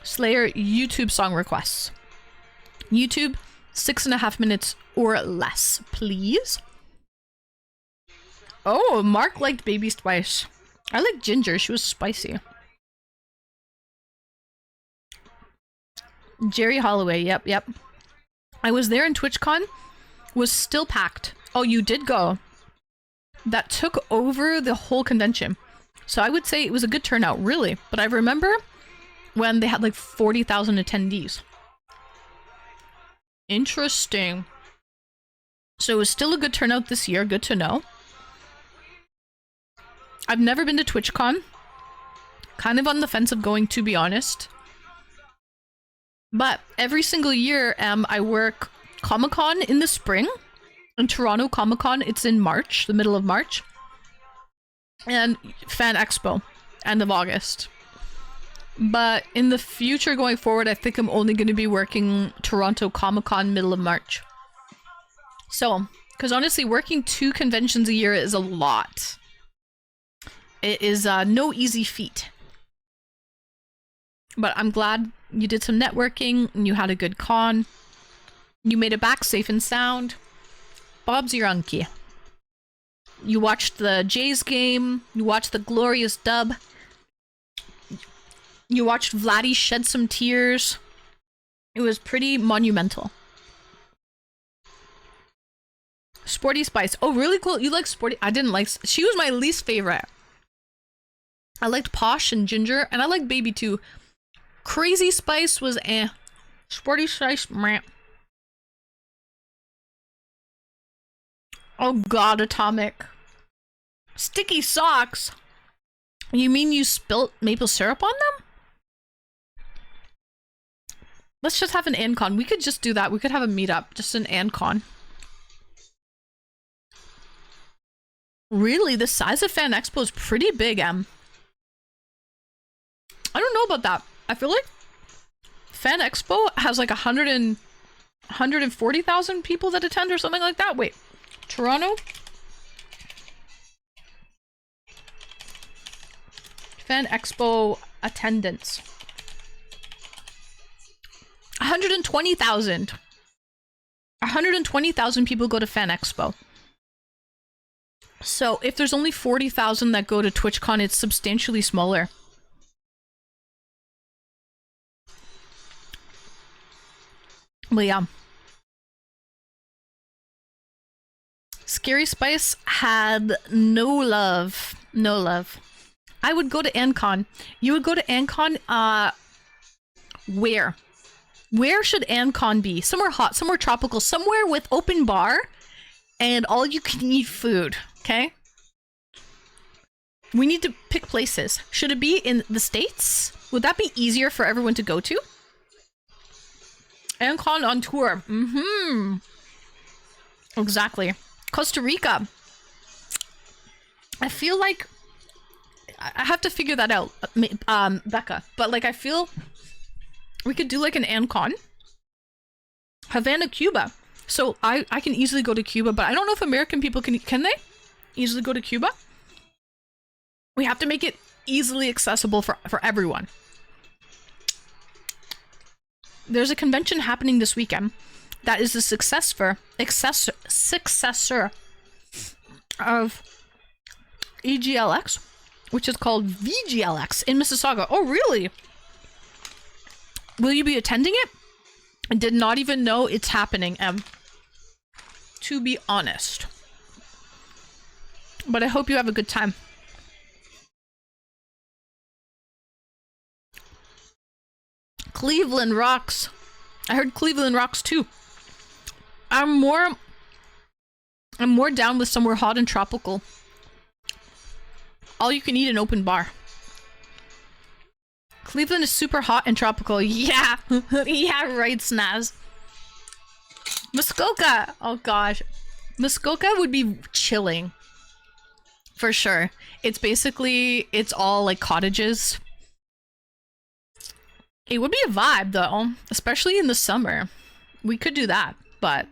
Slayer YouTube song requests. YouTube, 6.5 minutes or less, please. Oh, Mark liked Baby Spice. I like Ginger. She was spicy. Jerry Holloway. Yep. I was there in TwitchCon. Was still packed. Oh, you did go. That took over the whole convention. So I would say it was a good turnout, really. But I remember when they had like 40,000 attendees. Interesting. So it was still a good turnout this year. Good to know. I've never been to TwitchCon. Kind of on the fence of going, to be honest. But every single year, I work Comic-Con in the spring. In Toronto Comic-Con, it's in March, the middle of March. And Fan Expo, end of August. But in the future going forward, I think I'm only going to be working Toronto Comic-Con middle of March. So, because honestly, working 2 conventions a year is a lot. It is no easy feat. But I'm glad you did some networking and you had a good con. You made it back safe and sound. Bob's your unkie. You watched the Jays game. You watched the glorious dub. You watched Vladdy shed some tears. It was pretty monumental. Sporty Spice. Oh, really cool. You like Sporty? I didn't like... She was my least favorite. I liked Posh and Ginger, and I liked Baby too. Crazy Spice was eh. Sporty Spice, meh. Oh god, Atomic. Sticky Socks. You mean you spilt maple syrup on them? Let's just have an ANCon. We could just do that. We could have a meetup. Just an ANCon. Really? The size of Fan Expo is pretty big, Em. I don't know about that. I feel like Fan Expo has like 140,000 people that attend or something like that. Wait. Toronto? Fan Expo attendance. 120,000. 120,000 people go to Fan Expo. So if there's only 40,000 that go to TwitchCon, it's substantially smaller. Well, yeah. Scary Spice had no love. No love. I would go to ANCon. You would go to ANCon, where? Where should ANCon be? Somewhere hot, somewhere tropical, somewhere with open bar and all you can eat food, okay? We need to pick places. Should it be in the States? Would that be easier for everyone to go to? ANCon on tour. Mm-hmm. Exactly. Costa Rica. I feel like I have to figure that out, Becca. But like, I feel we could do like an ANCon. Havana, Cuba. So I can easily go to Cuba, but I don't know if American people can they easily go to Cuba? We have to make it easily accessible for everyone. There's a convention happening this weekend that is the successor of EGLX, which is called VGLX in Mississauga. Oh, really? Will you be attending it? I did not even know it's happening, Em. To be honest. But I hope you have a good time. Cleveland rocks. I heard Cleveland rocks too. I'm more down with somewhere hot and tropical. All you can eat an open bar. Cleveland is super hot and tropical. Yeah. Yeah, right, Snaz. Muskoka. Oh gosh. Muskoka would be chilling. For sure. It's all like cottages. It would be a vibe though, especially in the summer. We could do that, but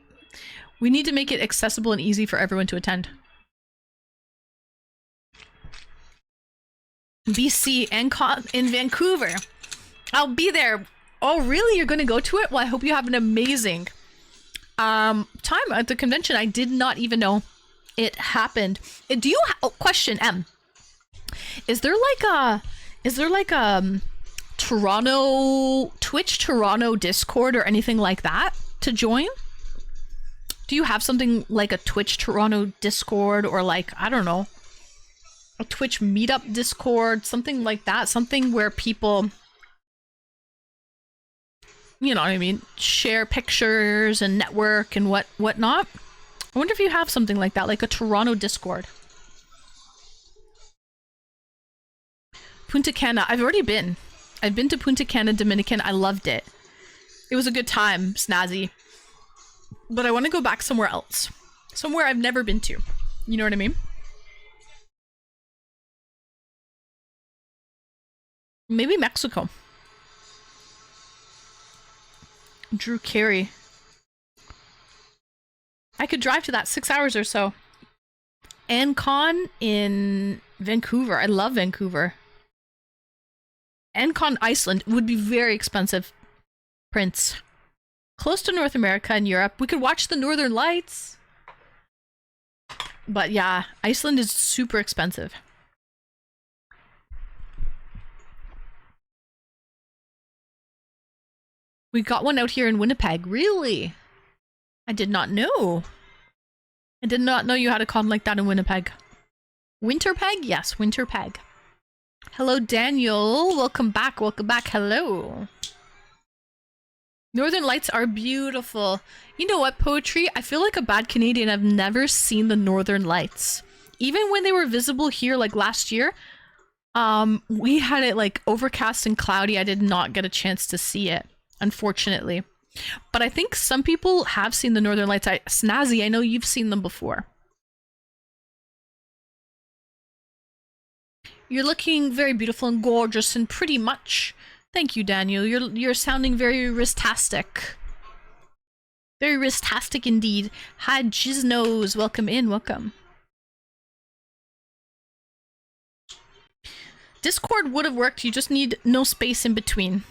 we need to make it accessible and easy for everyone to attend. BC and in Vancouver. I'll be there. Oh, really? You're going to go to it? Well, I hope you have an amazing time at the convention. I did not even know it happened. Do you question, M? Is there like a Toronto Twitch Toronto Discord or anything like that to join? Do you have something like a Twitch Toronto Discord or like, I don't know, a Twitch meetup Discord, something like that, something where people, you know what I mean, share pictures and network and whatnot? I wonder if you have something like that, like a Toronto Discord. Punta Cana, I've already been. I've been to Punta Cana, Dominican. I loved it. It was a good time, Snazzy. But I want to go back somewhere else. Somewhere I've never been to. You know what I mean? Maybe Mexico. Drew Carey. I could drive to that 6 hours or so. ANCon in Vancouver. I love Vancouver. ANCon Iceland would be very expensive. Prince. Close to North America and Europe. We could watch the Northern Lights. But yeah, Iceland is super expensive. We got one out here in Winnipeg. Really? I did not know. I did not know you had a con like that in Winnipeg. Winterpeg? Yes, Winterpeg. Hello, Daniel. Welcome back. Welcome back. Hello. Northern Lights are beautiful. You know what, Poetry? I feel like a bad Canadian. I've never seen the Northern Lights. Even when they were visible here like last year, We had it like overcast and cloudy. I did not get a chance to see it, unfortunately. But I think some people have seen the Northern Lights. Snazzy, I know you've seen them before. You're looking very beautiful and gorgeous and pretty much. Thank you, Daniel. You're sounding very wristastic. Very wristastic indeed. Hi, Jiznos. Welcome in. Welcome. Discord would have worked. You just need no space in between.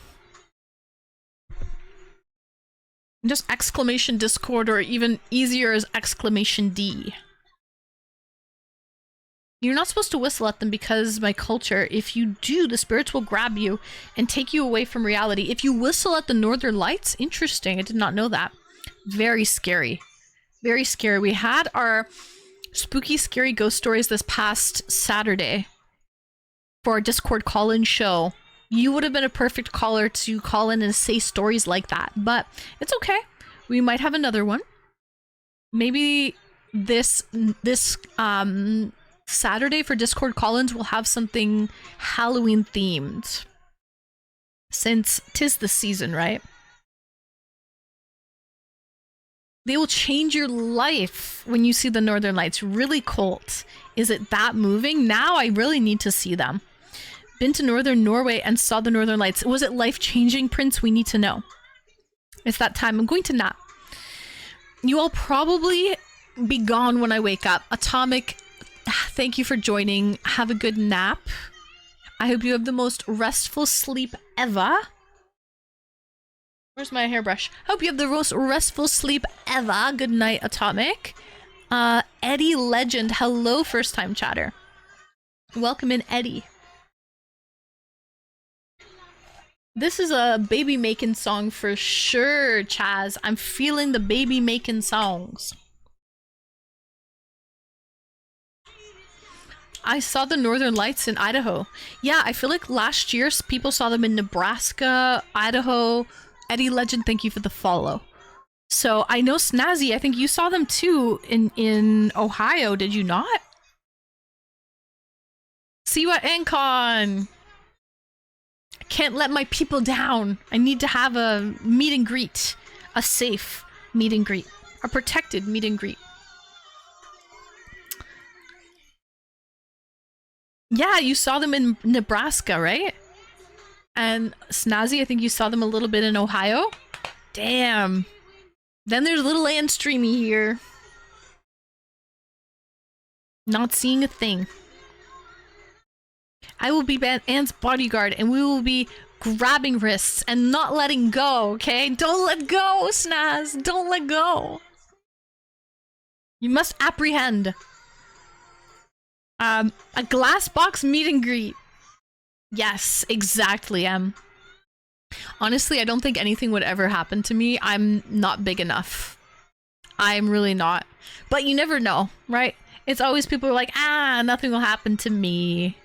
Just exclamation Discord, or even easier is exclamation D. You're not supposed to whistle at them because by culture, if you do, the spirits will grab you and take you away from reality. If you whistle at the Northern Lights, interesting. I did not know that. Very scary. Very scary. We had our spooky, scary ghost stories this past Saturday for our Discord call-in show. You would have been a perfect caller to call in and say stories like that, but it's okay. We might have another one. Maybe this Saturday for Discord call-ins we'll have something Halloween themed, since 'tis the season, right? They will change your life when you see the Northern Lights. Really cold. Is it that moving? Now I really need to see them. Been to Northern Norway and saw the Northern Lights. Was it life-changing, Prince? We need to know. It's that time. I'm going to nap. You all probably be gone when I wake up. Atomic, thank you for joining. Have a good nap. I hope you have the most restful sleep ever. Where's my hairbrush? Hope you have the most restful sleep ever. Good night, Atomic. Eddie Legend. Hello, first-time chatter. Welcome in, Eddie. This is a baby making song for sure, Chaz. I'm feeling the baby making songs. I saw the Northern Lights in Idaho. Yeah, I feel like last year people saw them in Nebraska, Idaho. Eddie Legend, thank you for the follow. So I know Snazzy, I think you saw them too in Ohio, did you not? Siwa Ancon! Can't let my people down. I need to have a meet and greet. A safe meet and greet. A protected meet and greet. Yeah, you saw them in Nebraska, right? And Snazzy, I think you saw them a little bit in Ohio. Damn. Then there's little Ann Streamy here. Not seeing a thing. I will be Anne's bodyguard and we will be grabbing wrists and not letting go, okay? Don't let go, Snaz! Don't let go! You must apprehend. A glass box meet and greet. Yes, exactly, Honestly, I don't think anything would ever happen to me. I'm not big enough. I'm really not. But you never know, right? It's always people are like, nothing will happen to me.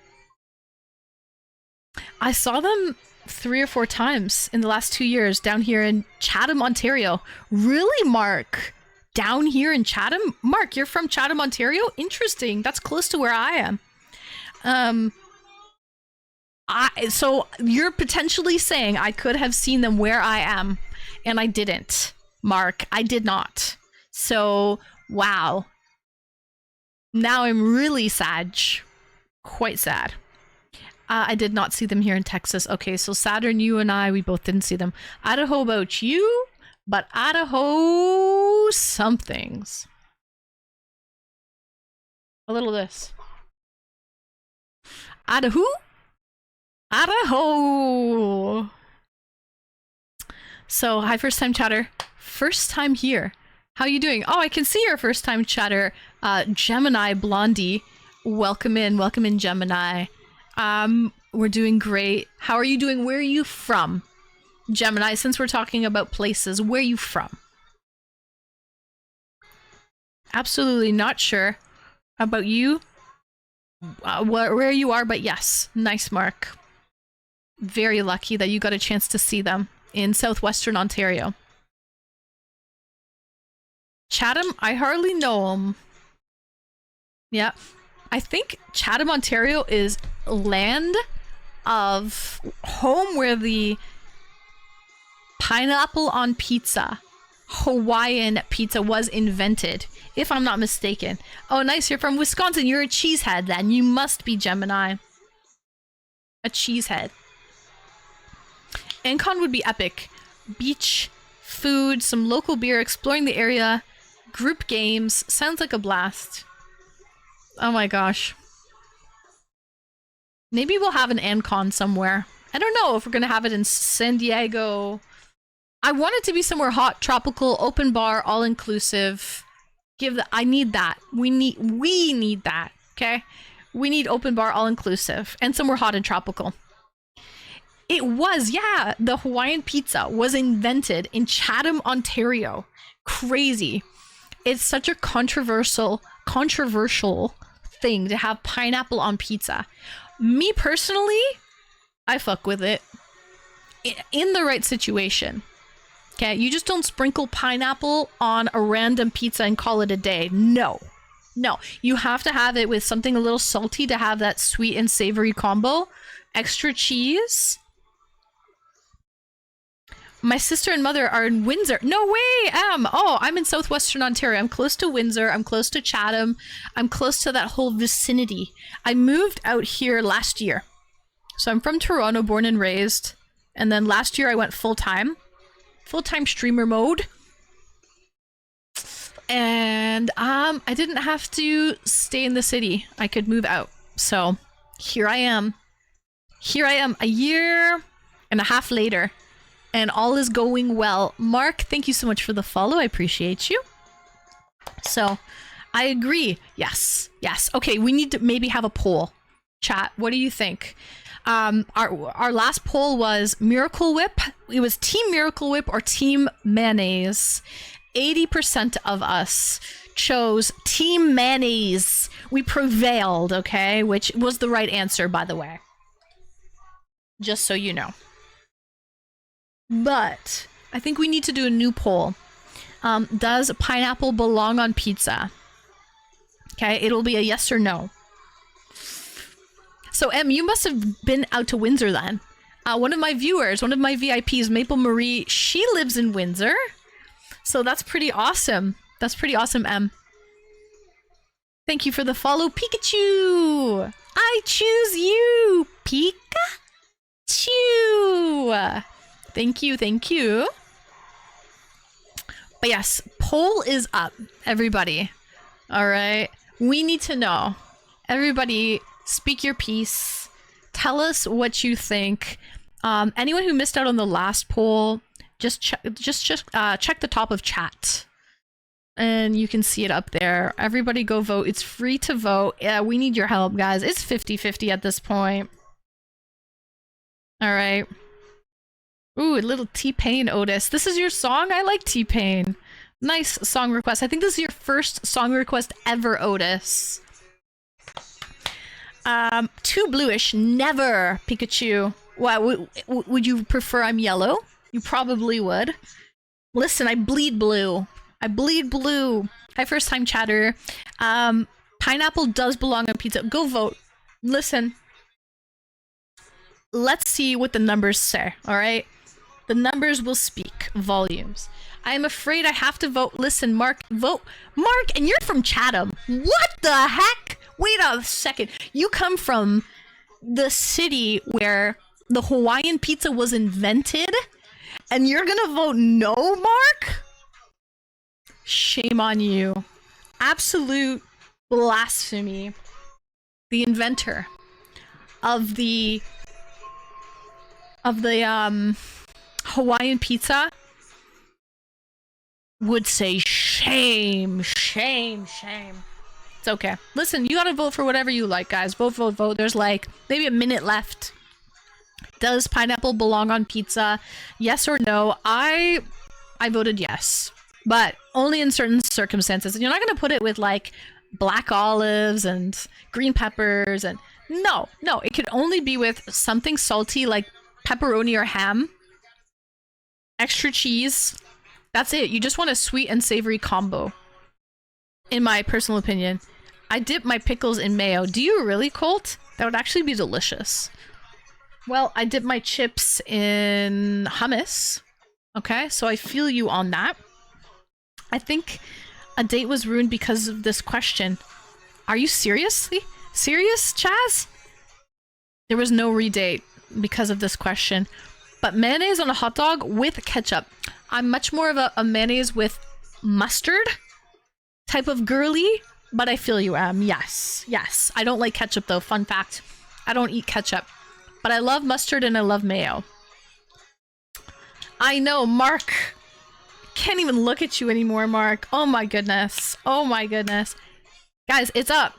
I saw them 3 or 4 times in the last 2 years down here in Chatham, Ontario. Really, Mark? Down here in Chatham? Mark, you're from Chatham, Ontario? Interesting. That's close to where I am. So you're potentially saying I could have seen them where I am, and I didn't. Mark, I did not. So, wow. Now I'm really sad. Quite sad. I did not see them here in Texas. Okay, so Saturn, you and I, we both didn't see them. Idaho about you, but Idaho somethings. A little this. Idaho? Idaho! So, hi first time chatter. First time here. How you doing? Oh, I can see your first time chatter. Gemini Blondie. Welcome in Gemini. We're doing great. How are you doing? Where are you from? Gemini, since we're talking about places, where are you from? Absolutely not sure about you. Where you are, but yes. Nice, Mark. Very lucky that you got a chance to see them in southwestern Ontario. Chatham, I hardly know them. Yeah. I think Chatham, Ontario is land of home where the pineapple on pizza, Hawaiian pizza was invented, if I'm not mistaken. Oh, nice. You're from Wisconsin. You're a cheesehead then. You must be Gemini. A cheesehead. Encon would be epic. Beach, food, some local beer, exploring the area, group games. Sounds like a blast. Oh my gosh. Maybe we'll have an Encon somewhere. I don't know if we're gonna have it in San Diego. I want it to be somewhere hot, tropical, open bar, all inclusive. I need that. We need that. Okay? We need open bar, all inclusive, and somewhere hot and tropical. It was, yeah, the Hawaiian pizza was invented in Chatham, Ontario. Crazy. It's such a controversial thing to have pineapple on pizza. Me personally, I fuck with it. In the right situation. Okay, you just don't sprinkle pineapple on a random pizza and call it a day. No. No, you have to have it with something a little salty to have that sweet and savory combo. Extra cheese. My sister and mother are in Windsor. No way, Oh, I'm in southwestern Ontario. I'm close to Windsor. I'm close to Chatham. I'm close to that whole vicinity. I moved out here last year. So I'm from Toronto, born and raised. And then last year I went full-time. Full-time streamer mode. And I didn't have to stay in the city. I could move out. So here I am. Here I am a year and a half later. And all is going well. Mark, thank you so much for the follow. I appreciate you. So, I agree. Yes. Yes. Okay, we need to maybe have a poll. Chat, what do you think? Our last poll was Miracle Whip. It was Team Miracle Whip or Team Mayonnaise. 80% of us chose Team Mayonnaise. We prevailed, okay? Which was the right answer, by the way. Just so you know. But I think we need to do a new poll. Does pineapple belong on pizza? Okay, it'll be a yes or no. So, Em, you must have been out to Windsor then. One of my viewers, one of my VIPs, Maple Marie, she lives in Windsor. So that's pretty awesome. That's pretty awesome, Em. Thank you for the follow, Pikachu! I choose you, Pikachu! Thank you, thank you. But yes, poll is up, everybody. All right, we need to know. Everybody, speak your piece. Tell us what you think. Anyone who missed out on the last poll, just check the top of chat, and you can see it up there. Everybody go vote. It's free to vote. Yeah, we need your help, guys. It's 50-50 at this point. All right. Ooh, a little T-Pain, Otis. This is your song? I like T-Pain. Nice song request. I think this is your first song request ever, Otis. Too bluish. Never, Pikachu. What, would you prefer I'm yellow? You probably would. Listen, I bleed blue. I bleed blue. Hi, first time chatter. Pineapple does belong on pizza. Go vote. Listen. Let's see what the numbers say, alright? The numbers will speak volumes. I am afraid I have to vote. Listen, Mark, vote. Mark, and you're from Chatham. What the heck? Wait a second. You come from the city where the Hawaiian pizza was invented, and you're gonna vote no, Mark? Shame on you. Absolute blasphemy. The inventor of the Hawaiian pizza would say shame, shame, shame. It's okay. Listen, you gotta vote for whatever you like, guys. Vote, vote, vote. There's like maybe a minute left. Does pineapple belong on pizza? Yes or no? I voted yes, but only in certain circumstances. You're not gonna put it with like black olives and green peppers and no, it could only be with something salty like pepperoni or ham. Extra cheese. That's it. You just want a sweet and savory combo. In my personal opinion. I dip my pickles in mayo. Do you really, Colt? That would actually be delicious. Well, I dip my chips in hummus. Okay, so I feel you on that. I think a date was ruined because of this question. Are you seriously? Serious, Chaz? There was no redate because of this question. But mayonnaise on a hot dog with ketchup. I'm much more of a mayonnaise with mustard type of girly, but I feel you, Em. Yes, yes. I don't like ketchup though, fun fact. I don't eat ketchup. But I love mustard and I love mayo. I know, Mark. Can't even look at you anymore, Mark. Oh my goodness. Oh my goodness. Guys, it's up.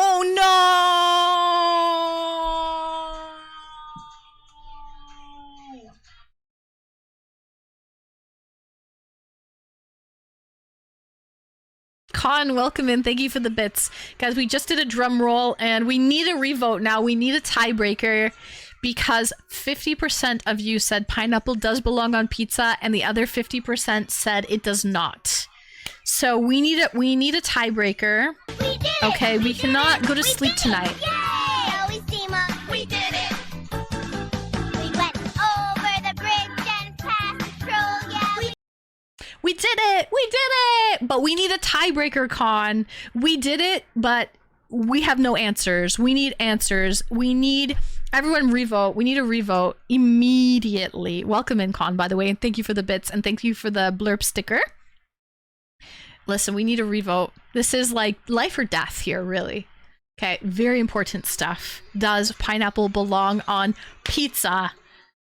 Oh no! Con, welcome in. Thank you for the bits. Guys, we just did a drum roll and we need a revote now. We need a tiebreaker because 50% of you said pineapple does belong on pizza and the other 50% said it does not. So we need a tiebreaker. Okay, we cannot go to sleep tonight. Yay! Always team up. We did it. We went over the bridge and past the troll. Yeah. We did it! We did it! But we need a tiebreaker, Con. We did it, but we have no answers. We need answers. We need everyone revote. We need a revote immediately. Welcome in, Con, by the way, and thank you for the bits and thank you for the blurb sticker. Listen, we need a revote. This is like life or death here, really. Okay, very important stuff. Does pineapple belong on pizza?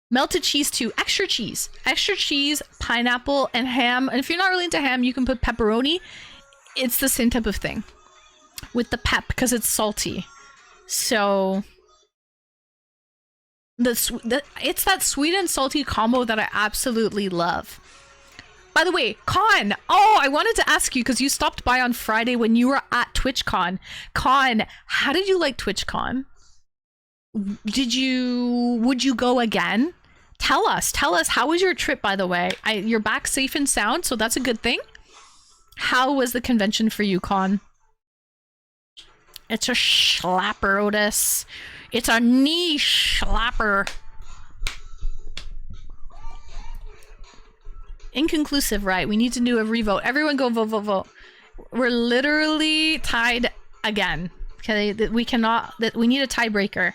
Melted cheese too. Extra cheese. Extra cheese, pineapple, and ham. And if you're not really into ham, you can put pepperoni. It's the same type of thing. With the pep, because it's salty. So... it's that sweet and salty combo that I absolutely love. By the way, Con, I wanted to ask you because you stopped by on Friday when you were at TwitchCon. Con, how did you like TwitchCon? Would you go again? Tell us, how was your trip, by the way? You're back safe and sound, so that's a good thing. How was the convention for you, Con? It's a schlapper, Otis. It's a knee schlapper. Inconclusive, right? We need to do a revote. Everyone go vote, vote, vote. We're literally tied again. Okay, we cannot, we need a tiebreaker.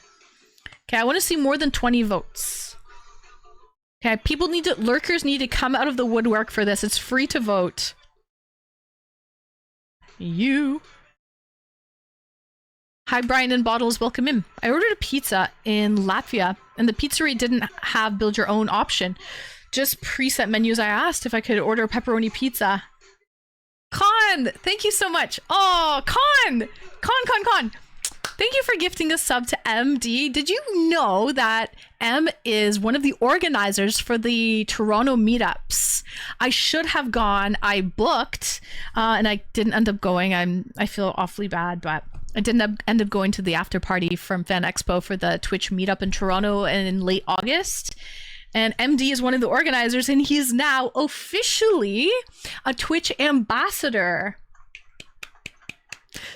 Okay, I want to see more than 20 votes. Okay, lurkers need to come out of the woodwork for this. It's free to vote. Hi, Brian and Bottles, welcome in. I ordered a pizza in Latvia and the pizzeria didn't have build your own option. Just preset menus. I asked if I could order pepperoni pizza. Con, thank you so much. Oh, Con. Thank you for gifting a sub to MD. Did you know that M is one of the organizers for the Toronto meetups? I should have gone. I booked, and I didn't end up going. I feel awfully bad, but I didn't end up going to the after party from Fan Expo for the Twitch meetup in Toronto in late August. And MD is one of the organizers, and he's now officially a Twitch ambassador.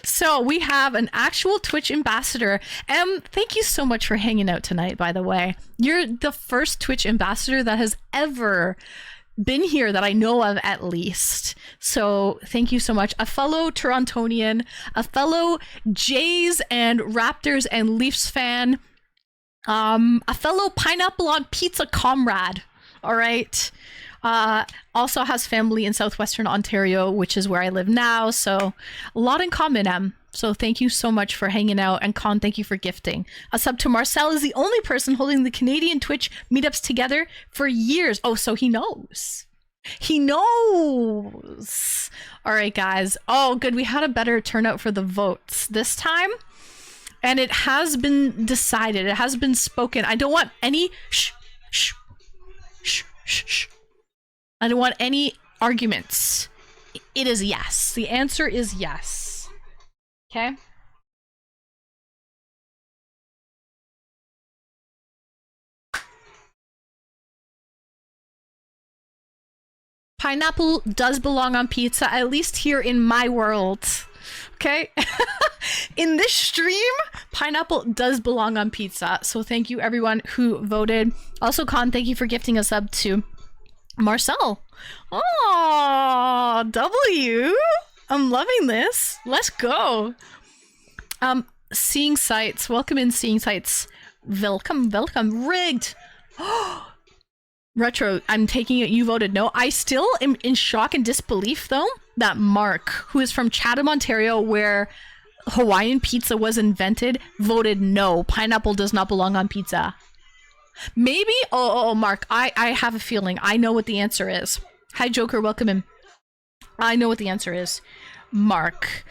So we have an actual Twitch ambassador. Thank you so much for hanging out tonight, by the way. You're the first Twitch ambassador that has ever been here that I know of, at least. So thank you so much. A fellow Torontonian, a fellow Jays and Raptors and Leafs fan, a fellow pineapple on pizza comrade. All right. Also has family in southwestern Ontario, which is where I live now. So a lot in common, Em. So thank you so much for hanging out. And Con, thank you for gifting. A sub to Marcel is the only person holding the Canadian Twitch meetups together for years. Oh, so he knows. He knows. All right, guys. Oh, good. We had a better turnout for the votes this time. And it has been decided. It has been spoken. I don't want any shh. I don't want any arguments. It is yes. The answer is yes. Okay? Pineapple does belong on pizza, at least here in my world. Okay. In this stream, pineapple does belong on pizza. So thank you everyone who voted. Also, Con, thank you for gifting a sub to Marcel. Oh, W. I'm loving this. Let's go. Seeing Sights. Welcome in, Seeing Sights. Welcome. Rigged. Retro, I'm taking it you voted no. I still am in shock and disbelief, though, that Mark, who is from Chatham, Ontario, where Hawaiian pizza was invented, voted no. Pineapple does not belong on pizza. Maybe? Mark, I have a feeling. I know what the answer is. Hi, Joker. Welcome in. I know what the answer is. Mark,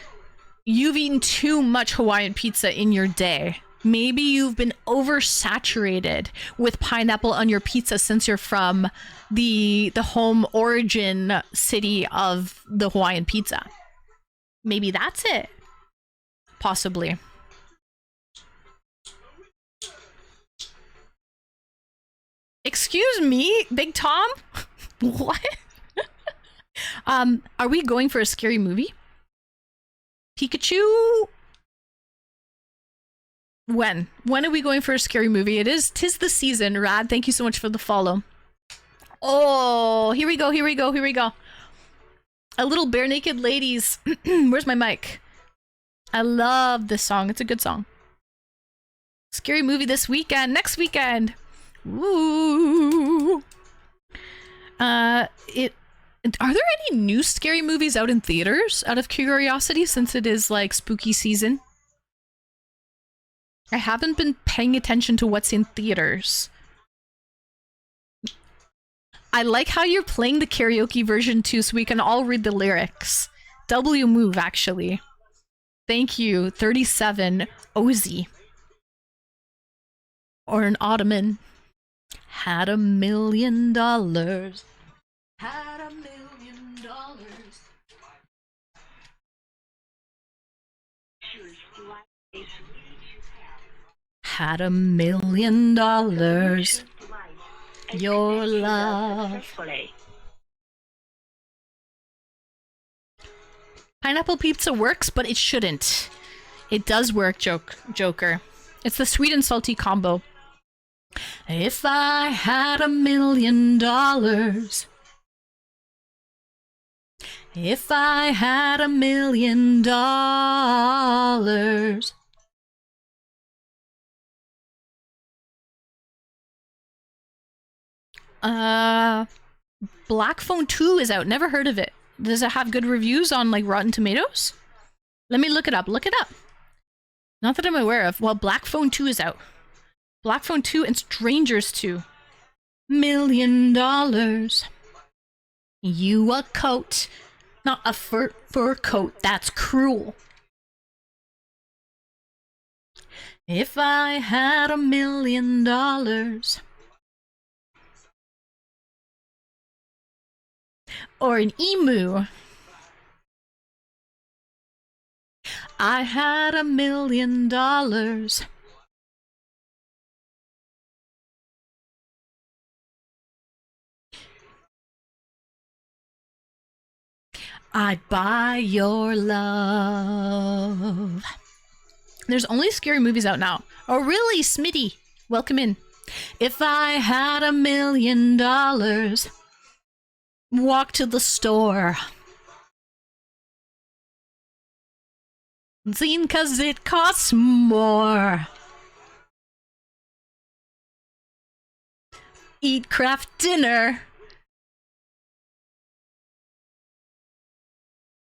you've eaten too much Hawaiian pizza in your day. Maybe you've been oversaturated with pineapple on your pizza since you're from the home origin city of the Hawaiian pizza. Maybe that's it. Possibly. Excuse me, Big Tom? What? Are we going for a scary movie? Pikachu? When are we going for a scary movie? Tis the season. Rad, thank you so much for the follow. Oh, here we go. A little bare naked ladies. Where's my mic? I love this song. It's a good song. Scary movie this weekend. Next weekend. Woo. Are there any new scary movies out in theaters, out of curiosity, since it is like spooky season? I haven't been paying attention to what's in theaters. I like how you're playing the karaoke version too, so we can all read the lyrics. W move, actually. Thank you, 37 Ozzy. Or an ottoman. Had $1 million. Had $1 million. Had $1 million. Your love. Pineapple pizza works, but it shouldn't. It does work, Joker. It's the sweet and salty combo. If I had $1 million. If I had $1 million. Black Phone 2 is out. Never heard of it. Does it have good reviews on like Rotten Tomatoes? Let me look it up. Look it up. Not that I'm aware of. Well, Black Phone 2 is out. Black Phone 2 and Strangers 2. $1 million. You a coat. Not a fur coat. That's cruel. If I had $1 million. Or an emu. I had $1 million. I'd buy your love. There's only scary movies out now. Oh, really, Smitty? Welcome in. If I had $1 million, walk to the store. Zine, 'cause it costs more. Eat craft dinner.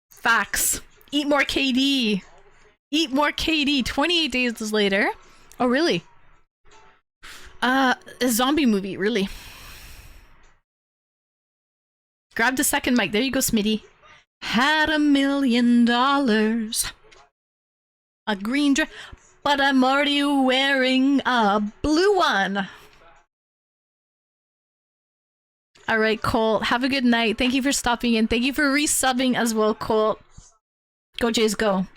Facts. Eat more KD. Eat more KD. 28 days later. Oh, really? A zombie movie, really. Grab the second mic. There you go, Smitty. Had $1 million. A green dress, but I'm already wearing a blue one. All right, Colt. Have a good night. Thank you for stopping in. Thank you for resubbing as well, Colt. Go, Jays, go.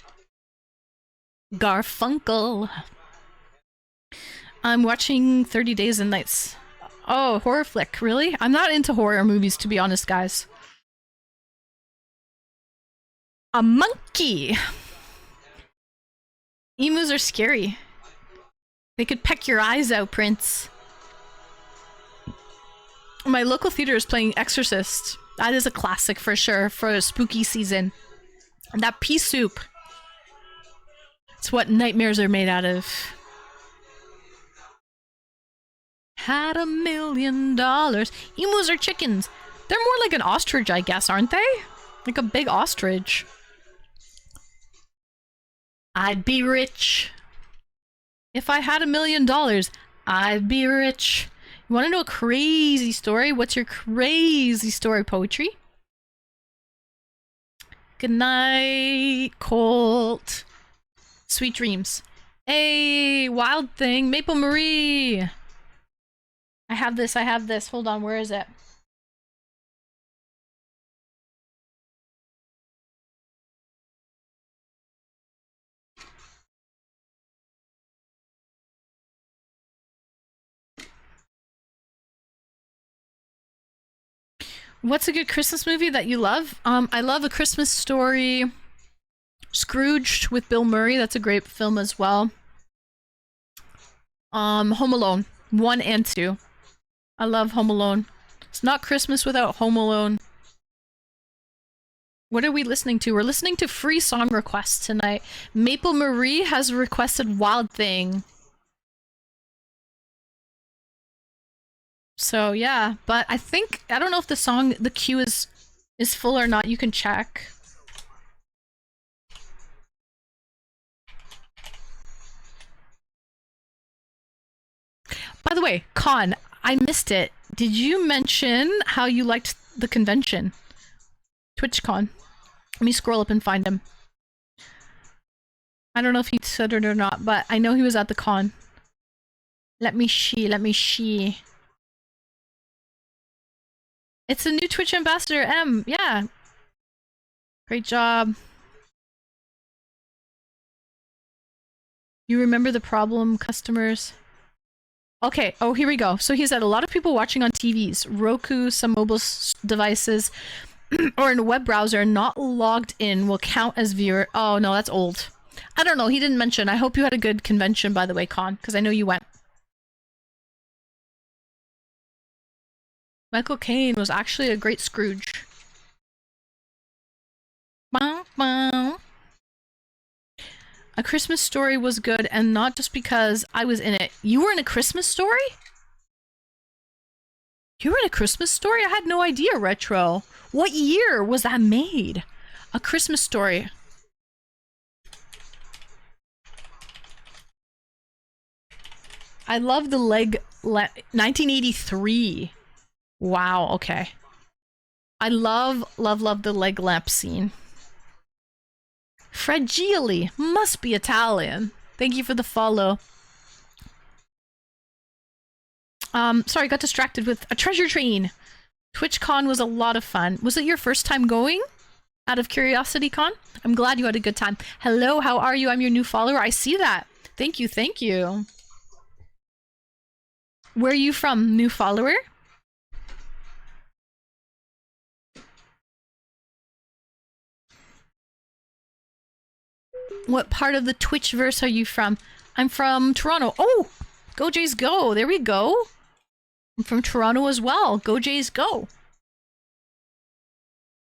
Garfunkel. I'm watching 30 Days and Nights. Oh, horror flick. Really? I'm not into horror movies, to be honest, guys. A monkey. Emus are scary. They could peck your eyes out, Prince. My local theater is playing Exorcist. That is a classic for sure for a spooky season. And that pea soup. It's what nightmares are made out of. Had $1 million. Emus are chickens. They're more like an ostrich, I guess, aren't they? Like a big ostrich. I'd be rich. If I had $1 million, I'd be rich. You want to know a crazy story? What's your crazy story, Poetry? Good night, Colt. Sweet dreams. Hey, Wild Thing. Maple Marie. I have this. Hold on, where is it? What's a good Christmas movie that you love? I love A Christmas Story. Scrooged with Bill Murray. That's a great film as well. Home Alone 1 and 2. I love Home Alone. It's not Christmas without Home Alone. What are we listening to? We're listening to free song requests tonight. Maple Marie has requested Wild Thing. So yeah, but I think, I don't know if the queue is full or not. You can check. By the way, Con, I missed it. Did you mention how you liked the convention? TwitchCon. Let me scroll up and find him. I don't know if he said it or not, but I know he was at the con. Let me see. It's a new Twitch ambassador, M. Yeah. Great job. You remember the problem, customers? Okay, oh, here we go. So he said a lot of people watching on TVs, Roku, some mobile devices, or in a web browser not logged in will count as viewer. Oh, no, that's old. I don't know. He didn't mention. I hope you had a good convention, by the way, Con, because I know you went. Michael Caine was actually a great Scrooge. A Christmas Story was good, and not just because I was in it. You were in A Christmas Story? You were in A Christmas Story? I had no idea, Retro. What year was that made? A Christmas Story. I love the 1983. Wow, okay. I love the leg lamp scene. Fragile must be Italian. Thank you for the follow. Sorry, got distracted with a treasure train. TwitchCon was a lot of fun. Was it your first time going? Out of curiosity, Con? I'm glad you had a good time. Hello, how are you? I'm your new follower. I see that. Thank you, thank you. Where are you from, new follower? What part of the Twitchverse are you from? I'm from Toronto. Oh, go Jays go. There we go. I'm from Toronto as well. Go Jays go.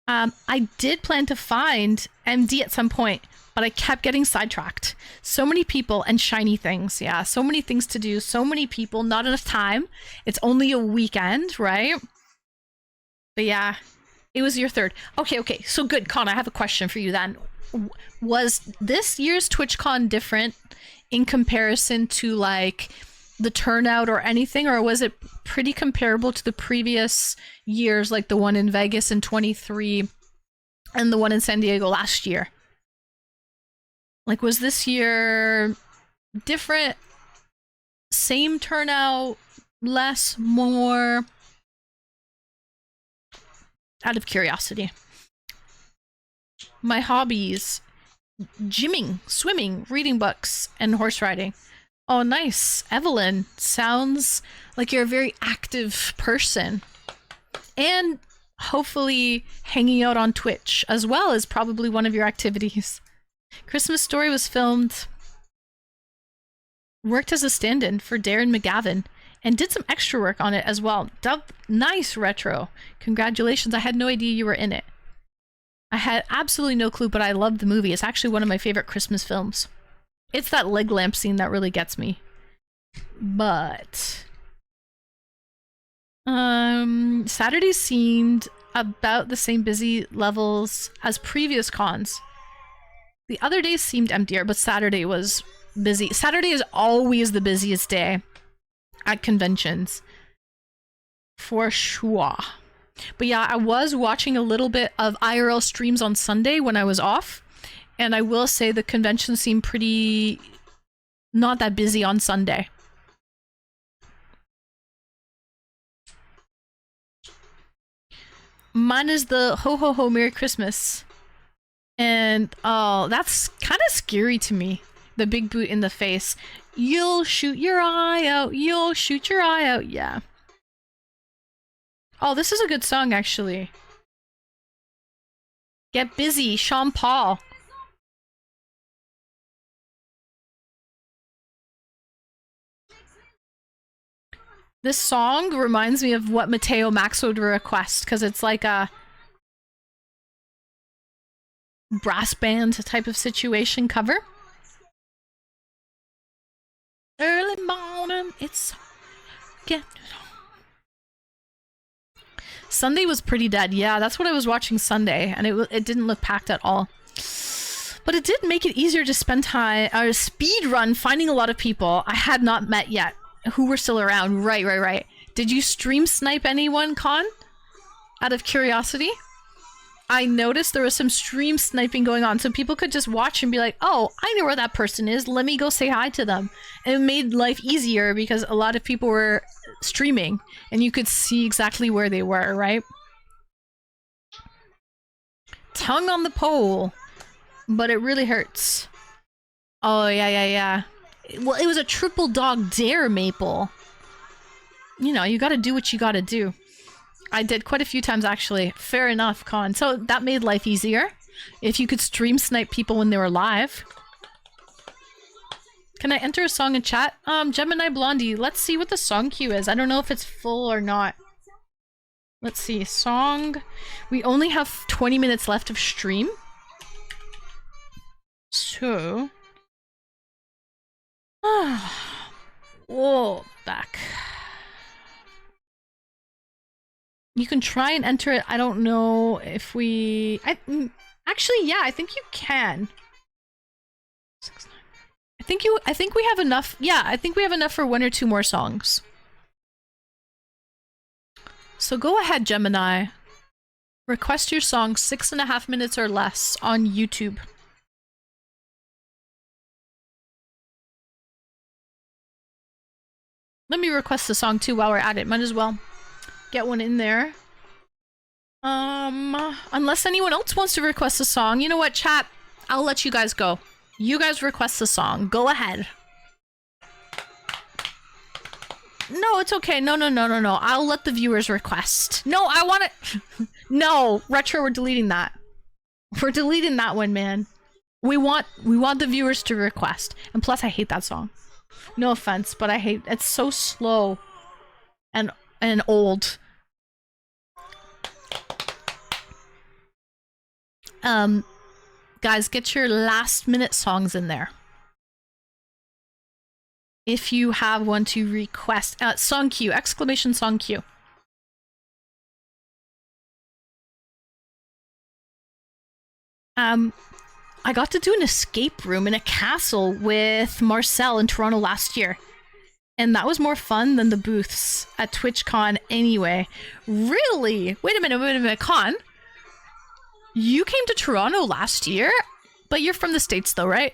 I did plan to find MD at some point, but I kept getting sidetracked. So many people and shiny things. Yeah, so many things to do. So many people, not enough time. It's only a weekend, right? But yeah, it was your third. Okay. So good, Con. I have a question for you then. Was this year's TwitchCon different in comparison to like the turnout or anything, or was it pretty comparable to the previous years, like the one in Vegas in 23 and the one in San Diego last year? Like, was this year different, same turnout, less, more? Out of curiosity. My hobbies: gymming, swimming, reading books, and horse riding. Oh, nice. Evelyn, sounds like you're a very active person. And hopefully hanging out on Twitch as well as probably one of your activities. Christmas Story was filmed, worked as a stand-in for Darren McGavin, and did some extra work on it as well. Nice, Retro. Congratulations. I had no idea you were in it. I had absolutely no clue, but I loved the movie. It's actually one of my favorite Christmas films. It's that leg lamp scene that really gets me. But Saturday seemed about the same busy levels as previous cons. The other days seemed emptier, but Saturday was busy. Saturday is always the busiest day at conventions, for sure. But yeah, I was watching a little bit of IRL streams on Sunday when I was off, and I will say the convention seemed pretty not that busy on Sunday. Mine is the ho ho ho Merry Christmas. And oh, that's kind of scary to me. The big boot in the face. You'll shoot your eye out. You'll shoot your eye out. Yeah. Oh, this is a good song, actually. Get Busy, Sean Paul. This song reminds me of what Mateo Max would request, because it's like a brass band type of situation cover. Early morning, it's get. Sunday was pretty dead. Yeah, that's what I was watching Sunday, and it didn't look packed at all. But it did make it easier to spend time or speed run finding a lot of people I had not met yet who were still around. Right. Did you stream snipe anyone, Con? Out of curiosity? I noticed there was some stream sniping going on, so people could just watch and be like, oh, I know where that person is, let me go say hi to them. And it made life easier because a lot of people were streaming and you could see exactly where they were, right? Tongue on the pole, but it really hurts. Oh, yeah. Well, it was a triple dog dare, Maple. You know, you gotta do what you gotta do. I did quite a few times, actually. Fair enough, Con. So that made life easier. If you could stream snipe people when they were live. Can I enter a song in chat? Gemini Blondie, let's see what the song queue is. I don't know if it's full or not. Let's see. Song. We only have 20 minutes left of stream. So... Whoa, back. You can try and enter it. I don't know if we... actually, yeah, I think you can. 6, 9. I think we have enough. Yeah, I think we have enough for 1 or 2 more songs. So go ahead, Gemini. Request your song 6.5 minutes or less on YouTube. Let me request a song too while we're at it. Might as well get one in there. Unless anyone else wants to request a song. You know what, chat? I'll let you guys go. You guys request a song. Go ahead. No, it's okay. No. I'll let the viewers request. No, I want it. No, Retro, we're deleting that. We're deleting that one, man. We want the viewers to request. And plus, I hate that song. No offense, but I hate it's so slow and old. Guys, get your last minute songs in there. If you have one to request. Song queue, exclamation song queue. I got to do an escape room in a castle with Marcel in Toronto last year. And that was more fun than the booths at TwitchCon anyway. Really? Wait a minute, Con? You came to Toronto last year? But you're from the States though, right?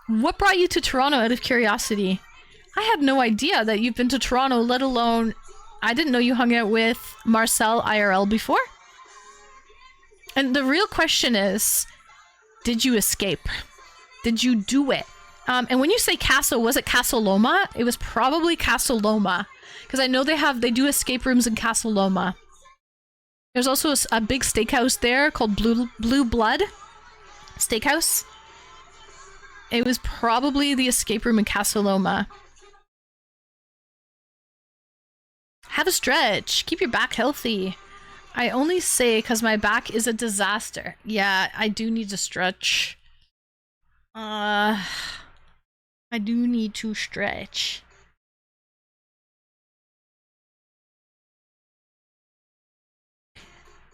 What brought you to Toronto out of curiosity? I had no idea that you've been to Toronto, let alone... I didn't know you hung out with Marcel IRL before. And the real question is... Did you escape? Did you do it? And when you say castle, was it Castle Loma? It was probably Castle Loma. Because I know they do escape rooms in Castle Loma. There's also a big steakhouse there called Blue Blood Steakhouse. It was probably the escape room in Casa Loma. Have a stretch. Keep your back healthy. I only say because my back is a disaster. Yeah, I do need to stretch. I do need to stretch.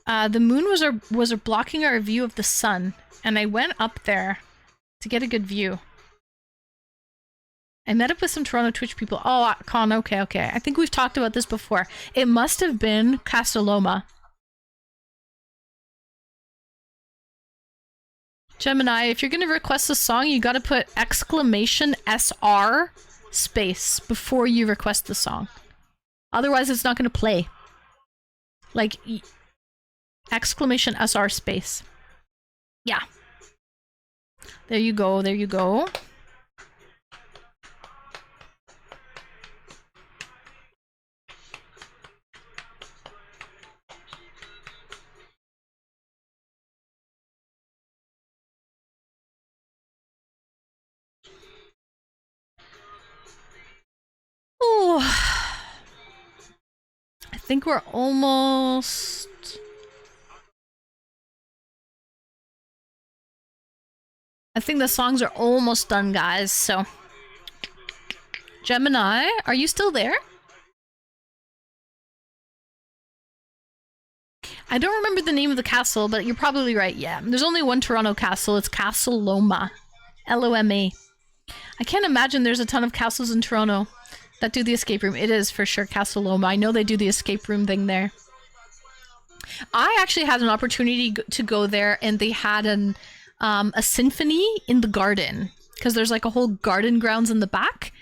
The moon was blocking our view of the sun, and I went up there to get a good view. I met up with some Toronto Twitch people. Oh, Con, okay. I think we've talked about this before. It must have been Casa Loma. Gemini, if you're gonna request a song, you gotta put exclamation SR space before you request the song. Otherwise, it's not gonna play. Like, exclamation SR space. Yeah. There you go, there you go. Oh, I think we're almost... I think the songs are almost done, guys, so... Gemini, are you still there? I don't remember the name of the castle, but you're probably right, yeah. There's only one Toronto castle, it's Castle Loma. Loma. I can't imagine there's a ton of castles in Toronto that do the escape room. It is for sure Castle Loma. I know they do the escape room thing there. I actually had an opportunity to go there, and they had a symphony in the garden, because there's like a whole garden grounds in the back,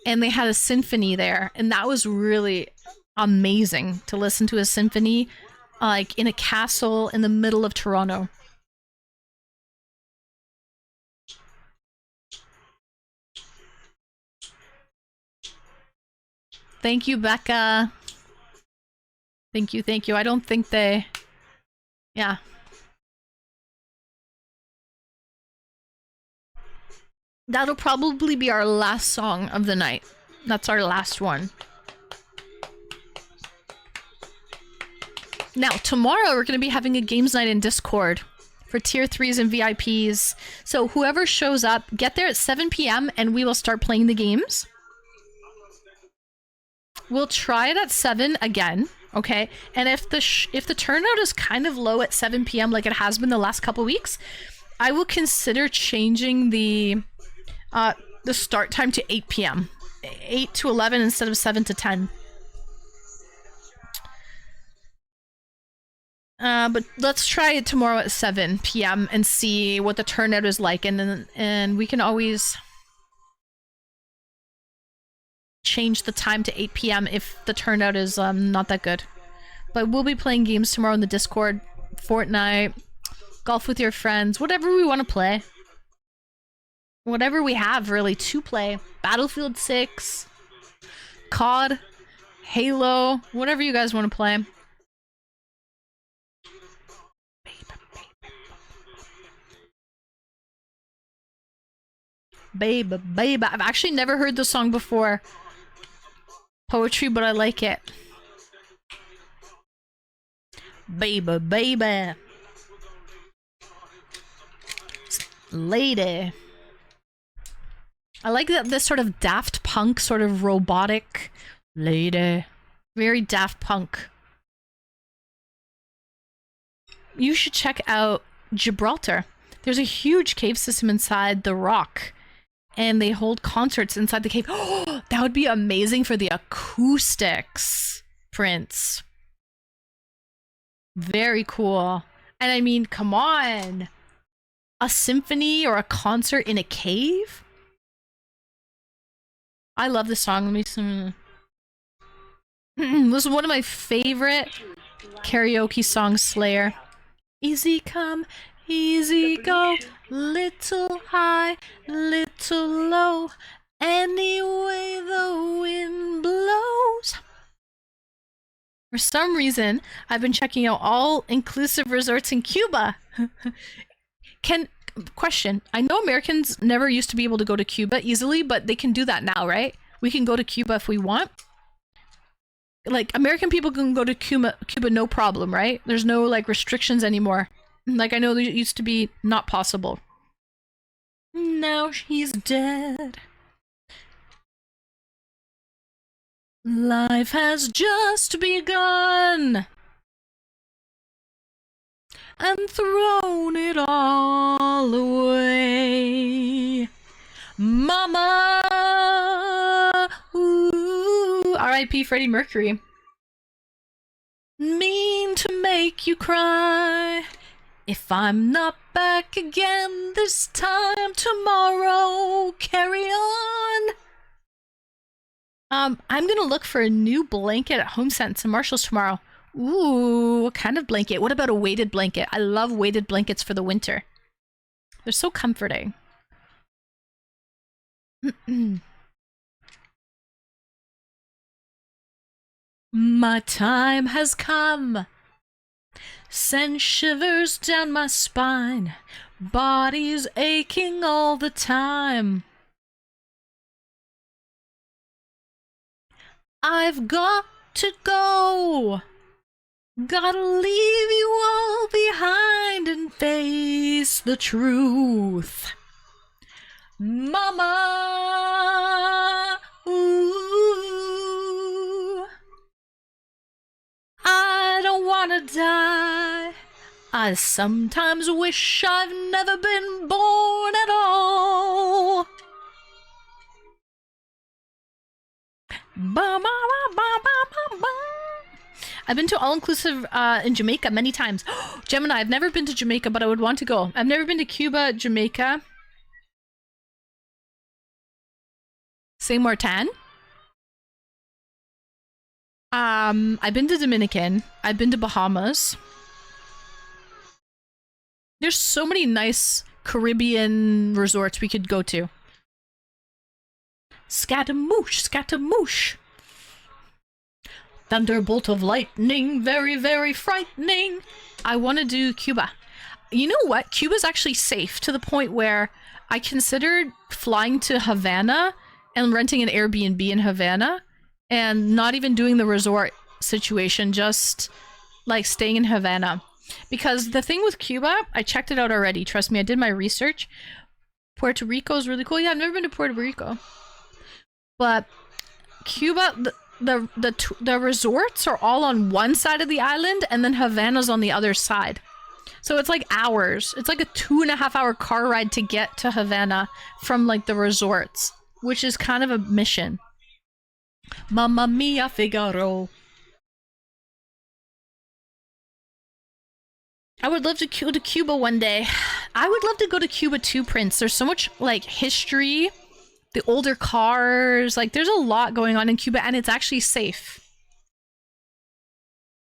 and they had a symphony there, and that was really amazing to listen to a symphony like in a castle in the middle of Toronto. Thank you, Becca. Thank you. I don't think they... Yeah. That'll probably be our last song of the night. That's our last one. Now, tomorrow we're going to be having a games night in Discord for tier 3s and VIPs. So whoever shows up, get there at 7 p.m. and we will start playing the games. We'll try it at 7 again, okay? And if the turnout is kind of low at 7 p.m. like it has been the last couple weeks, I will consider changing the start time to 8 p.m. 8 to 11 instead of 7 to 10. But let's try it tomorrow at 7 p.m. and see what the turnout is like, and we can always change the time to 8 p.m. if the turnout is not that good. But we'll be playing games tomorrow in the Discord, Fortnite, golf with your friends, whatever we want to play. Whatever we have, really, to play. Battlefield 6, COD, Halo, whatever you guys want to play. Baby. I've actually never heard the song before. Poetry, but I like it. Baby. Lady. I like that this sort of Daft Punk, sort of robotic lady. Very Daft Punk. You should check out Gibraltar. There's a huge cave system inside the rock, and they hold concerts inside the cave. Oh, that would be amazing for the acoustics, Prince. Very cool. And I mean, come on. A symphony or a concert in a cave? I love this song. Let me see. This is one of my favorite karaoke songs, Slayer. Easy come, easy go, little high, little low, any way the wind blows. For some reason, I've been checking out all inclusive resorts in Cuba. Question. I know Americans never used to be able to go to Cuba easily, but they can do that now, right? We can go to Cuba if we want. Like, American people can go to Cuba no problem, right? There's no, like, restrictions anymore. Like, I know it used to be not possible. Now she's dead. Life has just begun and thrown it all away. Mama, ooh, R.I.P. Freddie Mercury. Mean to make you cry. If I'm not back again this time tomorrow, carry on. I'm gonna look for a new blanket at HomeSense and Marshalls tomorrow. Ooh, what kind of blanket? What about a weighted blanket? I love weighted blankets for the winter. They're so comforting. My time has come. Send shivers down my spine. Body's aching all the time. I've got to go. Gotta leave you all behind and face the truth. Mama, ooh, I don't wanna die. I sometimes wish I've never been born at all. I've been to all-inclusive in Jamaica many times. Gemini, I've never been to Jamaica, but I would want to go. I've never been to Cuba, Jamaica. Saint Martin. I've been to Dominican. I've been to Bahamas. There's so many nice Caribbean resorts we could go to. Scatamouche, scatamouche. Thunderbolt of lightning, very, very frightening. I want to do Cuba. You know what? Cuba's actually safe to the point where I considered flying to Havana and renting an Airbnb in Havana and not even doing the resort situation, just like staying in Havana. Because the thing with Cuba, I checked it out already. Trust me, I did my research. Puerto Rico is really cool. Yeah, I've never been to Puerto Rico. But Cuba, the resorts are all on one side of the island, and then Havana's on the other side. So it's like hours. It's like a 2.5 hour car ride to get to Havana from like the resorts, which is kind of a mission. Mamma mia, Figaro. I would love to go to Cuba one day. I would love to go to Cuba too, Prince. There's so much like history. The older cars, like there's a lot going on in Cuba, and it's actually safe.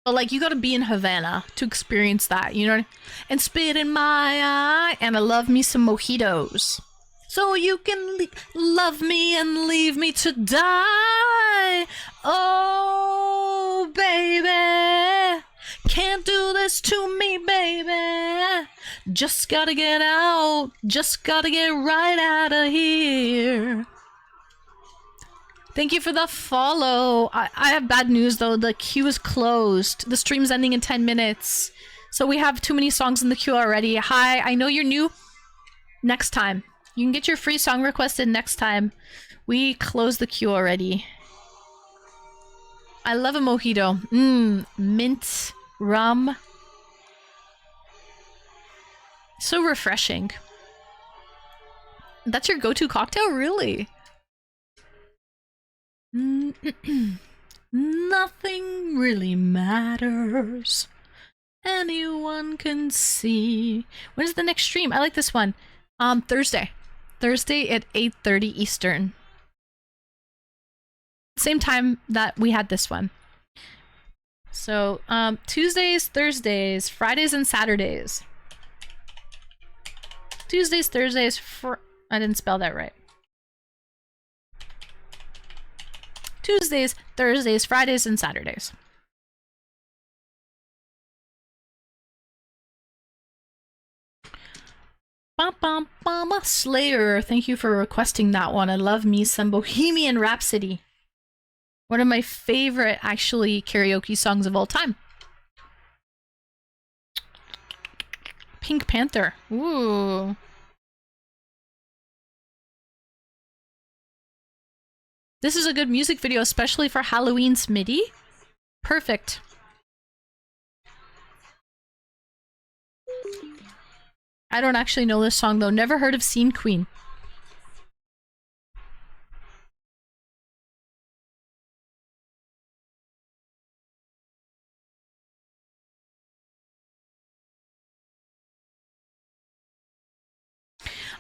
But like you gotta be in Havana to experience that, you know? And spit in my eye, and I love me some mojitos. So you can love me and leave me to die. Oh, baby. Can't do this to me, baby. Just gotta get out. Just gotta get right out of here. Thank you for the follow. I have bad news though. The queue is closed. The stream's ending in 10 minutes. So we have too many songs in the queue already. Hi, I know you're new. Next time. You can get your free song requested next time. We closed the queue already. I love a mojito. Mint. Rum. So refreshing. That's your go-to cocktail? Really? Nothing really matters. Anyone can see. When is the next stream? I like this one. Thursday. Thursday at 8:30 Eastern. Same time that we had this one. So, Tuesdays, Thursdays, Fridays, and Saturdays. Tuesdays, Thursdays, I didn't spell that right. Tuesdays, Thursdays, Fridays, and Saturdays. Bum, bum, bum. Slayer, thank you for requesting that one. I love me some Bohemian Rhapsody. One of my favorite, actually, karaoke songs of all time. Pink Panther. Ooh. This is a good music video, especially for Halloween, Smitty. Perfect. I don't actually know this song, though. Never heard of Scene Queen.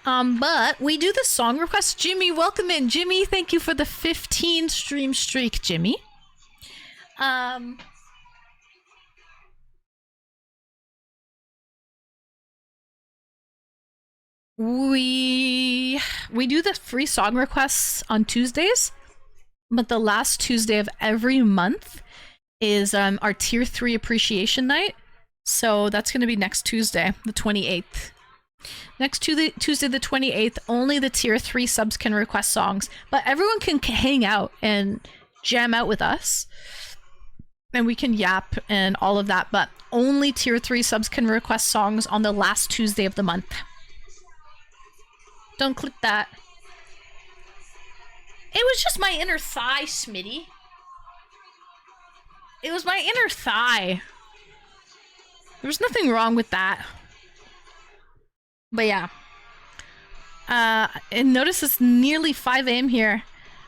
But we do the song request. Jimmy, welcome in. Jimmy, thank you for the 15 stream streak, Jimmy. We do the free song requests on Tuesdays, but the last Tuesday of every month is our tier 3 appreciation night. So that's going to be next Tuesday, the 28th. Next Tuesday the 28th, only the tier 3 subs can request songs, but everyone can hang out and jam out with us. And we can yap and all of that, but only tier 3 subs can request songs on the last Tuesday of the month. Don't click that. It was just my inner thigh, Smitty. It was my inner thigh. There was nothing wrong with that. But yeah. And notice it's nearly 5 a.m. here.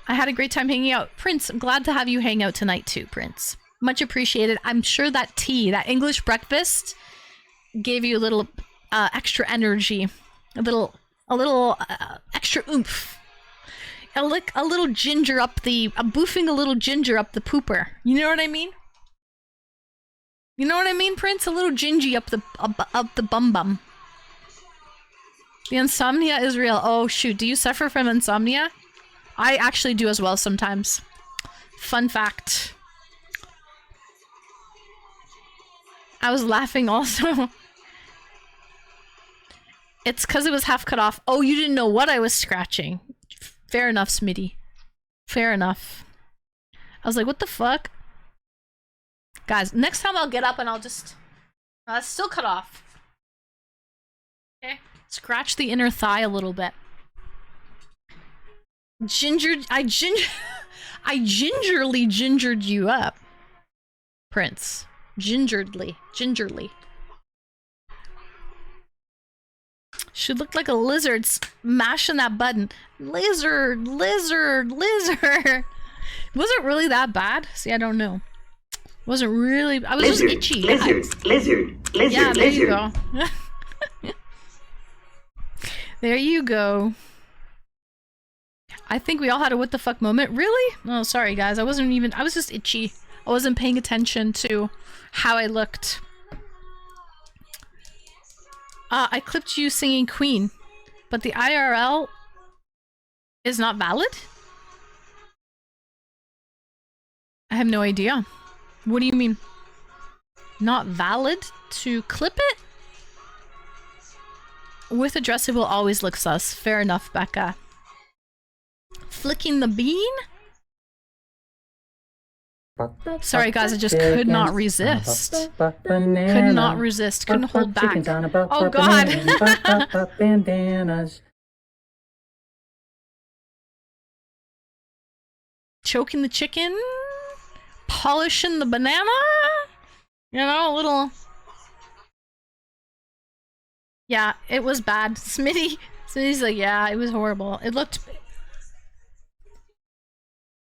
I had a great time hanging out. Prince, I'm glad to have you hang out tonight too, Prince. Much appreciated. I'm sure that tea, that English breakfast, gave you a little extra energy. A little extra oomph. A little ginger up the... I'm boofing a little ginger up the pooper. You know what I mean? You know what I mean, Prince? A little gingy up the bum. The insomnia is real. Oh, shoot. Do you suffer from insomnia? I actually do as well sometimes. Fun fact. I was laughing also. It's because it was half cut off. Oh, you didn't know what I was scratching. Fair enough, Smitty. Fair enough. I was like, what the fuck? Guys, next time I'll get up and I'll just... it's still cut off. Okay. Scratch the inner thigh a little bit. I gingerly gingered you up. Prince. Gingerly. Should look like a lizard mashing that button. Lizard. Was it really that bad? See, I don't know. Wasn't really. I was just itchy. Lizard. Yeah, there you go. There you go. I think we all had a what the fuck moment. Really? Oh, sorry guys. I was just itchy. I wasn't paying attention to how I looked. I clipped you singing Queen, but the IRL is not valid? I have no idea. What do you mean? Not valid to clip it? With a dress, it will always look sus. Fair enough, Becca. Flicking the bean? Sorry guys, I just could not resist. Could not resist. Couldn't hold back. Oh god. Choking the chicken? Polishing the banana? You know, a little... Yeah, it was bad. Smitty's like, yeah, it was horrible. It looked...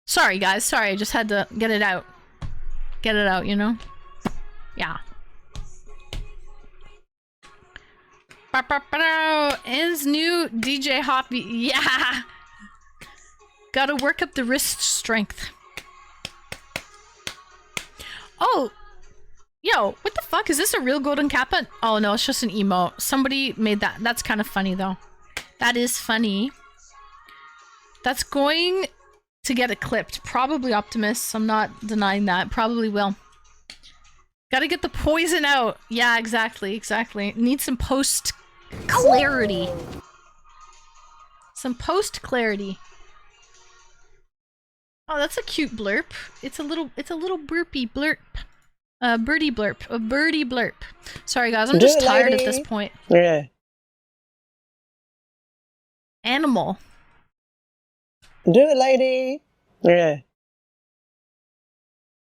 Sorry, guys. Sorry, I just had to get it out. Get it out, you know? Yeah. Is new DJ Hoppy. Yeah! Gotta work up the wrist strength. Oh! Yo, what the fuck? Is this a real golden kappa? Oh no, it's just an emote. Somebody made that. That's kind of funny though. That is funny. That's going to get it clipped. Probably Optimus. I'm not denying that. Probably will. Gotta get the poison out. Yeah, exactly. Need some post clarity. Some post clarity. Oh, that's a cute blurp. It's a little burpy blurp. Birdie blurp. A birdie blurp. Sorry guys, I'm just tired at this point. Yeah. Animal. Do it, lady. Yeah.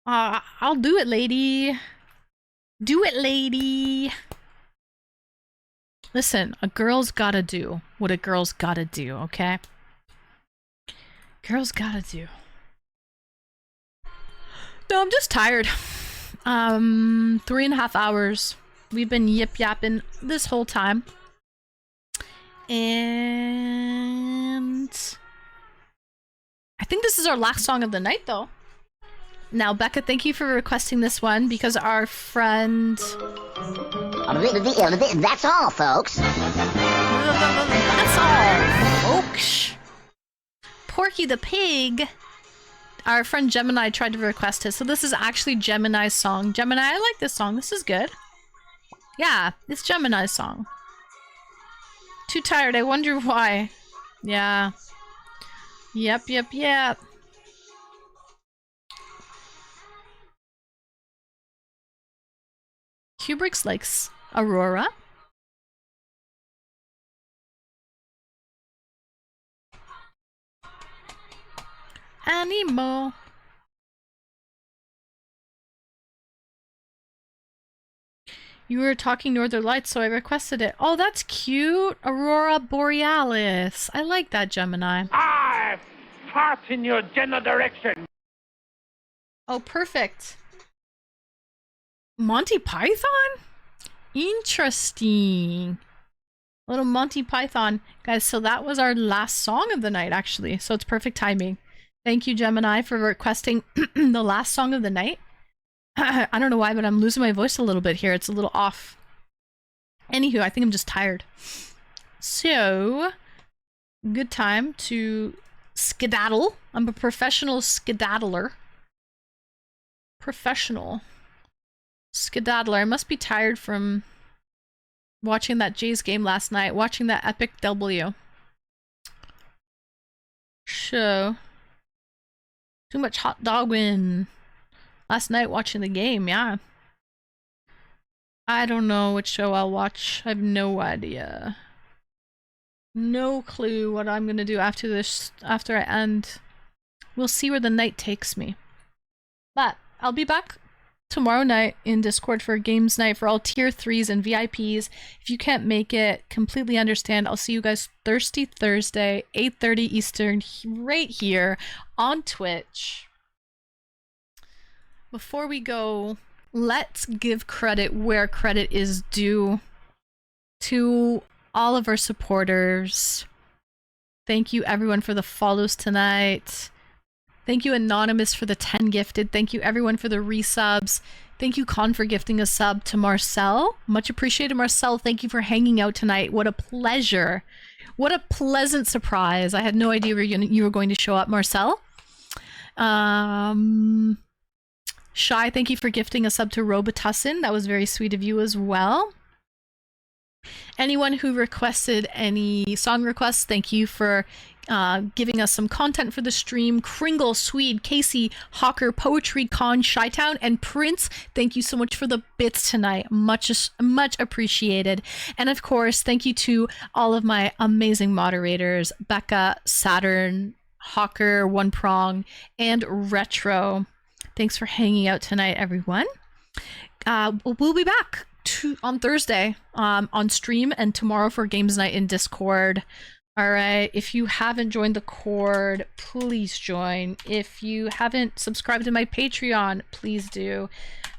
I'll do it, lady. Do it, lady. Listen, a girl's gotta do what a girl's gotta do, okay? Girl's gotta do. No, I'm just tired. 3.5 hours. We've been yip-yapping this whole time. And I think this is our last song of the night, though. Now, Becca, thank you for requesting this one because our friend... That's all, folks. That's all, folks. Porky the Pig. Our friend Gemini tried to request it, so this is actually Gemini's song. Gemini, I like this song. This is good. Yeah, it's Gemini's song. Too tired. I wonder why. Yeah. Yep. Kubrick's likes Aurora. Animo. You were talking Northern Lights, so I requested it. Oh, that's cute. Aurora Borealis. I like that, Gemini. I fart in your general direction. Oh, perfect. Monty Python? Interesting. Little Monty Python. Guys, so that was our last song of the night, actually. So it's perfect timing. Thank you, Gemini, for requesting the last song of the night. I don't know why, but I'm losing my voice a little bit here. It's a little off. Anywho, I think I'm just tired. So, good time to skedaddle. I'm a professional skedaddler. Professional skedaddler. I must be tired from watching that Jays game last night, watching that epic W. So, too much hot dogging last night watching the game, yeah. I don't know which show I'll watch. I have no idea. No clue what I'm gonna do after this, after I end. We'll see where the night takes me. But I'll be back tomorrow night in Discord for games night for all tier 3s and VIPs. If you can't make it, completely understand. I'll see you guys Thirsty Thursday, 8:30 Eastern, right here on Twitch. Before we go, let's give credit where credit is due to all of our supporters. Thank you everyone for the follows tonight. Thank you Anonymous for the 10 gifted. Thank you everyone for the resubs. Thank you Con for gifting a sub to Marcel. Much appreciated, Marcel. Thank you for hanging out tonight. What a pleasure. What a pleasant surprise. I had no idea you were going to show up, Marcel. Shy, thank you for gifting a sub to Robitussin. That was very sweet of you as well. Anyone who requested any song requests, thank you for giving us some content for the stream. Kringle, Swede, Casey, Hawker, Poetry Con, Shytown, and Prince, thank you so much for the bits tonight. Much appreciated. And of course, thank you to all of my amazing moderators, Becca, Saturn, Hawker, One Prong, and Retro. Thanks for hanging out tonight, everyone. We'll be back on Thursday on stream and tomorrow for games night in Discord. All right, if you haven't joined the Cord, please join. If you haven't subscribed to my Patreon, please do.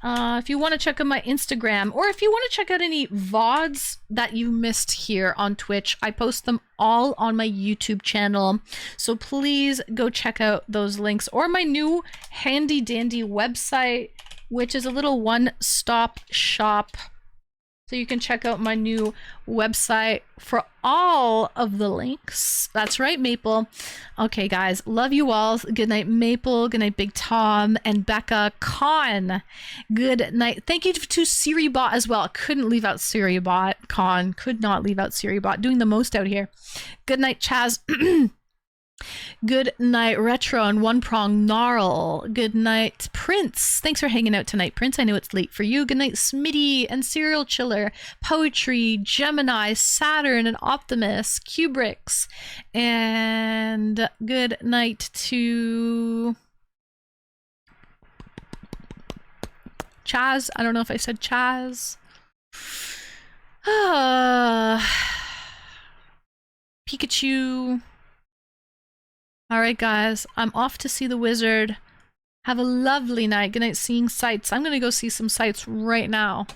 If you want to check out my Instagram, or if you want to check out any VODs that you missed here on Twitch, I post them all on my YouTube channel. So please go check out those links, or my new handy dandy website, which is a little one-stop shop So you can check out my new website for all of the links. That's right, Maple. Okay, guys, love you all. Good night, Maple. Good night, Big Tom and Becca Con. Good night. Thank you to SiriBot as well. Couldn't leave out SiriBot. Con could not leave out SiriBot. Doing the most out here. Good night, Chaz. Good night, Retro and One Prong Gnarl. Good night, Prince. Thanks for hanging out tonight, Prince. I know it's late for you. Good night, Smitty and Serial Chiller, Poetry, Gemini, Saturn and Optimus, Kubricks. And good night to Chaz. I don't know if I said Chaz. Pikachu. All right, guys, I'm off to see the wizard. Have a lovely night. Good night, seeing sights. I'm going to go see some sights right now.